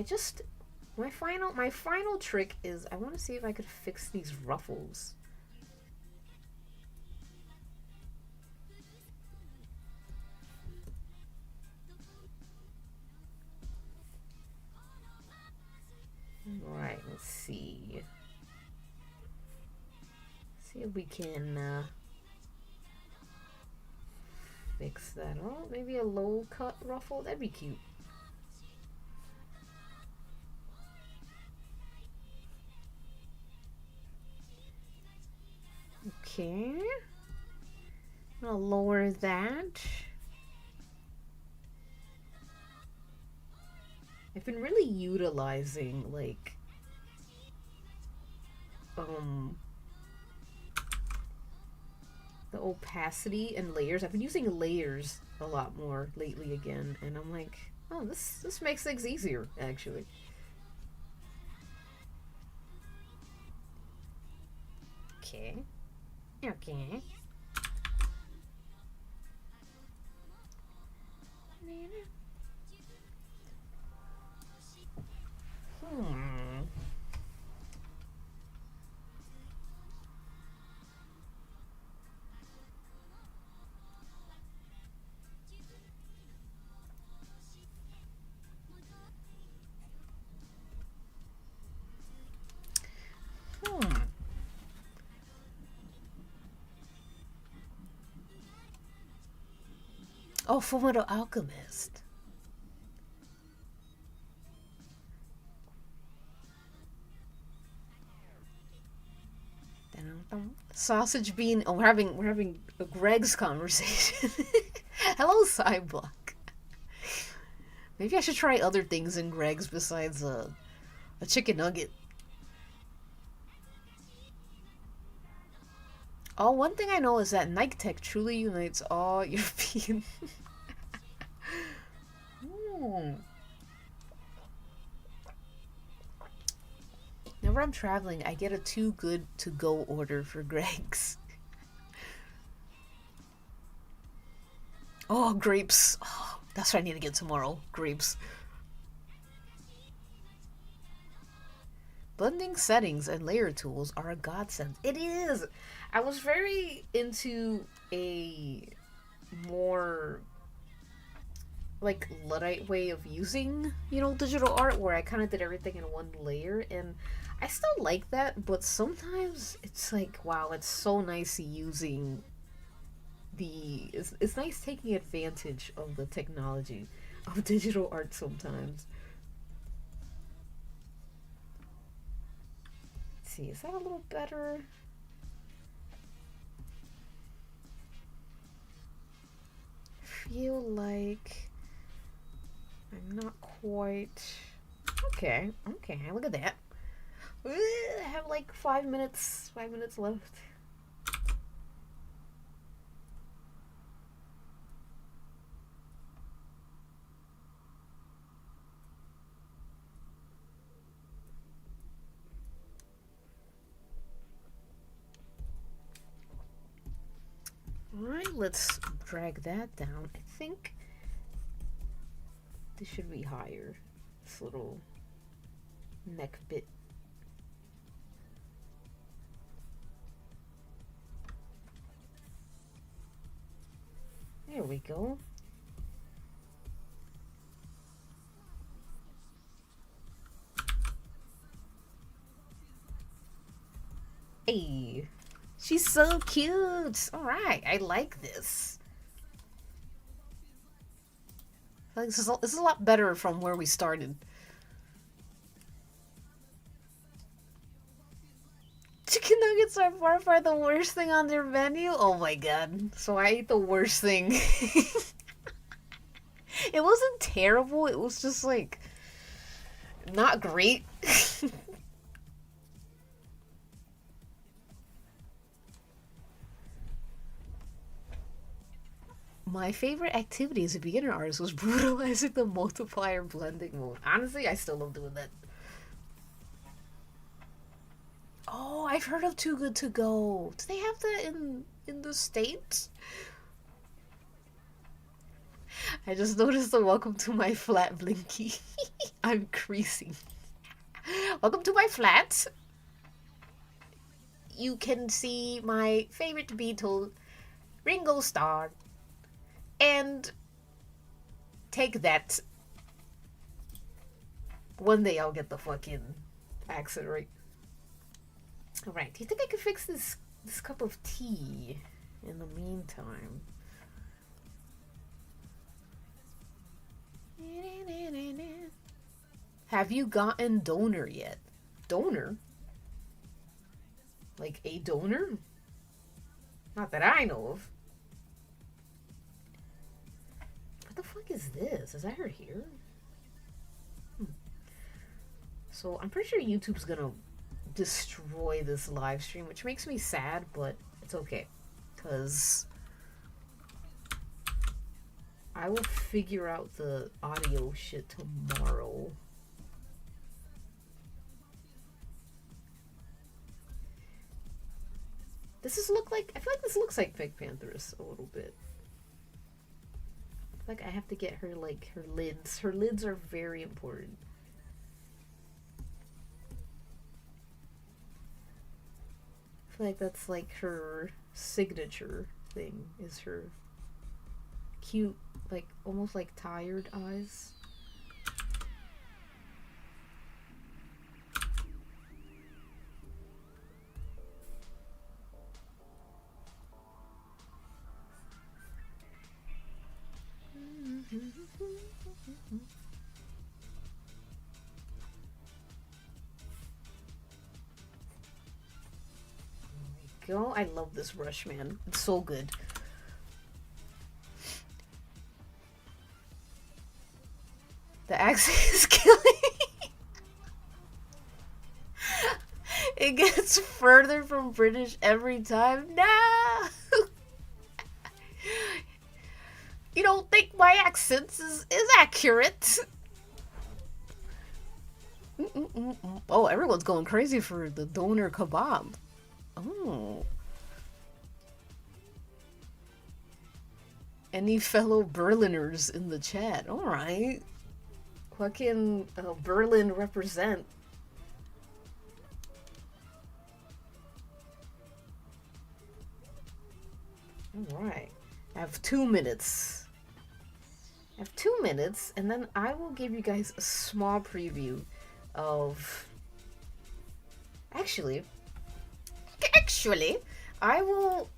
my final trick is I want to see if I could fix these ruffles. Alright, let's see. See if we can fix that. Oh, maybe a low cut ruffle. That'd be cute. Okay. I'm gonna lower that. I've been really utilizing like the opacity and layers. I've been using layers a lot more lately again, and I'm like, oh, this makes things easier actually. Okay. Hmm. Hmm. Oh, Fullmetal Alchemist. Sausage bean. Oh, we're having a Greg's conversation. Hello, Cyblock. Maybe I should try other things in Greg's besides a chicken nugget. Oh, one thing I know is that Nike Tech truly unites all European. Hmm. Whenever I'm traveling, I get a too good to go order for Greg's. Oh, grapes. Oh, that's what I need to get tomorrow. Grapes. Blending settings and layer tools are a godsend. It is. I was very into a more like Luddite way of using, digital art where I kind of did everything in one layer, and I still like that, but sometimes it's like, wow, it's so nice using it's nice taking advantage of the technology of digital art sometimes. Let's see, is that a little better? Feel like I'm not quite. Okay, okay, look at that. I have like 5 minutes, 5 minutes left. Alright, let's drag that down. I think this should be higher. This little neck bit. There we go. Hey, she's so cute. All right, I like this. I think this is a lot better from where we started. Chicken nuggets are far, far the worst thing on their menu. Oh my god! So I ate the worst thing. It wasn't terrible. It was just like not great. My favorite activity as a beginner artist was brutalizing the multiplier blending mode. Honestly, I still love doing that. Oh, I've heard of Too Good to Go. Do they have that in the States? I just noticed the welcome to my flat blinky. I'm creasing. Welcome to my flat. You can see my favorite Beatle, Ringo Starr, and take that. One day I'll get the fucking accent right. Alright, do you think I could fix this cup of tea in the meantime? Have you gotten donor yet? Donor? Like a donor? Not that I know of. What the fuck is this? Is that her here? So I'm pretty sure YouTube's gonna destroy this live stream, which makes me sad, but it's okay. Because I will figure out the audio shit tomorrow. I feel like this looks like Pink Panthers a little bit. Like I have to get her like her lids. Her lids are very important. I feel like that's like her signature thing is her cute, like almost like tired eyes. Go. I love this brush, man. It's so good. The accent is killing me. It gets further from British every time. No! You don't think my accent is accurate? Oh, everyone's going crazy for the doner kebab. Oh. Any fellow Berliners in the chat? Alright. Fucking Berlin represent. Alright. I have 2 minutes. I have 2 minutes, and then I will give you guys a small preview of... Actually, I will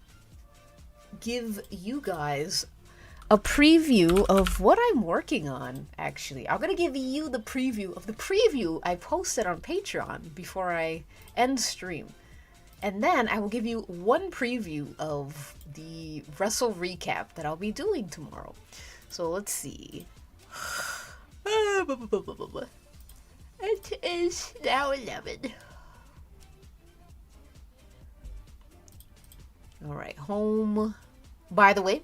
give you guys a preview of what I'm working on, actually. I'm gonna give you the preview of the preview I posted on Patreon before I end stream. And then I will give you one preview of the Wrestle recap that I'll be doing tomorrow. So let's see. It is now 11. Alright, home. By the way,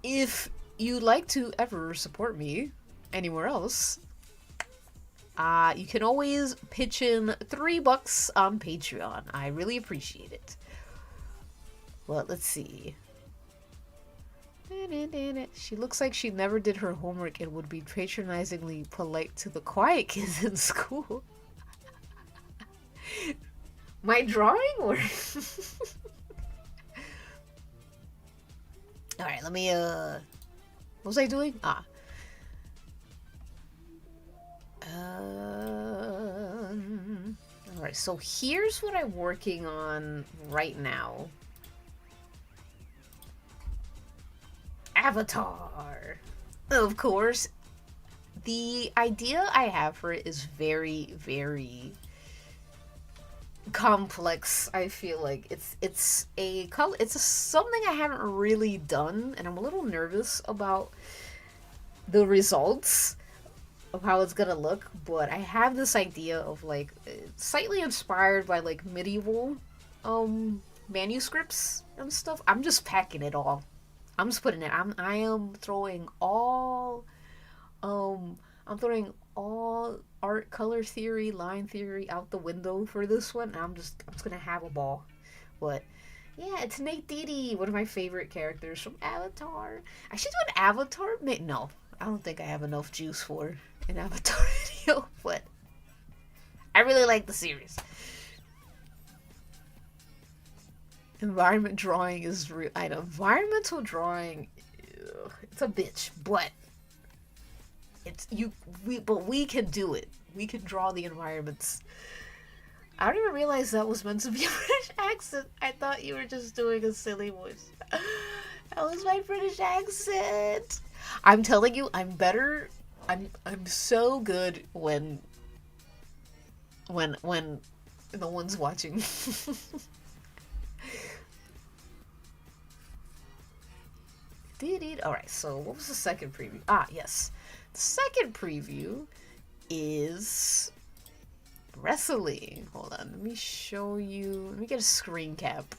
if you'd like to ever support me anywhere else, you can always pitch in $3 on Patreon. I really appreciate it. Well, let's see. She looks like she never did her homework and would be patronizingly polite to the quiet kids in school. My drawing or... Alright, let me, what was I doing? Alright, so here's what I'm working on right now. Avatar! Of course. The idea I have for it is very, very complex. I feel like it's something I haven't really done, and I'm a little nervous about the results of how it's gonna look, but I have this idea of like slightly inspired by like medieval manuscripts and stuff. I'm just packing it all. I'm just putting it. I am throwing all I'm throwing all art, color theory, line theory out the window for this one. I'm just gonna have a ball. But yeah, it's Neytiri, one of my favorite characters from Avatar. I should do an Avatar. No, I don't think I have enough juice for an Avatar video, but I really like the series. Environment drawing is real. I know environmental drawing. It's a bitch, but we can do it. We can draw the environments. I don't even realize that was meant to be a British accent. I thought you were just doing a silly voice. That was my British accent. I'm telling you, I'm better. I'm so good when no one's watching. Alright, so what was the second preview? Yes. The second preview is wrestling. Hold on, let me show you. Let me get a screen cap.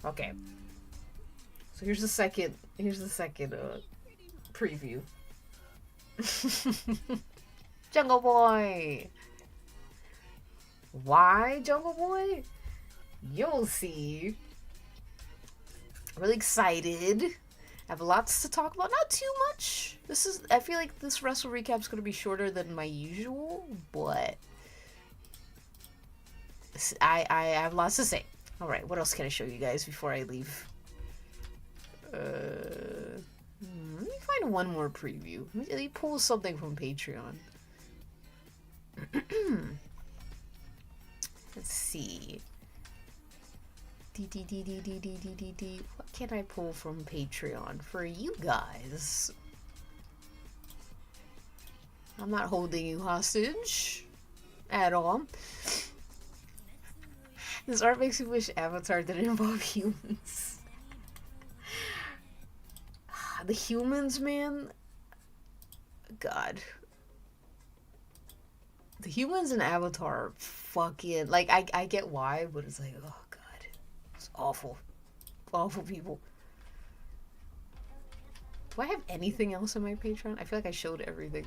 Okay. So here's the second preview. Jungle Boy. Why Jungle Boy? You'll see. Really excited. I have lots to talk about. Not too much. I feel like this wrestle recap is going to be shorter than my usual, but I have lots to say. All right, what else can I show you guys before I leave? Let me find one more preview. Let me pull something from Patreon. Let's see. What can I pull from Patreon for you guys? I'm not holding you hostage at all. This art makes me wish Avatar didn't involve humans. The humans, man. God. The humans in Avatar are fucking... Like, I get why, but it's like, oh, God. It's awful. Awful people. Do I have anything else on my Patreon? I feel like I showed everything.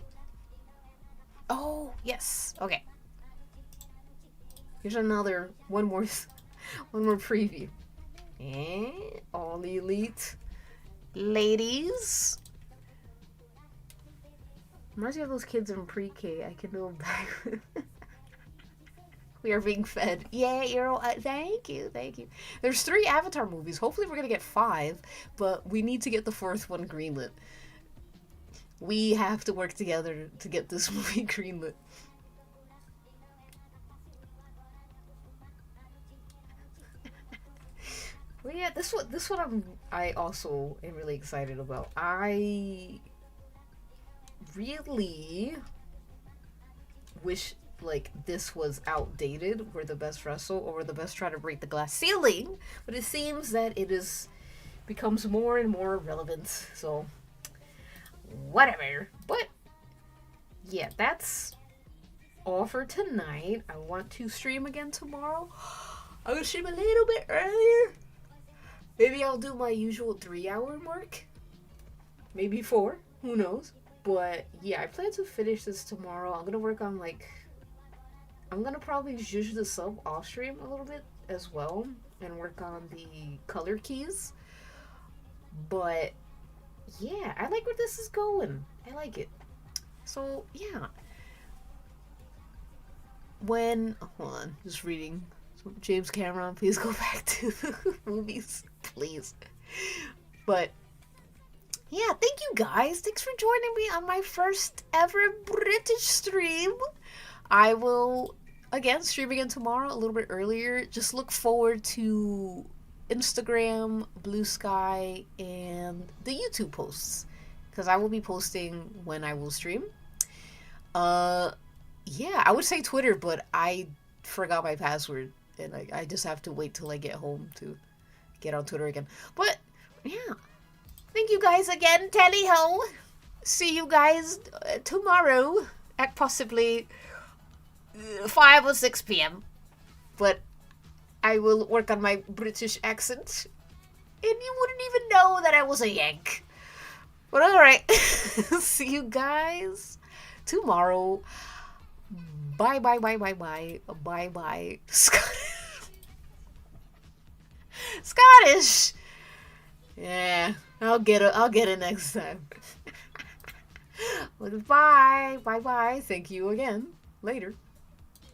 Oh, yes. Okay. Here's another... One more preview. And all the elite ladies. Reminds me of those kids in pre-K. I can do them back. We are being fed. Yeah, you're all, thank you. There's 3 Avatar movies. Hopefully we're gonna get 5, but we need to get the 4th one greenlit. We have to work together to get this movie greenlit. Well, yeah, this one I also am really excited about. I really wish like this was outdated. We're the best wrestle, or we're the best try to break the glass ceiling, but it seems that it becomes more and more relevant. So whatever. But yeah, that's all for tonight. I want to stream again tomorrow. I'm gonna stream a little bit earlier. Maybe I'll do my usual 3-hour mark. Maybe 4. Who knows? But yeah, I plan to finish this tomorrow. I'm gonna work on I'm gonna probably zhuzh the sub off stream a little bit as well and work on the color keys. But yeah, I like where this is going. I like it. So yeah. Hold on, just reading. So James Cameron, please go back to the movies, please. But yeah, thank you guys. Thanks for joining me on my first ever British stream. I will, again, stream again tomorrow a little bit earlier. Just look forward to Instagram, Blue Sky, and the YouTube posts. Because I will be posting when I will stream. Yeah, I would say Twitter, but I forgot my password. And I just have to wait till I get home to get on Twitter again. But, yeah. Thank you guys again. Tally ho. See you guys tomorrow at possibly 5 or 6 p.m. But I will work on my British accent. And you wouldn't even know that I was a Yank. But alright. See you guys tomorrow. Bye. Bye. Scottish. Yeah, I'll get it next time. Bye. Thank you again. Later.